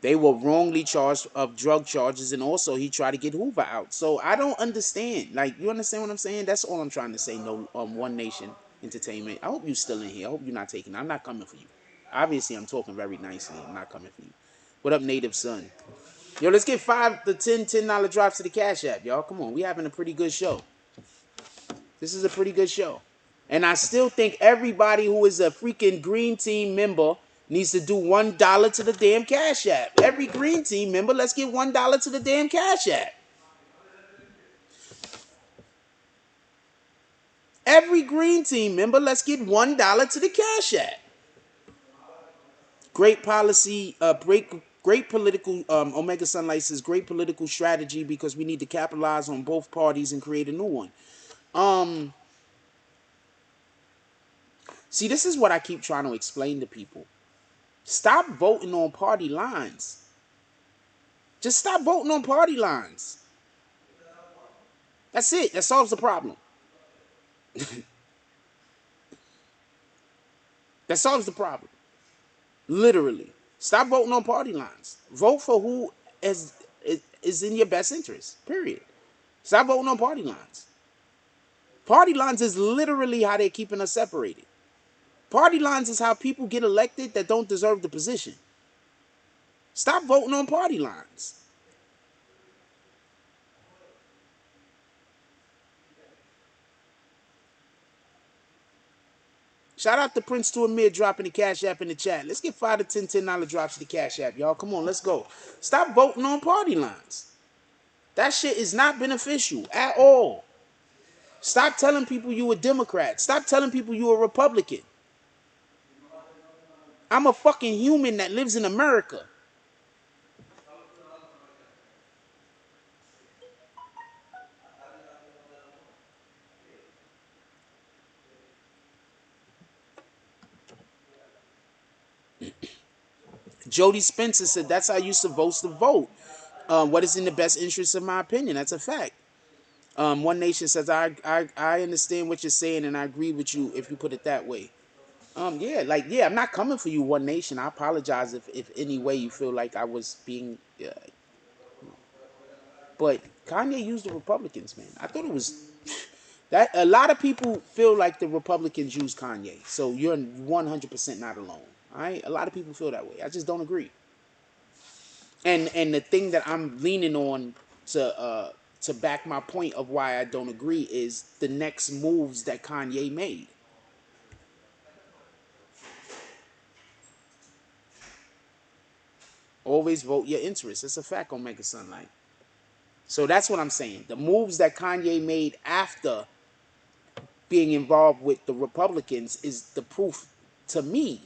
They were wrongly charged of drug charges, and also he tried to get Hoover out. So I don't understand. Like, you understand what I'm saying? That's all I'm trying to say. No, One Nation Entertainment. I hope you still in here. I hope you're not taking. I'm not coming for you. Obviously, I'm talking very nicely. I'm not coming for you. What up, Native Son? Yo, let's get 5 to 10 $10 drops to the Cash App, y'all. Come on, we having a pretty good show. This is a pretty good show. And I still think everybody who is a freaking Green Team member needs to do $1 to the damn Cash App. Every Green Team member, let's get $1 to the damn Cash App. Every Green Team member, let's get $1 to the Cash App. Great policy, great political, Omega Sunlight says, great political strategy because we need to capitalize on both parties and create a new one. See, this is what I keep trying to explain to people. Stop voting on party lines. Just stop voting on party lines. That's it. That solves the problem. That solves the problem. Literally. Stop voting on party lines. Vote for who is in your best interest. Period. Stop voting on party lines. Party lines is literally how they're keeping us separated. Party lines is how people get elected that don't deserve the position. Stop voting on party lines. Shout out to Prince to Amir dropping the Cash App in the chat. Let's get 5 to 10 $10 drops to the Cash App, y'all. Come on, let's go. Stop voting on party lines. That shit is not beneficial at all. Stop telling people you a Democrat. Stop telling people you a Republican. I'm a fucking human that lives in America. Jody Spencer said that's how you're supposed to vote. What is in the best interest of my opinion? That's a fact. One Nation says I understand what you're saying and I agree with you if you put it that way. Yeah, I'm not coming for you, One Nation. I apologize if any way you feel like I was being, but Kanye used the Republicans, man. I thought it was that a lot of people feel like the Republicans use Kanye, so you're 100% not alone. All right, a lot of people feel that way. I just don't agree. And the thing that I'm leaning on to back my point of why I don't agree is the next moves that Kanye made. Always vote your interests. It's a fact on Mega Sunlight. So that's what I'm saying. The moves that Kanye made after being involved with the Republicans is the proof to me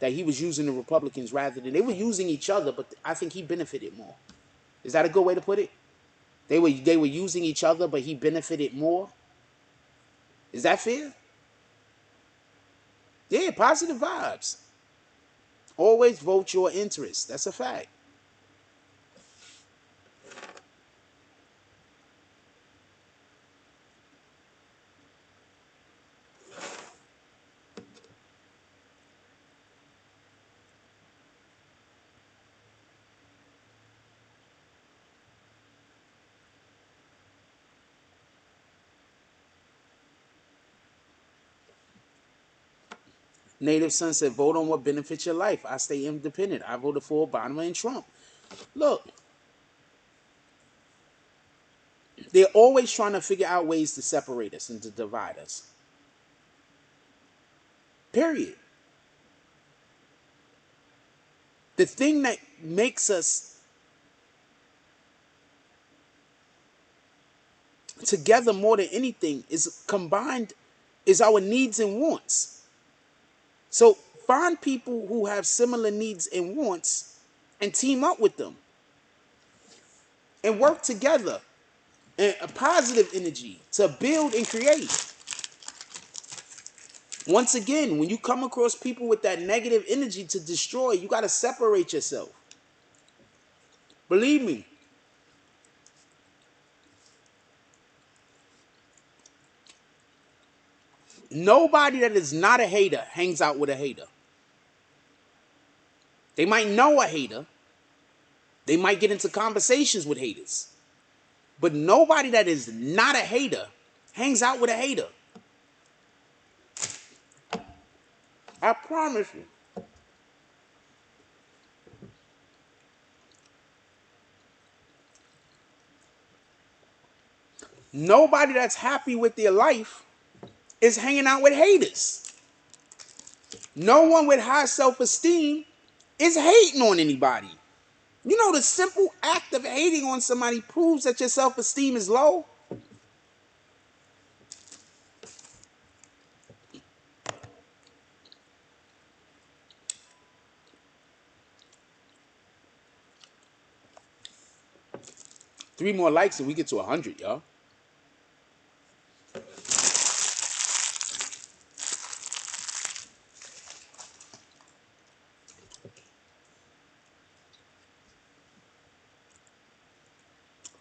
that he was using the Republicans rather than they were using each other, but I think he benefited more. Is that a good way to put it? They were using each other, but he benefited more. Is that fair? Yeah, positive vibes. Always vote your interests. That's a fact. Native Son said, vote on what benefits your life. I stay independent. I voted for Obama and Trump. Look, they're always trying to figure out ways to separate us and to divide us. Period. The thing that makes us together more than anything is combined is our needs and wants. So find people who have similar needs and wants and team up with them and work together and a positive energy to build and create. Once again, when you come across people with that negative energy to destroy, you got to separate yourself. Believe me. Nobody that is not a hater hangs out with a hater. They might know a hater. They might get into conversations with haters. But nobody that is not a hater hangs out with a hater. I promise you. Nobody that's happy with their life is hanging out with haters. No one with high self-esteem is hating on anybody. You know, the simple act of hating on somebody proves that your self-esteem is low. Three more likes and we get to 100, y'all.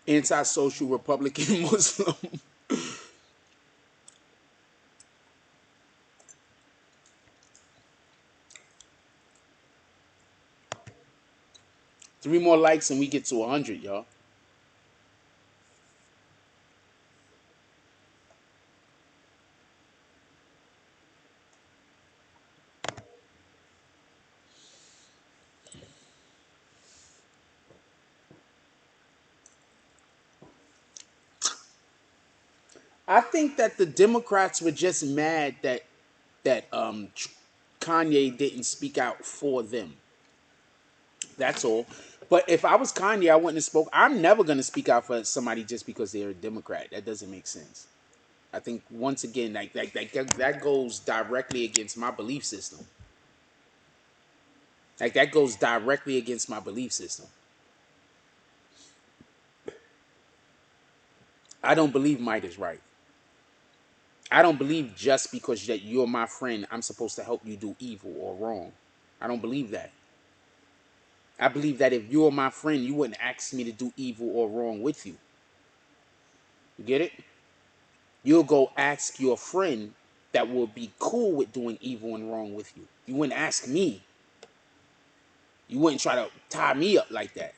Anti-social Republican Muslim. Three more likes and we get to 100, y'all. I think that the Democrats were just mad that Kanye didn't speak out for them. That's all. But if I was Kanye, I wouldn't have spoke. I'm never gonna speak out for somebody just because they're a Democrat. That doesn't make sense. I think once again, that goes directly against my belief system. Like that goes directly against my belief system. I don't believe might is right. I don't believe just because that you're my friend, I'm supposed to help you do evil or wrong. I don't believe that. I believe that if you're my friend, you wouldn't ask me to do evil or wrong with you. You get it? You'll go ask your friend that will be cool with doing evil and wrong with you. You wouldn't ask me. You wouldn't try to tie me up like that.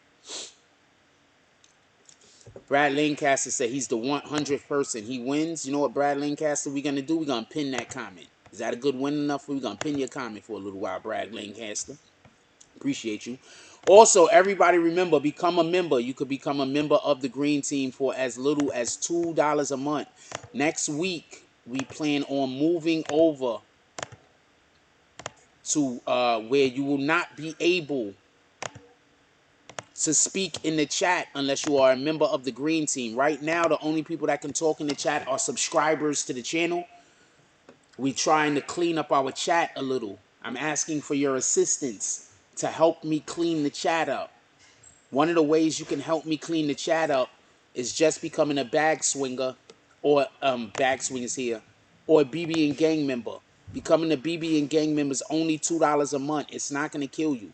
Brad Lancaster said he's the 100th person. He wins. You know what, Brad Lancaster, we're going to do? We're going to pin that comment. Is that a good win enough? We're going to pin your comment for a little while, Brad Lancaster. Appreciate you. Also, everybody remember, become a member. You could become a member of the Green Team for as little as $2 a month. Next week, we plan on moving over to where you will not be able to speak in the chat unless you are a member of the Green Team. Right now, the only people that can talk in the chat are subscribers to the channel. We're trying to clean up our chat a little. I'm asking for your assistance to help me clean the chat up. One of the ways you can help me clean the chat up is just becoming a bag swinger, or bag swingers here, or a BB and gang member. Becoming a BB and gang member is only $2 a month. It's not going to kill you.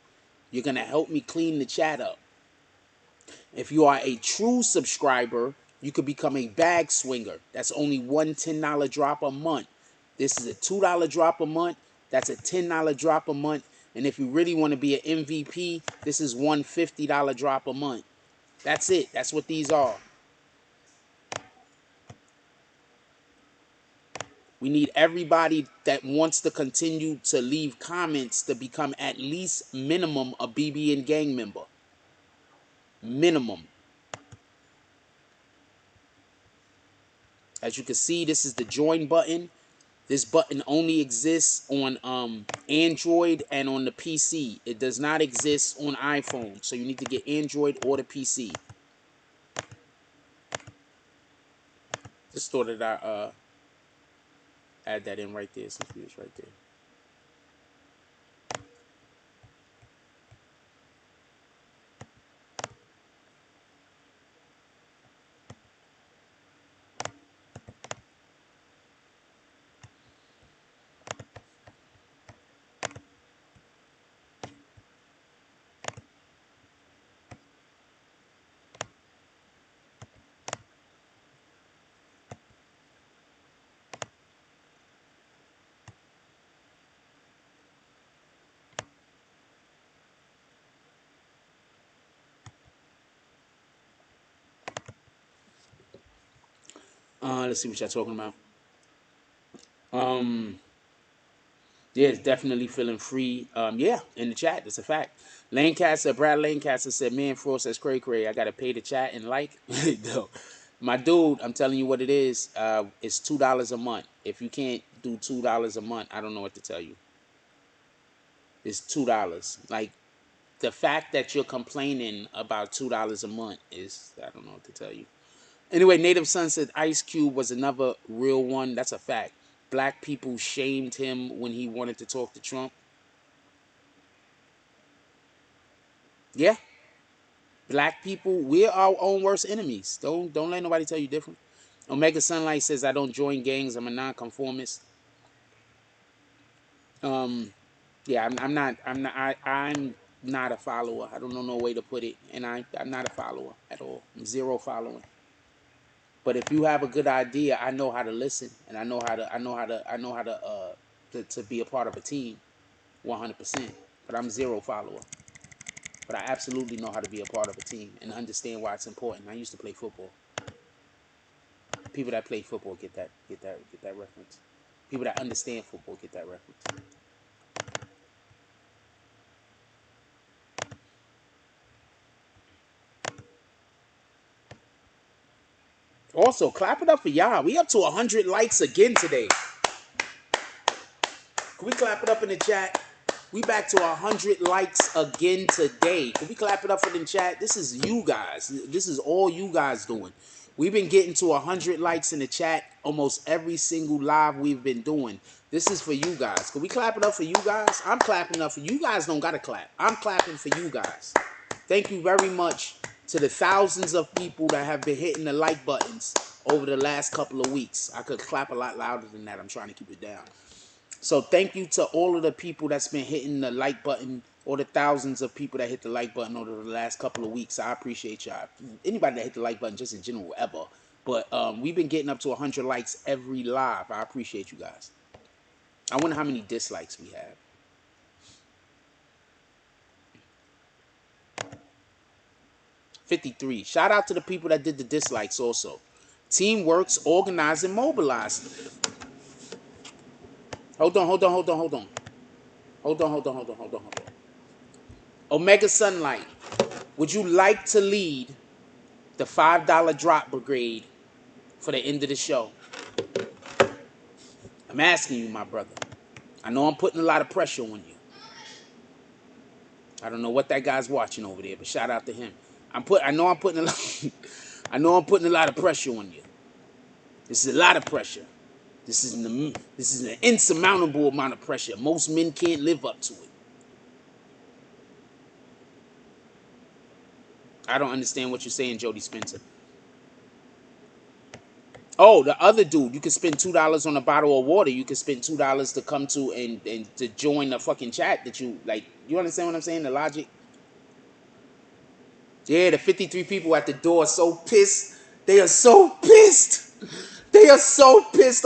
You're going to help me clean the chat up. If you are a true subscriber, you could become a bag swinger. That's only one $10 drop a month. This is a $2 drop a month. That's a $10 drop a month. And if you really want to be an MVP, this is one $50 drop a month. That's it. That's what these are. We need everybody that wants to continue to leave comments to become at least minimum a BB and gang member. Minimum. As you can see, this is the join button. This button only exists on Android and on the PC. It does not exist on iPhone. So you need to get Android or the PC. Just thought that I add that in right there since we was right there. Let's see what y'all talking about. Um, yeah, it's definitely feeling free. Yeah, in the chat, that's a fact. Brad Lancaster said, "Man, Frost, that's cray. I gotta pay the chat and like." No. My dude, I'm telling you what it is. It's $2 a month. If you can't do $2 a month, I don't know what to tell you. It's $2. Like the fact that you're complaining about $2 a month is, I don't know what to tell you. Anyway, Native Son said Ice Cube was another real one. That's a fact. Black people shamed him when he wanted to talk to Trump. Yeah. Black people, we're our own worst enemies. Don't let nobody tell you different. Omega Sunlight says I don't join gangs. I'm a nonconformist. Yeah, I'm not a follower. I don't know no way to put it, and I'm not a follower at all. I'm zero following. But if you have a good idea, I know how to listen, and I know how to be a part of a team, 100%. But I'm zero follower. But I absolutely know how to be a part of a team and understand why it's important. I used to play football. People that play football get that reference. People that understand football get that reference. Also, clap it up for y'all. We up to 100 likes again today. Can we clap it up in the chat? We back to 100 likes again today. Can we clap it up for the chat? This is you guys. This is all you guys doing. We've been getting to 100 likes in the chat almost every single live we've been doing. This is for you guys. Can we clap it up for you guys? I'm clapping up for you guys. Don't gotta clap. I'm clapping for you guys. Thank you very much to the thousands of people that have been hitting the like buttons over the last couple of weeks. I could clap a lot louder than that. I'm trying to keep it down. So thank you to all of the people that's been hitting the like button, or the thousands of people that hit the like button over the last couple of weeks. I appreciate y'all. Anybody that hit the like button, just in general, ever. But we've been getting up to 100 likes every live. I appreciate you guys. I wonder how many dislikes we have. 53. Shout out to the people that did the dislikes also. Team works, organized, and mobilized. Hold on. Omega Sunlight, would you like to lead the $5 drop brigade for the end of the show? I'm asking you, my brother. I know I'm putting a lot of pressure on you. I don't know what that guy's watching over there, but shout out to him. I know I'm putting a lot of pressure on you. This is a lot of pressure. This is an insurmountable amount of pressure. Most men can't live up to it. I don't understand what you're saying, Jody Spencer. Oh, the other dude, you can spend $2 on a bottle of water. You can spend $2 to come to and to join the fucking chat that you like. You understand what I'm saying? The logic. Yeah, the 53 people at the door are so pissed. They are so pissed. They are so pissed.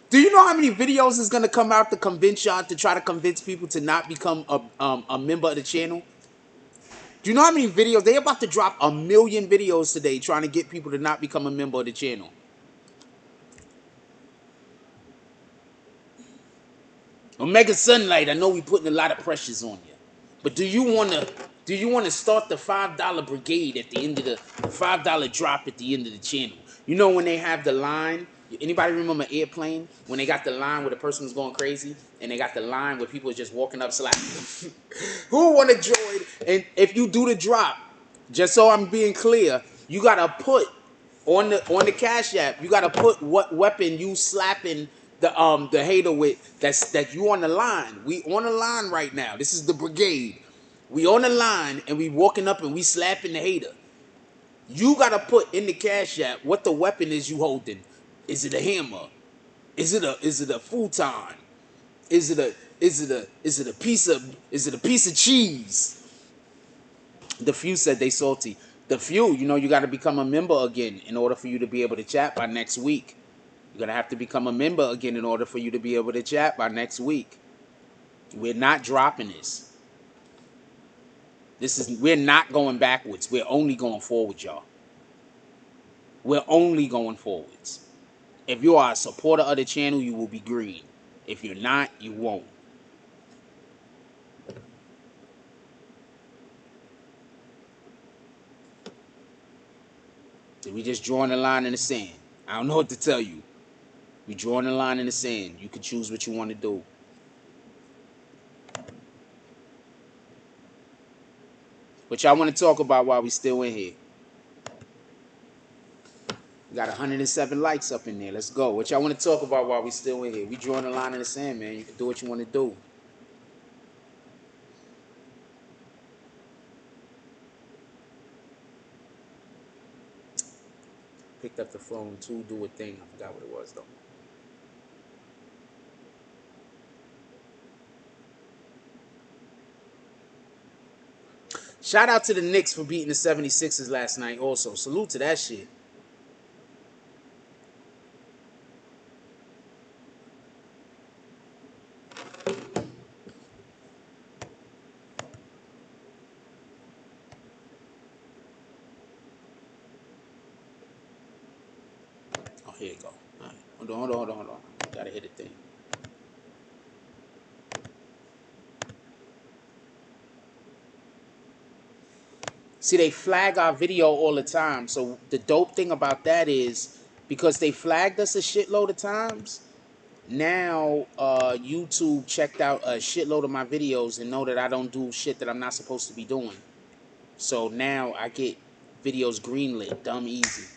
Do you know how many videos is gonna come out to convince y'all, to try to convince people to not become a member of the channel? Do you know how many videos? They about to drop 1 million videos today trying to get people to not become a member of the channel. Omega Sunlight, I know we putting a lot of pressures on you, but do you wanna start the $5 brigade at the end of the $5 drop at the end of the channel? You know when they have the line. Anybody remember Airplane when they got the line where the person was going crazy, and they got the line where people are just walking up slapping? Who want to join? And if you do the drop, just so I'm being clear, you gotta put On the Cash App, you gotta put what weapon you slapping the hater with. That you on the line. We on the line right now. This is the brigade. We on the line and we walking up and we slapping the hater. You gotta put in the Cash App what the weapon is you holding. Is it a hammer? Is it a futon? Is it a piece of cheese? The few said they salty. The few, you got to become a member again in order for you to be able to chat by next week. You're gonna have to become a member again in order for you to be able to chat by next week. We're not dropping this. We're not going backwards. We're only going forward, y'all. We're only going forwards. If you are a supporter of the channel, you will be green. If you're not, you won't. We just drawing a line in the sand. I don't know what to tell you. We drawing a line in the sand. You can choose what you want to do. What y'all want to talk about while we still in here? We got 107 likes up in there. Let's go. What y'all want to talk about while we still in here? We drawing a line in the sand, man. You can do what you want to do. Picked up the phone to do a thing. I forgot what it was, though. Shout out to the Knicks for beating the 76ers last night also. Salute to that shit. Oh, here you go. All right. Hold on. Gotta hit a thing. See, they flag our video all the time. So the dope thing about that is because they flagged us a shitload of times, now YouTube checked out a shitload of my videos and know that I don't do shit that I'm not supposed to be doing. So now I get videos greenlit, dumb easy.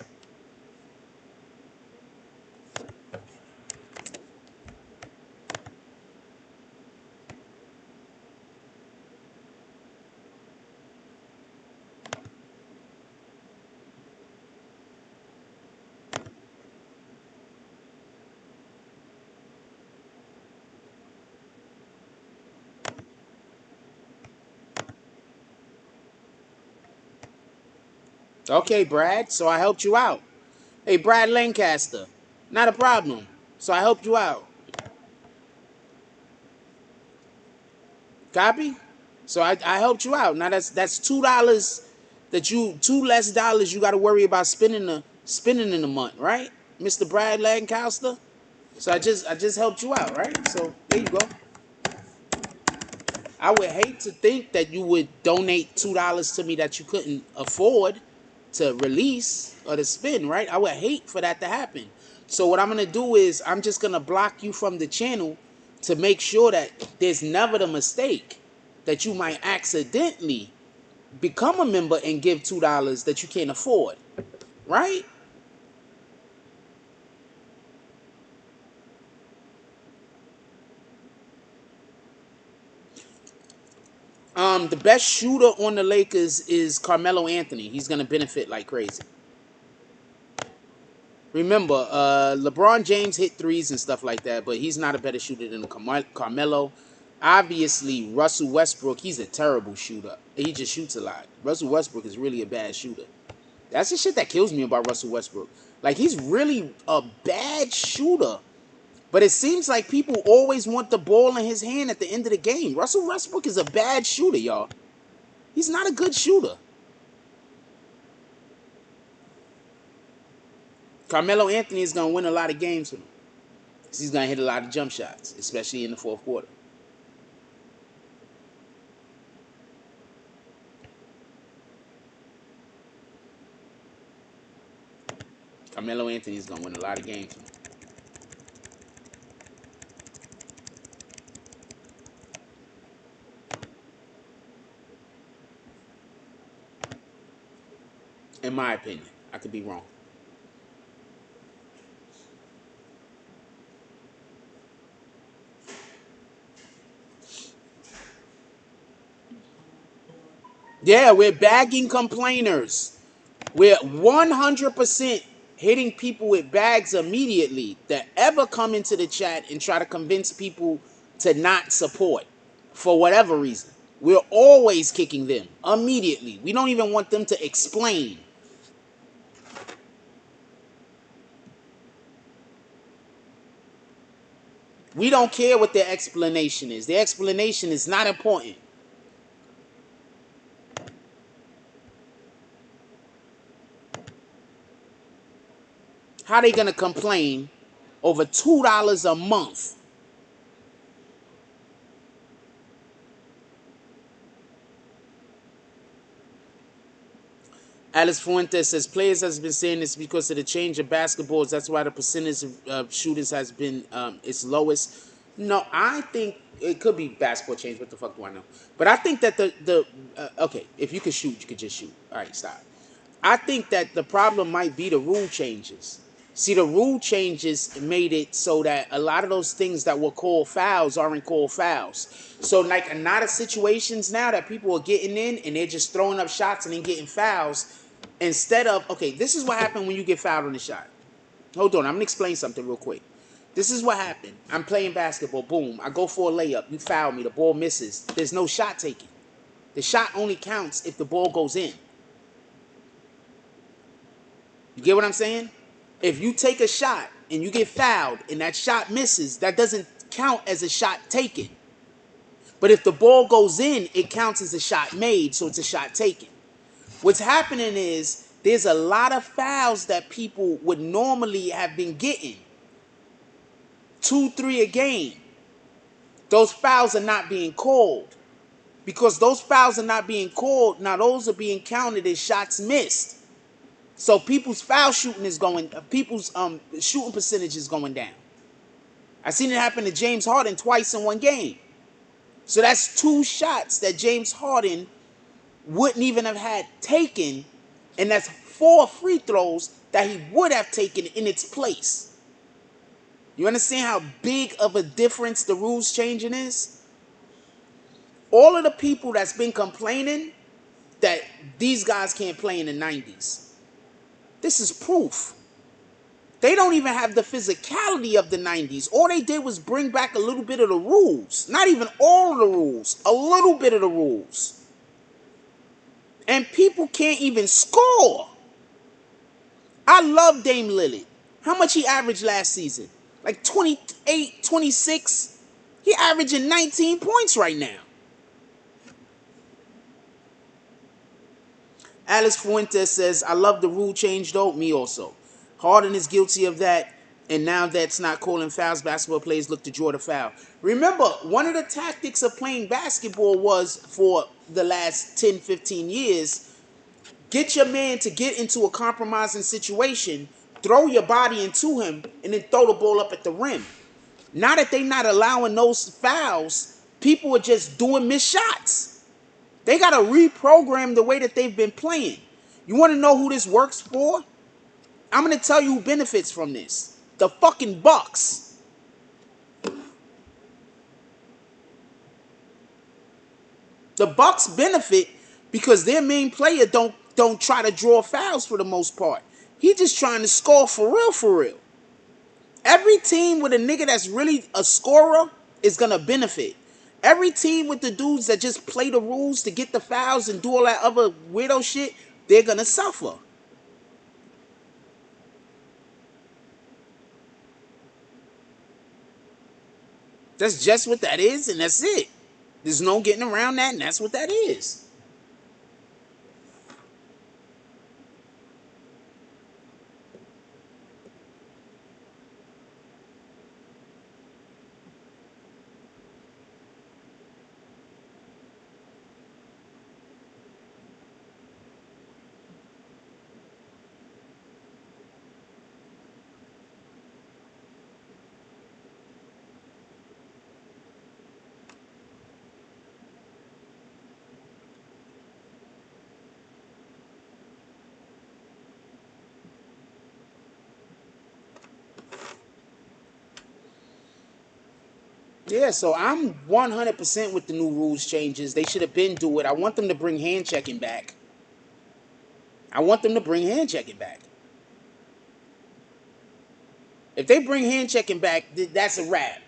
Okay, Brad, so I helped you out. Hey, Brad Lancaster, not a problem. So I helped you out. Copy? So I helped you out. Now that's $2 two less dollars you got to worry about spending in a month, right, Mr. Brad Lancaster? So I just helped you out, right? So there you go. I would hate to think that you would donate $2 to me that you couldn't afford to release or to spend, right? I would hate for that to happen. So what I'm gonna do is I'm just gonna block you from the channel to make sure that there's never the mistake that you might accidentally become a member and give $2 that you can't afford, right? The best shooter on the Lakers is Carmelo Anthony. He's gonna benefit like crazy. Remember, LeBron James hit threes and stuff like that, but he's not a better shooter than Carmelo. Obviously, Russell Westbrook, he's a terrible shooter. He just shoots a lot. Russell Westbrook is really a bad shooter. That's the shit that kills me about Russell Westbrook. Like, he's really a bad shooter. But it seems like people always want the ball in his hand at the end of the game. Russell Westbrook is a bad shooter, y'all. He's not a good shooter. Carmelo Anthony is going to win a lot of games for him. He's going to hit a lot of jump shots, especially in the fourth quarter. Carmelo Anthony is going to win a lot of games for him. In my opinion. I could be wrong. Yeah, we're bagging complainers. We're 100% hitting people with bags immediately that ever come into the chat and try to convince people to not support for whatever reason. We're always kicking them immediately. We don't even want them to explain. We don't care what their explanation is. Their explanation is not important. How they gonna complain over $2 a month? Alice Fuentes says players has been saying this because of the change of basketballs. That's why the percentage of shooters has been its lowest. No, I think it could be basketball change. What the fuck do I know? But I think that the okay, if you could shoot, you could just shoot. All right, stop. I think that the problem might be the rule changes. See, the rule changes made it so that a lot of those things that were called fouls aren't called fouls. So, like, a lot of situations now that people are getting in and they're just throwing up shots and then getting fouls instead of, okay, this is what happened when you get fouled on the shot. Hold on, I'm going to explain something real quick. This is what happened. I'm playing basketball. Boom. I go for a layup. You foul me. The ball misses. There's no shot taken. The shot only counts if the ball goes in. You get what I'm saying? If you take a shot and you get fouled and that shot misses, that doesn't count as a shot taken. But if the ball goes in, it counts as a shot made, so it's a shot taken. What's happening is there's a lot of fouls that people would normally have been getting. 2, 3 a game. Those fouls are not being called. Because those fouls are not being called, now those are being counted as shots missed. So people's foul shooting is going, people's shooting percentage is going down. I seen it happen to James Harden twice in one game. So that's 2 shots that James Harden wouldn't even have had taken, and that's 4 free throws that he would have taken in its place. You understand how big of a difference the rules changing is? All of the people that's been complaining that these guys can't play in the 90s, this is proof. They don't even have the physicality of the 90s. All they did was bring back a little bit of the rules. Not even all of the rules. A little bit of the rules. And people can't even score. I love Dame Lillard. How much he averaged last season? Like 28, 26? He averaging 19 points right now. Alice Fuentes says, I love the rule change though. Me also. Harden is guilty of that. And now that's not calling fouls. Basketball players look to draw the foul. Remember, one of the tactics of playing basketball was, for the last 10, 15 years, get your man to get into a compromising situation, throw your body into him, and then throw the ball up at the rim. Now that they're not allowing those fouls, people are just doing missed shots. They got to reprogram the way that they've been playing. You want to know who this works for? I'm going to tell you who benefits from this. The fucking Bucks. The Bucks benefit because their main player don't try to draw fouls for the most part. He just trying to score for real, for real. Every team with a nigga that's really a scorer is going to benefit. Every team with the dudes that just play the rules to get the fouls and do all that other weirdo shit, they're going to suffer. That's just what that is, and that's it. There's no getting around that, and that's what that is. Yeah, so I'm 100% with the new rules changes. They should have been do it. I want them to bring hand checking back. I want them to bring hand checking back. If they bring hand checking back, that's a wrap.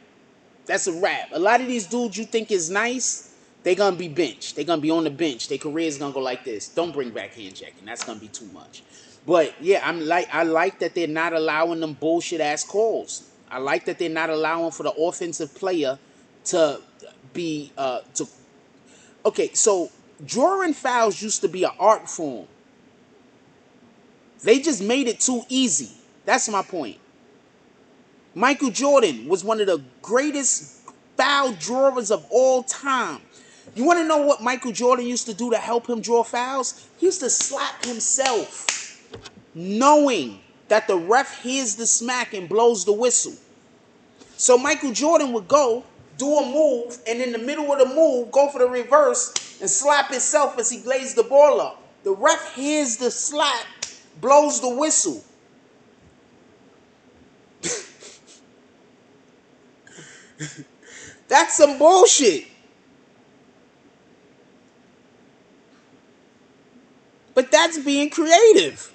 That's a wrap. A lot of these dudes you think is nice, they gonna be benched. They gonna be on the bench. Their career's gonna go like this. Don't bring back hand checking. That's gonna be too much. But yeah, I like that they're not allowing them bullshit ass calls. I like that they're not allowing for the offensive player to be to okay, so drawing fouls used to be an art form. They just made it too easy. That's my point. Michael Jordan was one of the greatest foul drawers of all time. You want to know what Michael Jordan used to do to help him draw fouls? He used to slap himself, knowing that the ref hears the smack and blows the whistle. So Michael Jordan would go, do a move, and in the middle of the move, go for the reverse and slap himself as he glazed the ball up. The ref hears the slap, blows the whistle. That's some bullshit. But that's being creative.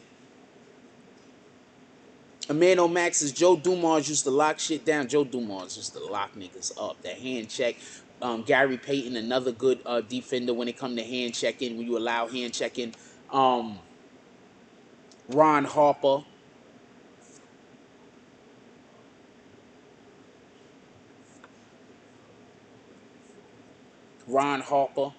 Amano Max says Joe Dumars used to lock shit down. Joe Dumars used to lock niggas up. That hand check. Gary Payton, another good defender when it come to hand checking. When you allow hand checking. Ron Harper. Ron Harper.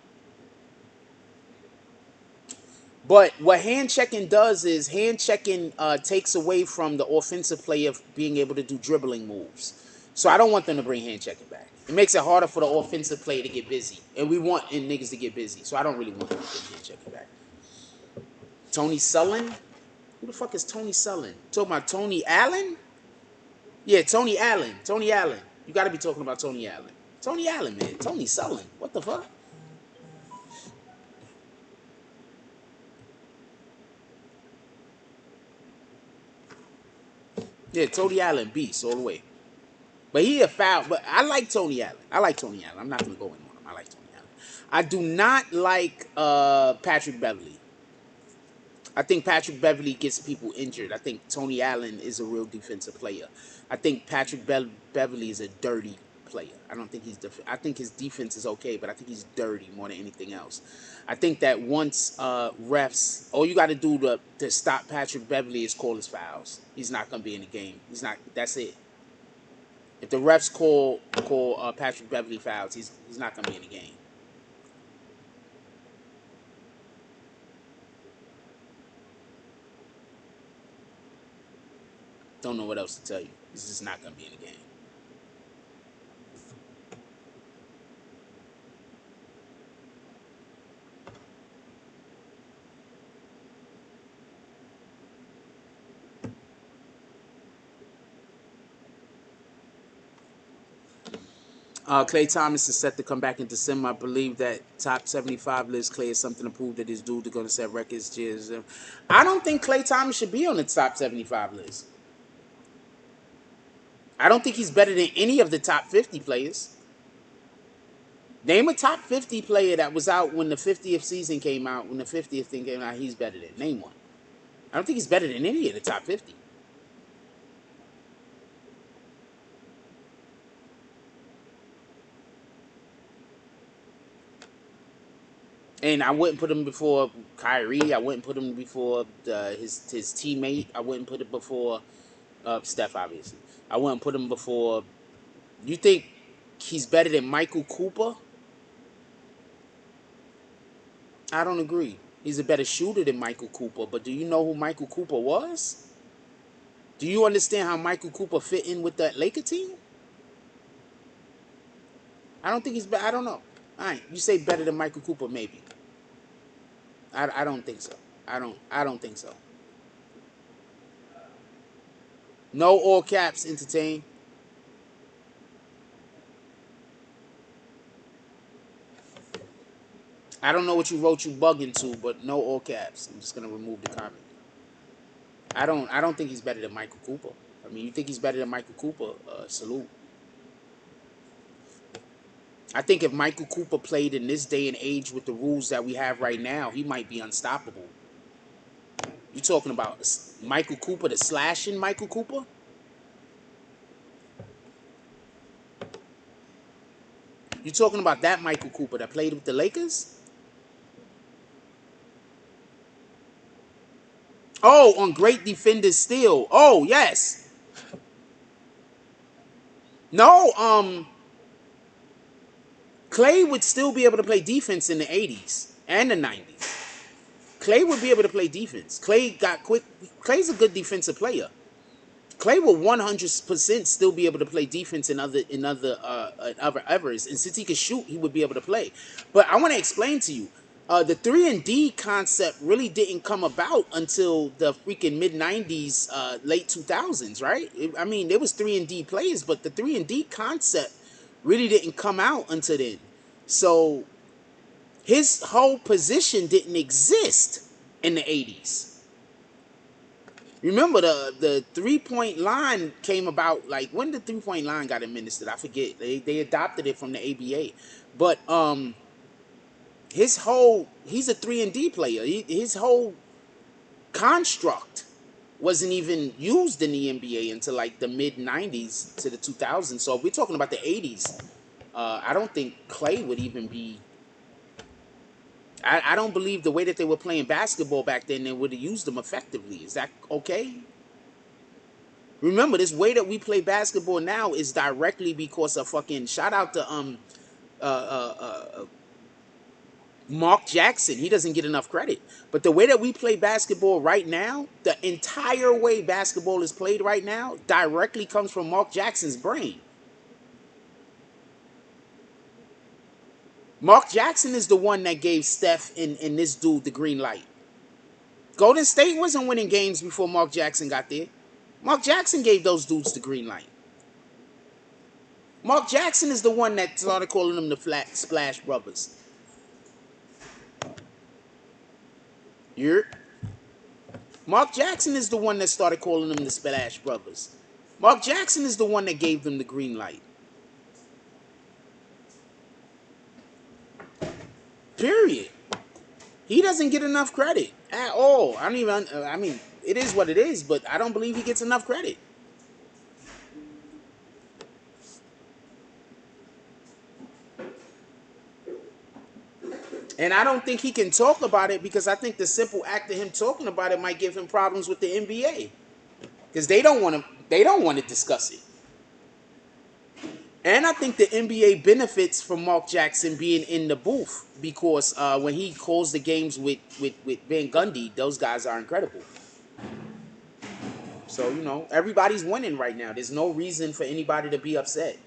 But what hand checking does is hand checking takes away from the offensive player being able to do dribbling moves. So I don't want them to bring hand checking back. It makes it harder for the offensive player to get busy. And we want niggas to get busy. So I don't really want them to bring hand checking back. Tony Sullen? Who the fuck is Tony Sullen? Talking about Tony Allen? Yeah, Tony Allen. Tony Allen. You got to be talking about Tony Allen. Tony Allen, man. Tony Sullen. What the fuck? Yeah, Tony Allen beast all the way. But he a foul. But I like Tony Allen. I like Tony Allen. I'm not gonna go in on him. I like Tony Allen. I do not like Patrick Beverly. I think Patrick Beverly gets people injured. I think Tony Allen is a real defensive player. I think Patrick Beverly is a dirty player. I don't think he's I think his defense is okay, but I think he's dirty more than anything else. I think that once refs, all you got to do to stop Patrick Beverly is call his fouls. He's not gonna be in the game. He's not. That's it. If the refs call Patrick Beverly fouls, he's not gonna be in the game. Don't know what else to tell you. He's just not gonna be in the game. Klay Thomas is set to come back in December. I believe that top 75 list. Klay is something to prove that his dude are going to set records. Cheers. I don't think Klay Thomas should be on the top 75 list. I don't think he's better than any of the top 50 players. Name a top 50 player that was out when the 50th season came out. When the 50th thing came out, he's better than. Name one. I don't think he's better than any of the top 50. And I wouldn't put him before Kyrie. I wouldn't put him before his teammate. I wouldn't put it before Steph, obviously. I wouldn't put him before. You think he's better than Michael Cooper? I don't agree. He's a better shooter than Michael Cooper. But do you know who Michael Cooper was? Do you understand how Michael Cooper fit in with that Laker team? I don't think he's better. I don't know. All right, you say better than Michael Cooper, maybe. I don't think so. I don't think so. No all caps, entertain. I don't know what you wrote you bugging to, but no all caps. I'm just gonna remove the comment. I don't think he's better than Michael Cooper. I mean, you think he's better than Michael Cooper? Salute. I think if Michael Cooper played in this day and age with the rules that we have right now, he might be unstoppable. You talking about Michael Cooper, the slashing Michael Cooper? You talking about that Michael Cooper that played with the Lakers? Oh, on great defenders still. Oh, yes. No, Clay would still be able to play defense in the 80s and the 90s. Clay would be able to play defense. Clay got quick. Clay's a good defensive player. Clay will 100% still be able to play defense in other eras, and since he could shoot, he would be able to play. But I want to explain to you, the 3-and-D concept really didn't come about until the freaking mid 90s, late 2000s, right? I mean, there was 3-and-D players, but the 3-and-D concept really didn't come out until then. So his whole position didn't exist in the 80s. Remember, the 3-point line came about, like, when the 3-point line got administered, I forget. They adopted it from the ABA. But he's a 3-and-D player. His whole construct wasn't even used in the NBA until like the mid 90s to the 2000s. So if we're talking about the 80s, I don't think Clay would even be. I don't believe the way that they were playing basketball back then, they would have used them effectively. Is that okay? Remember, this way that we play basketball now is directly because of fucking, shout out to Mark Jackson. He doesn't get enough credit. But the way that we play basketball right now, the entire way basketball is played right now, directly comes from Mark Jackson's brain. Mark Jackson is the one that gave Steph and this dude the green light. Golden State wasn't winning games before Mark Jackson got there. Mark Jackson gave those dudes the green light. Mark Jackson is the one that started calling them the Splash Brothers. Mark Jackson is the one that started calling them the Splash Brothers. Mark Jackson is the one that gave them the green light. Period. He doesn't get enough credit at all. I mean, it is what it is, but I don't believe he gets enough credit. And I don't think he can talk about it because I think the simple act of him talking about it might give him problems with the NBA. Because they don't want to discuss it. And I think the NBA benefits from Mark Jackson being in the booth because when he calls the games with Van Gundy, those guys are incredible. So, you know, everybody's winning right now. There's no reason for anybody to be upset.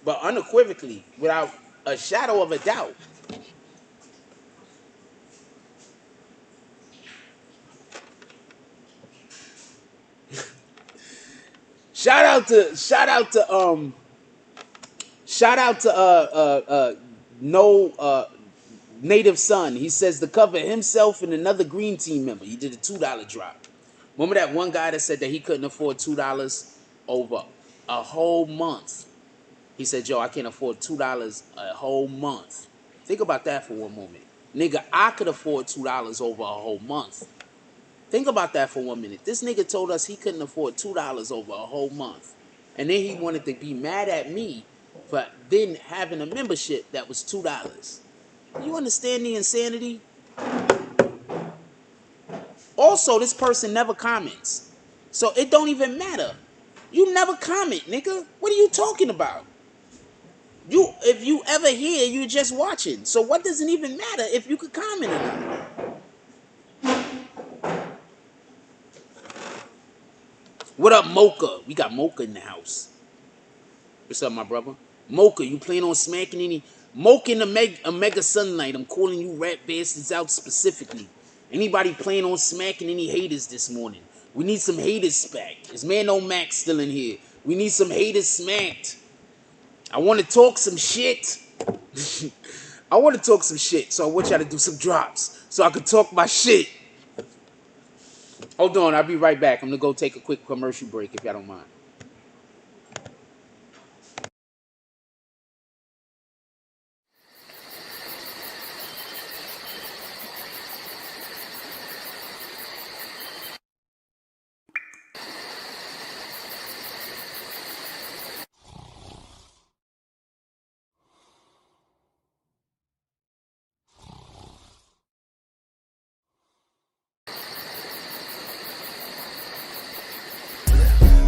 But unequivocally, without a shadow of a doubt, shout out to Native Son. He says to cover himself and another Green Team member. He did a $2 drop. Remember that one guy that said that he couldn't afford $2 over a whole month? He said, yo, I can't afford $2 a whole month. Think about that for one moment. Nigga, I could afford $2 over a whole month. Think about that for 1 minute. This nigga told us he couldn't afford $2 over a whole month. And then he wanted to be mad at me for then having a membership that was $2. You understand the insanity? Also, this person never comments. So it don't even matter. You never comment, nigga. What are you talking about? If you ever hear, you're just watching. So what does it even matter if you could comment or not? What up, Mocha? We got Mocha in the house. What's up, my brother? Mocha, you plan on smacking any? Mocha in the Omega Sunlight. I'm calling you rat bastards out specifically. Anybody plan on smacking any haters this morning? We need some haters smacked. Is Man No Max still in here? We need some haters smacked. I want to talk some shit. So I want y'all to do some drops so I can talk my shit. Hold on, I'll be right back. I'm gonna go take a quick commercial break if y'all don't mind.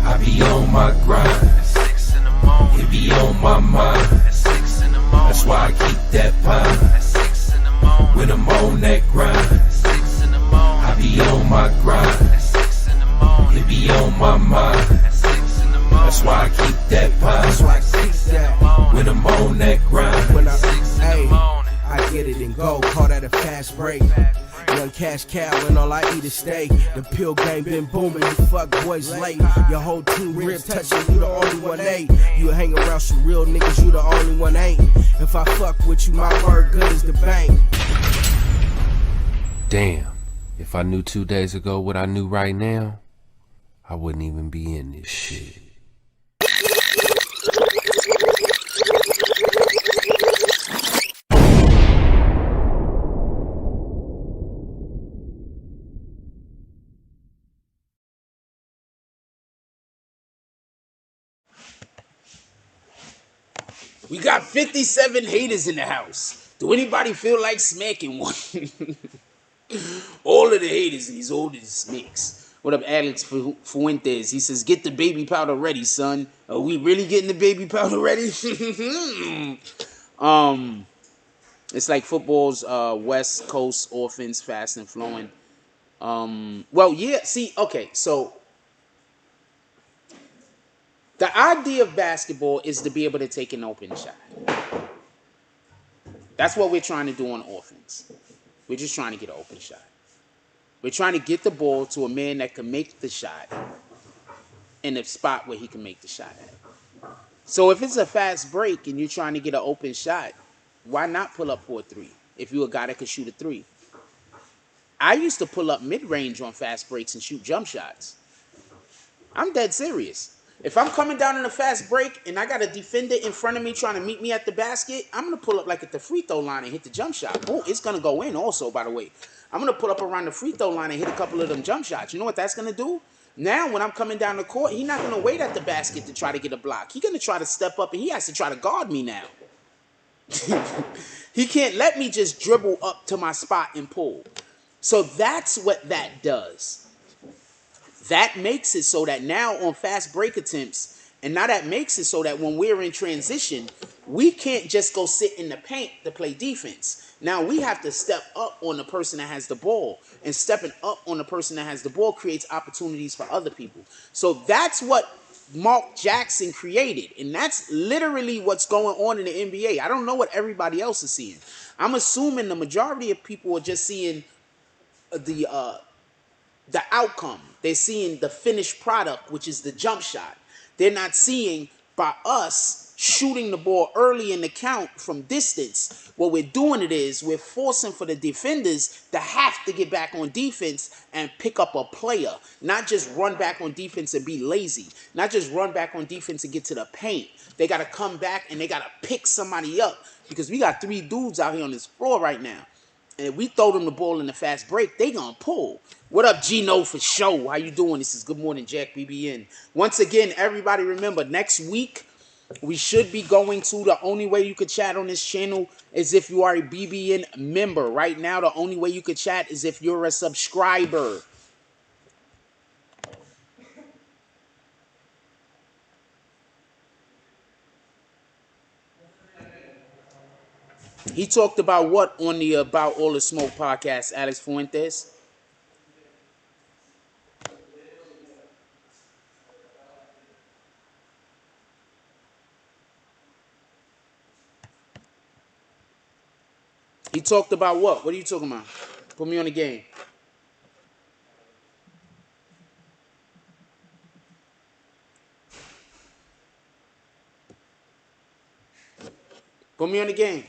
I be on my grind. At 6 in the morning. It be on my mind. At 6 in the morning. That's why I keep that pine. At 6 in the morning. When I'm on that grind. At 6 in the morning. I be on my grind. At 6 in the morning. It be on my mind. At 6 in the morning. That's why I keep that pine. That's why I keep that. When I'm on that grind. When I get it and go, call that a fast break. Young cash cow and all I eat is steak. The pill game been booming, you fuck boys late. Your whole team rib touching, you the only one ain't. You hang around some real niggas, you the only one ain't. If I fuck with you, my word good as the bank. Damn, if I knew 2 days ago what I knew right now, I wouldn't even be in this shit. We got 57 haters in the house. Do anybody feel like smacking one? All of the haters, he's old as snakes. What up, Alex Fuentes? He says, get the baby powder ready, son. Are we really getting the baby powder ready? It's like football's West Coast offense, fast and flowing. Well, yeah, see, okay, so the idea of basketball is to be able to take an open shot. That's what we're trying to do on offense. We're just trying to get an open shot. We're trying to get the ball to a man that can make the shot in a spot where he can make the shot at. So if it's a fast break and you're trying to get an open shot, why not pull up for a three if you're a guy that can shoot a three? I used to pull up mid-range on fast breaks and shoot jump shots. I'm dead serious. If I'm coming down in a fast break and I got a defender in front of me trying to meet me at the basket, I'm going to pull up like at the free throw line and hit the jump shot. Oh, it's going to go in also, by the way. I'm going to pull up around the free throw line and hit a couple of them jump shots. You know what that's going to do? Now, when I'm coming down the court, he's not going to wait at the basket to try to get a block. He's going to try to step up and he has to try to guard me now. He can't let me just dribble up to my spot and pull. So that's what that does. That makes it so that now on fast break attempts, and now that makes it so that when we're in transition, we can't just go sit in the paint to play defense. Now we have to step up on the person that has the ball, and stepping up on the person that has the ball creates opportunities for other people. So that's what Mark Jackson created, and that's literally what's going on in the NBA. I don't know what everybody else is seeing. I'm assuming the majority of people are just seeing the outcome. They're seeing the finished product, which is the jump shot. They're not seeing by us shooting the ball early in the count from distance. What we're doing it is we're forcing for the defenders to have to get back on defense and pick up a player, not just run back on defense and be lazy, not just run back on defense and get to the paint. They got to come back and they got to pick somebody up because we got three dudes out here on this floor right now. And if we throw them the ball in the fast break, they gonna pull. What up, Gino, for show? How you doing? This is Good Morning Jack, BBN. Once again, everybody remember, next week, we should be going to the only way you could chat on this channel is if you are a BBN member. Right now, the only way you could chat is if you're a subscriber. He talked about what on the About All the Smoke podcast, Alex Fuentes? He talked about what? What are you talking about? Put me on the game. Put me on the game.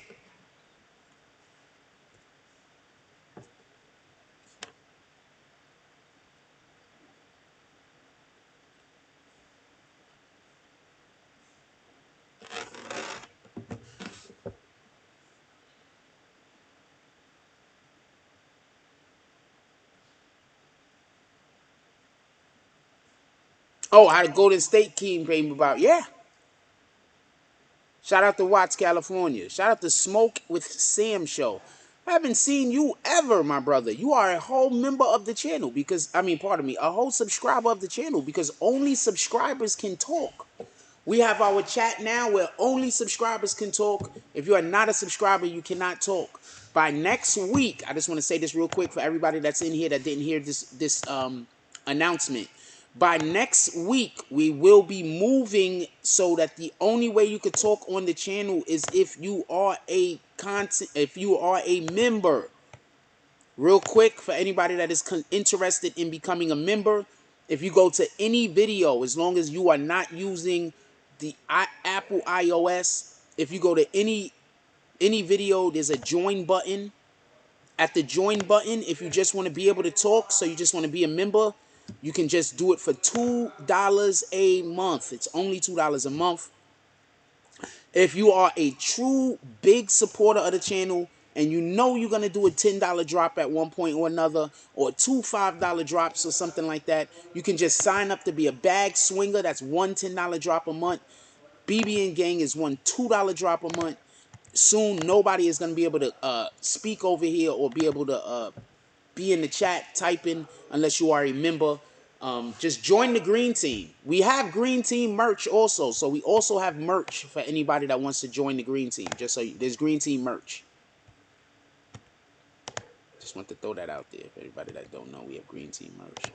Oh, how the Golden State team came about. Yeah. Shout out to Watts, California. Shout out to Smoke with Sam Show. I haven't seen you ever, my brother. You are a whole member of the channel because, I mean, pardon me, a whole subscriber of the channel because only subscribers can talk. We have our chat now where only subscribers can talk. If you are not a subscriber, you cannot talk. By next week, I just want to say this real quick for everybody that's in here that didn't hear this announcement. By next week, we will be moving so that the only way you could talk on the channel is if you are a member. Real quick, for anybody that is interested in becoming a member, if you go to any video, as long as you are not using the Apple iOS, if you go to any video, there's a join button. At the join button, if you just want to be able to talk, so you just want to be a member, you can just do it for $2 a month. It's only $2 a month. If you are a true big supporter of the channel and you know you're going to do a $10 drop at one point or another, or two $5 drops or something like that, you can just sign up to be a bag swinger. That's one $10 drop a month. BBN Gang is one $2 drop a month. Soon, nobody is going to be able to speak over here or be able to be in the chat typing unless you are a member. Just join the green team. We have green team merch also, so we also have merch for anybody that wants to join the green team. Just so there's green team merch. Just want to throw that out there for everybody that don't know. We have green team merch.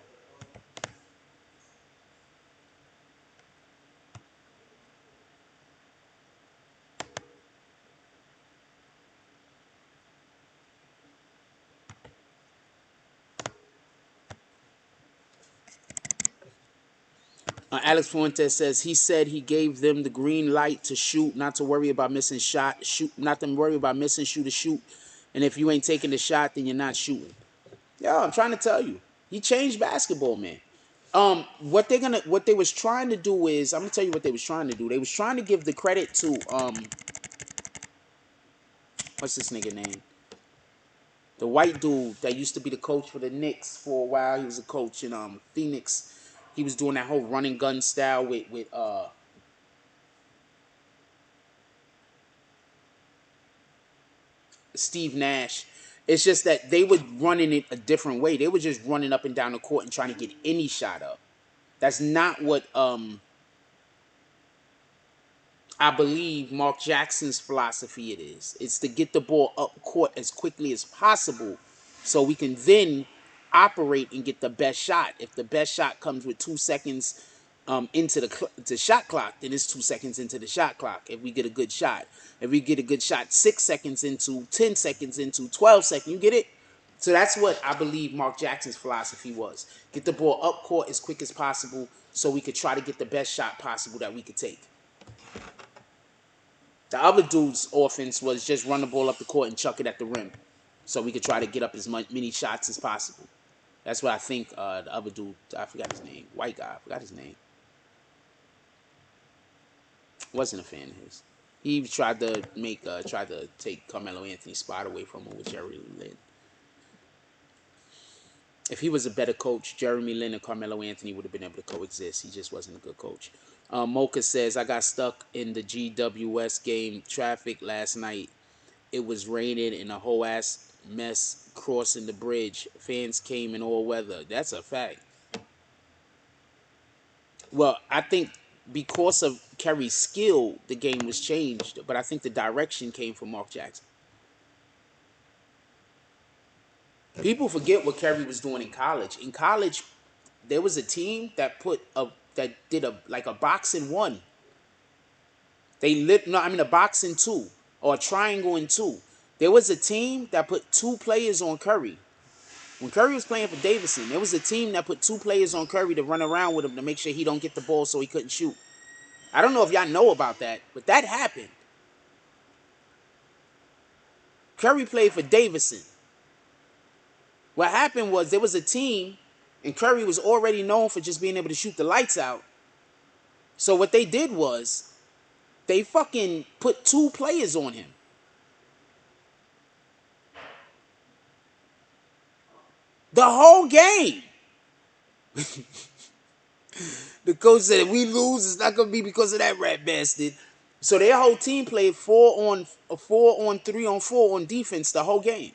Alex Fuentes says he said he gave them the green light to shoot, not to worry about missing shot, shoot, not to worry about missing shoot to shoot. And if you ain't taking the shot, then you're not shooting. Yo, I'm trying to tell you, he changed basketball, man. What they was trying to do is, I'm gonna tell you what they was trying to do. They was trying to give the credit to what's this nigga name? The white dude that used to be the coach for the Knicks for a while. He was a coach in Phoenix. He was doing that whole running gun style with Steve Nash. It's just that they were running it a different way. They were just running up and down the court and trying to get any shot up. That's not what I believe Mark Jackson's philosophy it is. It's to get the ball up court as quickly as possible so we can then operate and get the best shot. If the best shot comes with 2 seconds into the shot clock, then it's 2 seconds into the shot clock if we get a good shot. If we get a good shot 6 seconds into, 10 seconds into, 12 seconds, you get it? So that's what I believe Mark Jackson's philosophy was. Get the ball up court as quick as possible so we could try to get the best shot possible that we could take. The other dude's offense was just run the ball up the court and chuck it at the rim so we could try to get up as many shots as possible. That's what I think the other dude, I forgot his name, white guy, I forgot his name. Wasn't a fan of his. He tried to take Carmelo Anthony's spot away from him with Jeremy Lin. If he was a better coach, Jeremy Lin and Carmelo Anthony would have been able to coexist. He just wasn't a good coach. Mocha says, I got stuck in the GWS game traffic last night. It was raining and a whole ass mess crossing the bridge. Fans came in all weather. That's a fact. Well, I think because of Kerry's skill, the game was changed. But I think the direction came from Mark Jackson. People forget what Kerry was doing in college. In college, there was a team that did a boxing one. A boxing two or a triangle in two. There was a team that put 2 players on Curry. When Curry was playing for Davidson, there was a team that put 2 players on Curry to run around with him to make sure he don't get the ball so he couldn't shoot. I don't know if y'all know about that, but that happened. Curry played for Davidson. What happened was there was a team, and Curry was already known for just being able to shoot the lights out. So what they did was they fucking put 2 players on him. The whole game. The coach said if we lose, it's not gonna be because of that rat bastard. So their whole team played 3-on-4 on defense the whole game.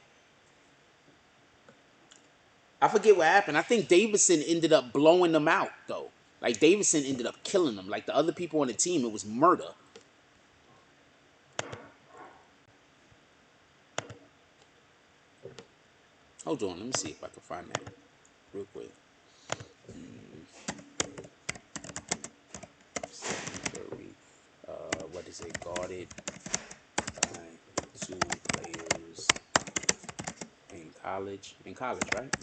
I forget what happened. I think Davidson ended up blowing them out though. Like Davidson ended up killing them. Like the other people on the team, it was murder. Hold on, let me see if I can find that real quick. What is it? Guarded by two players in college. In college, right?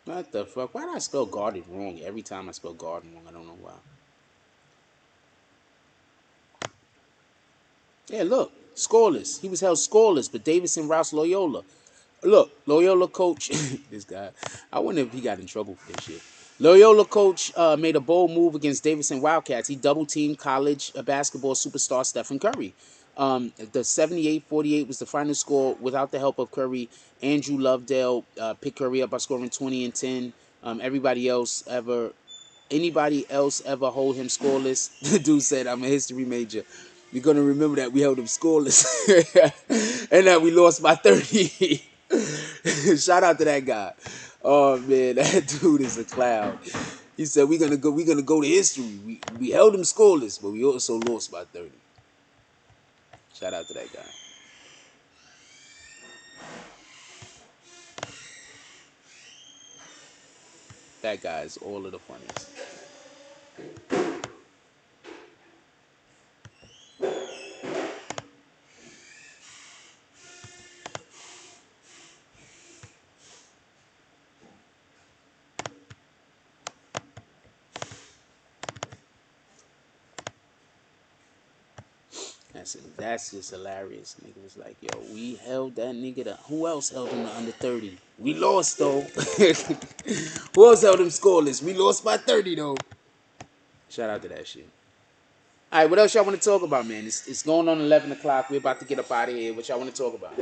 What the fuck? Why did I spell guarded wrong every time I spell guarded wrong? I don't know why. Yeah, look, scoreless. He was held scoreless, but Davidson roused Loyola. Look, Loyola coach, this guy. I wonder if he got in trouble for this shit. Loyola coach made a bold move against Davidson Wildcats. He double teamed college basketball superstar Stephen Curry. The 78-48 was the final score. Without the help of Curry, Andrew Lovedale picked Curry up by scoring 20 and 10. Anybody else ever hold him scoreless? The dude said, I'm a history major. You're going to remember that we held him scoreless and that we lost by 30. Shout out to that guy. Oh, man, that dude is a clown. He said, we're gonna go to history. We held him scoreless, but we also lost by 30. Shout out to that guy. That guy is all of the funniest. That's just hilarious. Nigga was like, yo, we held that nigga to. Who else held him to under 30? We lost though. Who else held him scoreless? We lost by 30 though. Shout out to that shit. All right, what else y'all want to talk about, man? It's going on 11 o'clock. We're about to get up out of here. What y'all want to talk about?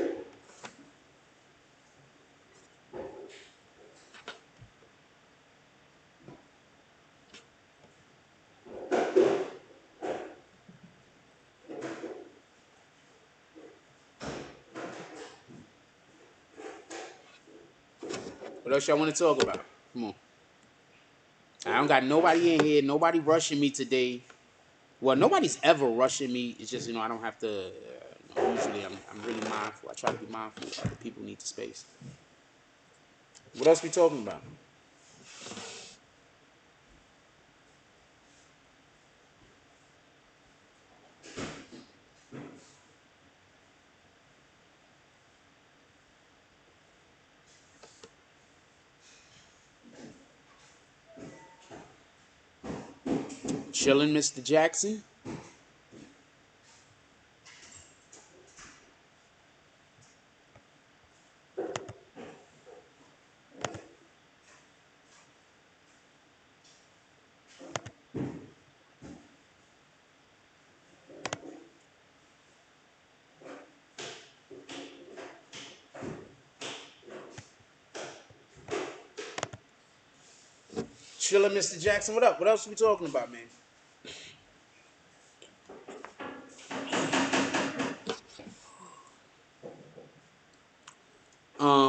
What else y'all want to talk about? Come on. I don't got nobody in here. Nobody rushing me today. Well, nobody's ever rushing me. It's just, I don't have to. Usually, I'm really mindful. I try to be mindful. Other people need the space. What else we talking about? Chilling, Mr. Jackson. Chilling, Mr. Jackson. What up? What else are we talking about, man?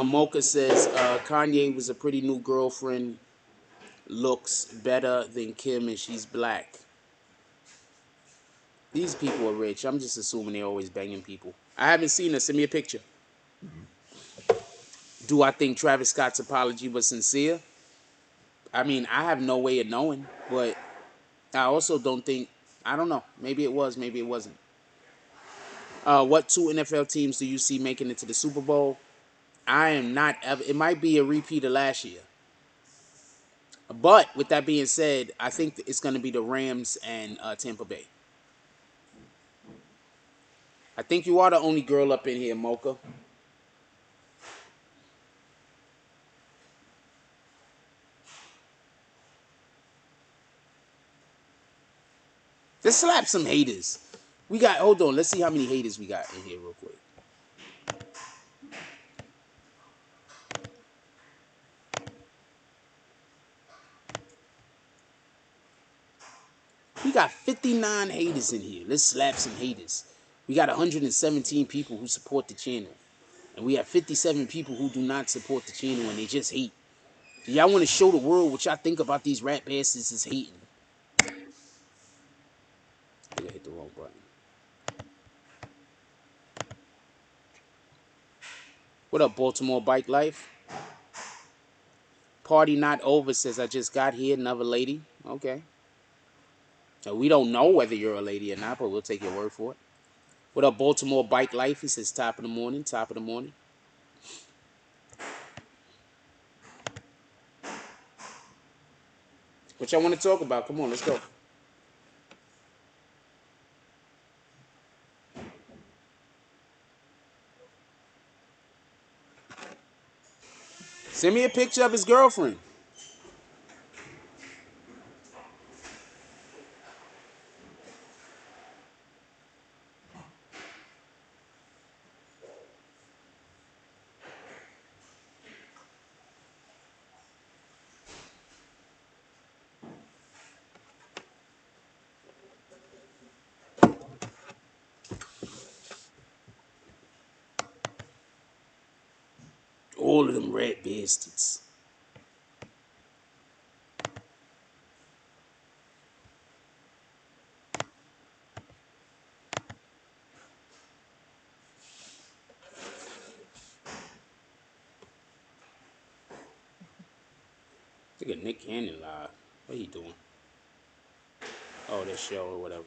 Mocha says Kanye was a pretty new girlfriend. Looks better than Kim, and she's black. These people are rich. I'm just assuming they're always banging people. I haven't seen her. Send me a picture. Do I think Travis Scott's apology was sincere? I mean, I have no way of knowing, but I also don't think. I don't know. Maybe it was. Maybe it wasn't. What two NFL teams do you see making it to the Super Bowl? I am not ever. It might be a repeat of last year. But with that being said, I think it's going to be the Rams and Tampa Bay. I think you are the only girl up in here, Mocha. Let's slap some haters. We got, hold on, let's see how many haters we got in here real quick. We got 59 haters in here. Let's slap some haters. We got 117 people who support the channel. And we have 57 people who do not support the channel and they just hate. Do y'all want to show the world what y'all think about these rap bastards is hating? I think I hit the wrong button. What up, Baltimore Bike Life? Party not over says, I just got here, another lady. Okay. Now, we don't know whether you're a lady or not, but we'll take your word for it. What up, Baltimore Bike Life? He says, top of the morning, top of the morning. What y'all want to talk about? Come on, let's go. Send me a picture of his girlfriend. All of them red bastards. Look at Nick Cannon live. What he doing? Oh, that show or whatever.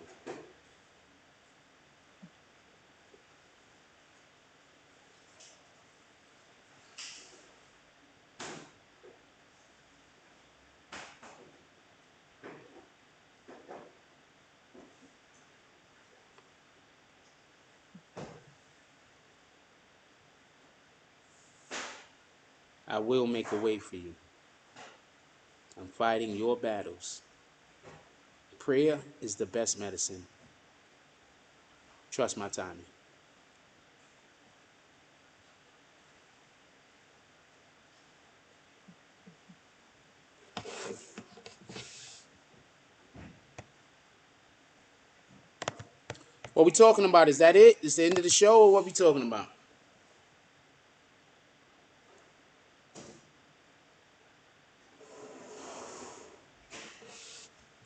I will make a way for you. I'm fighting your battles. Prayer is the best medicine. Trust my timing. What we talking about? Is that it? Is the end of the show, or what we talking about?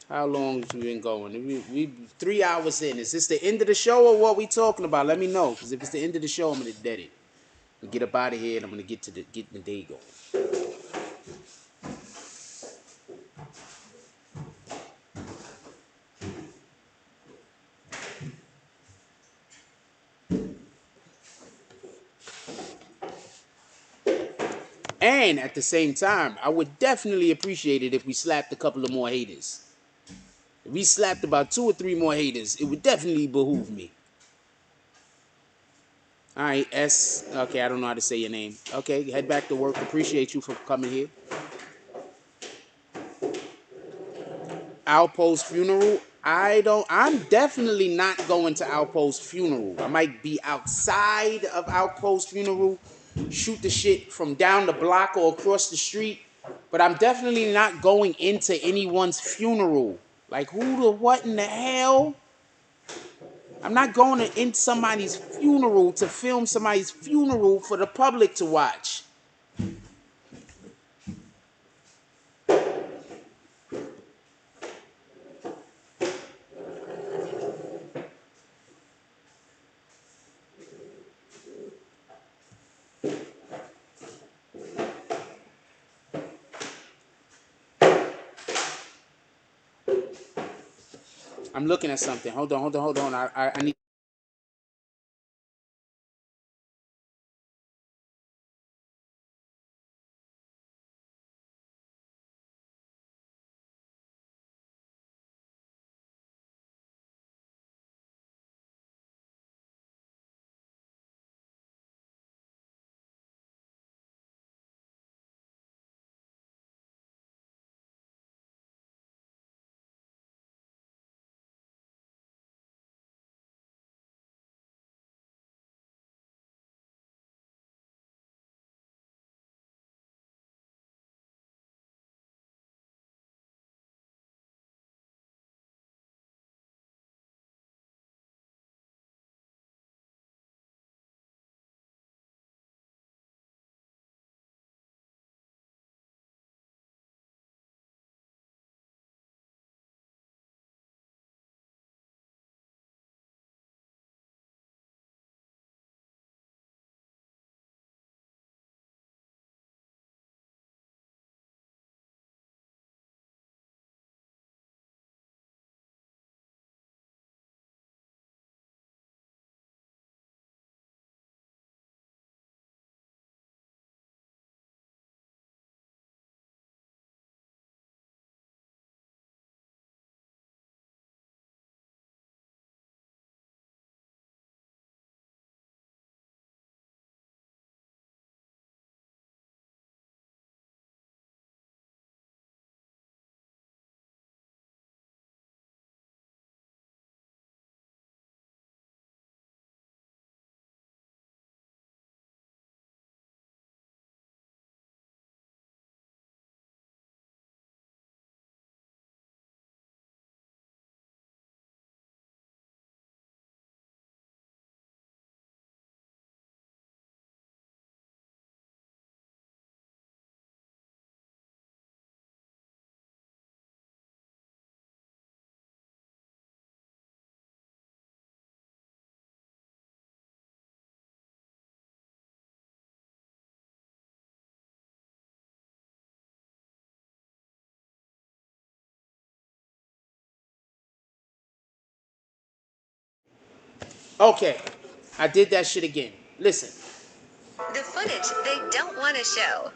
How long have we been going? We 3 hours in. Is this the end of the show, or what we talking about? Let me know, because if it's the end of the show, I'm gonna dead it. And get up out of here, and I'm gonna get the day going. And at the same time, I would definitely appreciate it if we slapped a couple of more haters. If we slapped about 2 or 3 more haters, it would definitely behoove me. All right, S. Okay, I don't know how to say your name. Okay, head back to work. Appreciate you for coming here. Alpo's funeral. I'm definitely not going to Alpo's funeral. I might be outside of Alpo's funeral, shoot the shit from down the block or across the street, but I'm definitely not going into anyone's funeral. Like, who the what in the hell? I'm not going to in somebody's funeral to film somebody's funeral for the public to watch. I'm looking at something. Hold on. I need Okay, I did that shit again. Listen. The footage they don't want to show.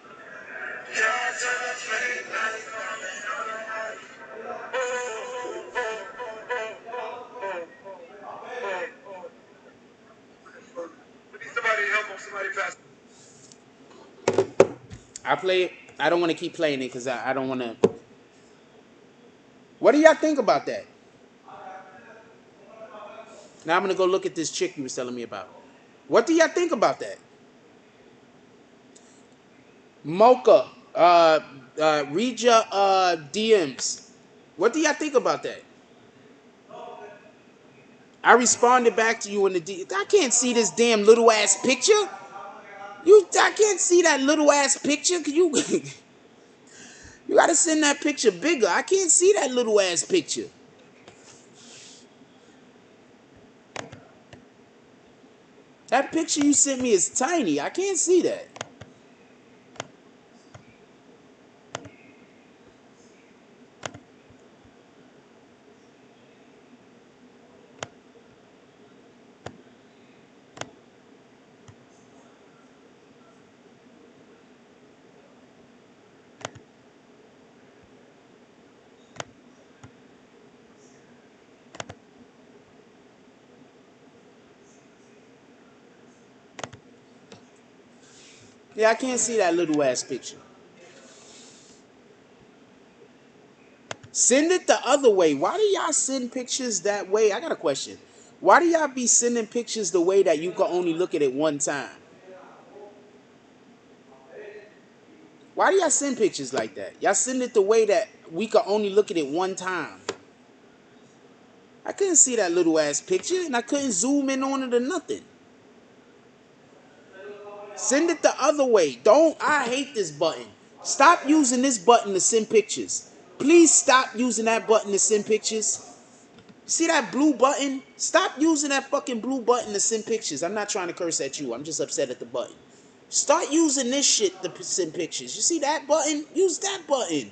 I play it. I don't want to keep playing it because I don't want to. What do y'all think about that? Now I'm gonna go look at this chick you was telling me about. What do y'all think about that? Mocha, read your DMs. What do y'all think about that? I responded back to you in the D. I can't see this damn little ass picture. I can't see that little ass picture. Can you? You gotta send that picture bigger. I can't see that little ass picture. That picture you sent me is tiny. I can't see that. Yeah, I can't see that little ass picture. Send it the other way. Why do y'all send pictures that way? I got a question. Why do y'all be sending pictures the way that you can only look at it one time? Why do y'all send pictures like that? Y'all send it the way that we can only look at it one time. I couldn't see that little ass picture and I couldn't zoom in on it or nothing. Send it the other way. I hate this button. Stop using this button to send pictures. Please stop using that button to send pictures. See that blue button? Stop using that fucking blue button to send pictures. I'm not trying to curse at you. I'm just upset at the button. Start using this shit to send pictures. You see that button? Use that button.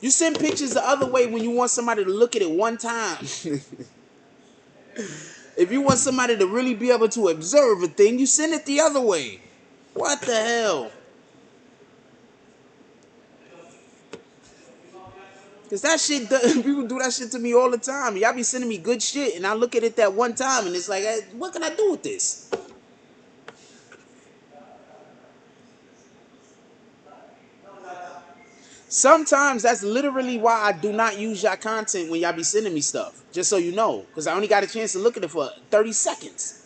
You send pictures the other way when you want somebody to look at it one time. If you want somebody to really be able to observe a thing, you send it the other way. What the hell? Cause that shit, people do that shit to me all the time. Y'all be sending me good shit, and I look at it that one time, and it's like, what can I do with this? Sometimes that's literally why I do not use y'all content when y'all be sending me stuff. Just so you know, cause I only got a chance to look at it for 30 seconds.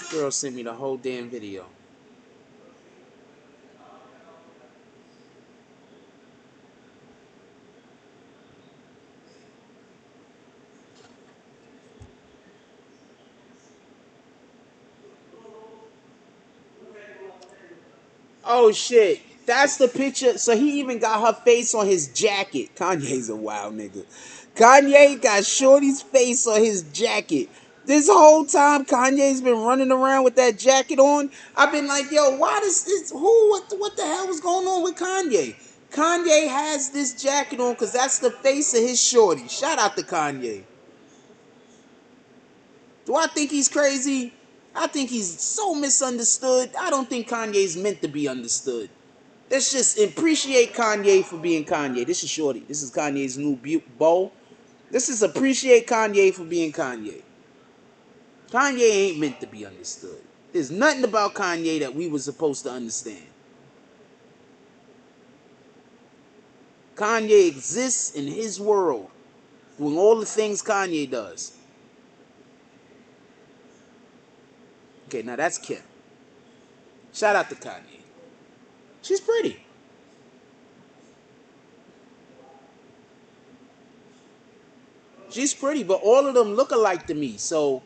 Girl sent me the whole damn video. Oh shit. That's the picture. So he even got her face on his jacket. Kanye's a wild nigga. Kanye got Shorty's face on his jacket. This whole time Kanye's been running around with that jacket on. I've been like, yo, why does this what the hell was going on with Kanye? Kanye has this jacket on because that's the face of his shorty. Shout out to Kanye. Do I think he's crazy? I think he's so misunderstood. I don't think Kanye's meant to be understood. Let's just appreciate Kanye for being Kanye. This is Shorty. This is Kanye's new bow. This is appreciate Kanye for being Kanye. Kanye ain't meant to be understood. There's nothing about Kanye that we were supposed to understand. Kanye exists in his world, doing all the things Kanye does. Okay, now that's Kim. Shout out to Kanye. She's pretty. She's pretty, but all of them look alike to me. So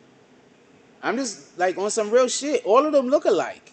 I'm just like on some real shit. All of them look alike.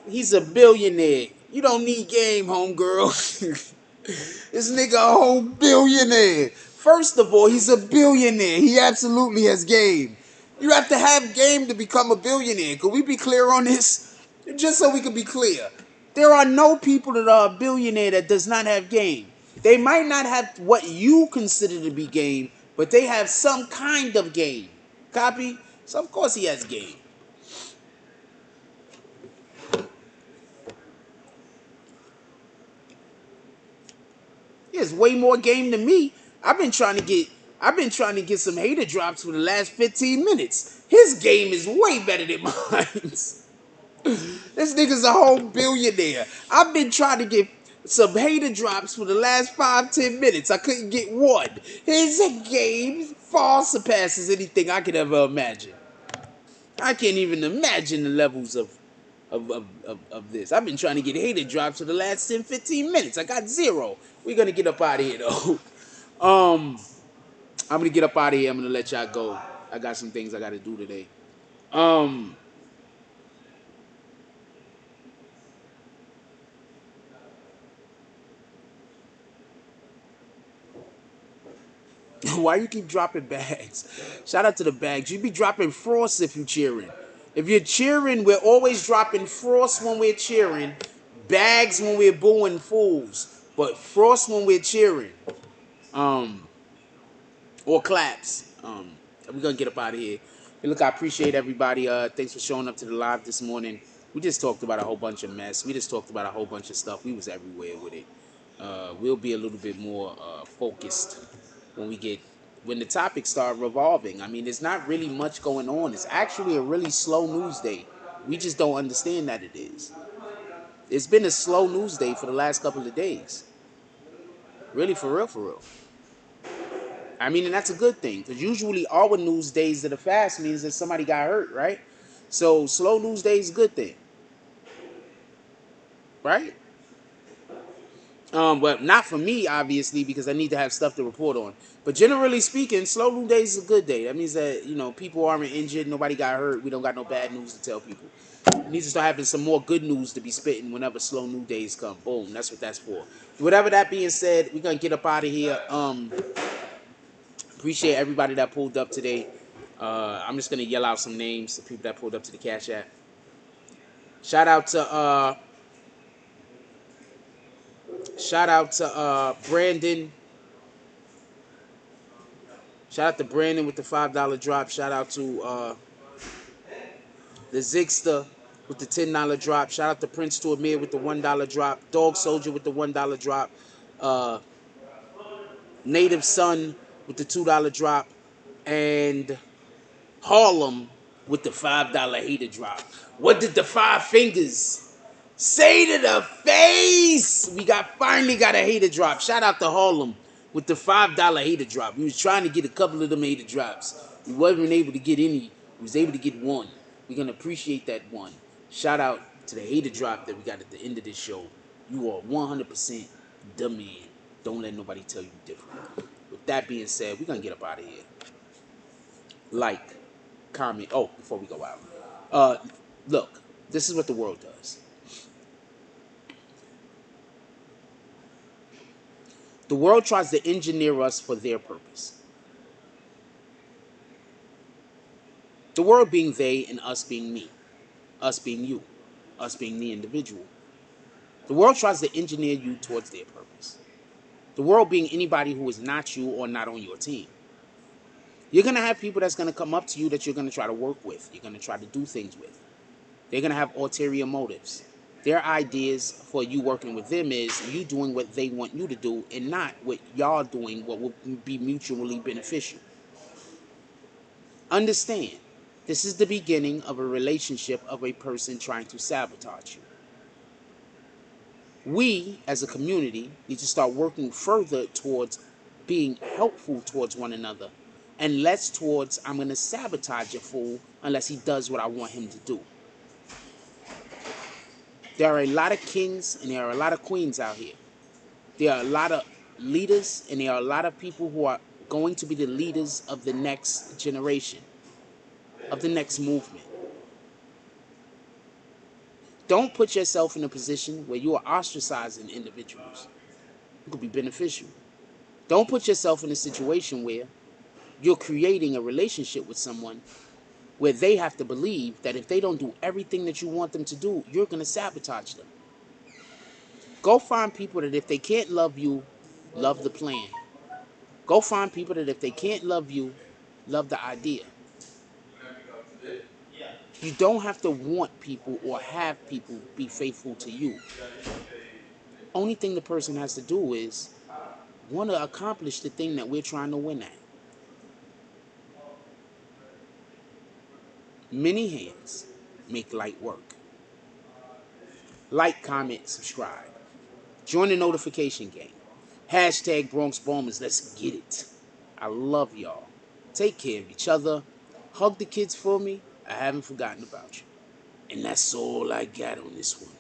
He's a billionaire. You don't need game, homegirl. This nigga a whole billionaire. First of all, he's a billionaire. He absolutely has game. You have to have game to become a billionaire. Could we be clear on this? Just so we can be clear. There are no people that are a billionaire that does not have game. They might not have what you consider to be game, but they have some kind of game. Copy? So of course he has game. He has way more game than me. I've been trying to get some hater drops for the last 15 minutes. His game is way better than mine. This nigga's a whole billionaire. I've been trying to get some hater drops for the last 5-10 minutes. I couldn't get one. His game far surpasses anything I could ever imagine. I can't even imagine the levels of this. I've been trying to get hater drops for the last 10-15 minutes. I got 0. We're gonna get up out of here though. I'm gonna get up out of here. I'm gonna let y'all go. I got some things I gotta do today. Why you keep dropping bags? Shout out to the bags. You be dropping frost if you cheering. If you're cheering, we're always dropping frost when we're cheering, bags when we're booing fools, but frost when we're cheering. Or claps. We're gonna get up out of here. Hey, look, I appreciate everybody. Thanks for showing up to the live this morning. We just talked about a whole bunch of mess. We just talked about a whole bunch of stuff. We was everywhere with it. We'll be a little bit more focused when the topics start revolving. I mean, there's not really much going on. It's actually a really slow news day. We just don't understand that it is. It's been a slow news day for the last couple of days. Really, for real, for real. I mean, and that's a good thing, because usually our news days that are fast means that somebody got hurt, right? So slow news day is a good thing, right? But not for me, obviously, because I need to have stuff to report on. But generally speaking, slow news days is a good day. That means that, people aren't injured, nobody got hurt, we don't got no bad news to tell people. It needs to start having some more good news to be spitting whenever slow news days come. Boom, that's what that's for. Whatever that being said, we're gonna get up out of here. Appreciate everybody that pulled up today. I'm just gonna yell out some names, the people that pulled up to the Cash App. Shout out to Brandon. Shout out to Brandon with the $5 drop. Shout out to the Zigster with the $10 drop. Shout out to Prince to Amir with the $1 drop. Dog Soldier with the $1 drop. Native Son with the $2 drop. And Harlem with the $5 hater drop. What did the 5 fingers say to the face? We finally got a hater drop. Shout out to Harlem with the $5 hater drop. We was trying to get a couple of them hater drops. We wasn't able to get any. We was able to get one. We're gonna appreciate that one. Shout out to the hater drop that we got at the end of this show. You are 100% the man. Don't let nobody tell you different. With that being said, we're gonna get up out of here. Like, comment. Oh, before we go out, look, this is what the world does. The world tries to engineer us for their purpose. The world being they and us being me. Us being you. Us being the individual. The world tries to engineer you towards their purpose. The world being anybody who is not you or not on your team. You're going to have people that's going to come up to you that you're going to try to work with. You're going to try to do things with. They're going to have ulterior motives. Their ideas for you working with them is you doing what they want you to do and not what y'all doing what will be mutually beneficial. Understand, this is the beginning of a relationship of a person trying to sabotage you. We, as a community, need to start working further towards being helpful towards one another and less towards, I'm going to sabotage a fool unless he does what I want him to do. There are a lot of kings and there are a lot of queens out here. There are a lot of leaders and there are a lot of people who are going to be the leaders of the next generation, of the next movement. Don't put yourself in a position where you are ostracizing individuals. It could be beneficial. Don't put yourself in a situation where you're creating a relationship with someone where they have to believe that if they don't do everything that you want them to do, you're going to sabotage them. Go find people that if they can't love you, love the plan. Go find people that if they can't love you, love the idea. You don't have to want people or have people be faithful to you. Only thing the person has to do is want to accomplish the thing that we're trying to win at. Many hands make light work. Like, comment, subscribe. Join the notification gang. Hashtag Bronx Bombers. Let's get it. I love y'all. Take care of each other. Hug the kids for me. I haven't forgotten about you. And that's all I got on this one.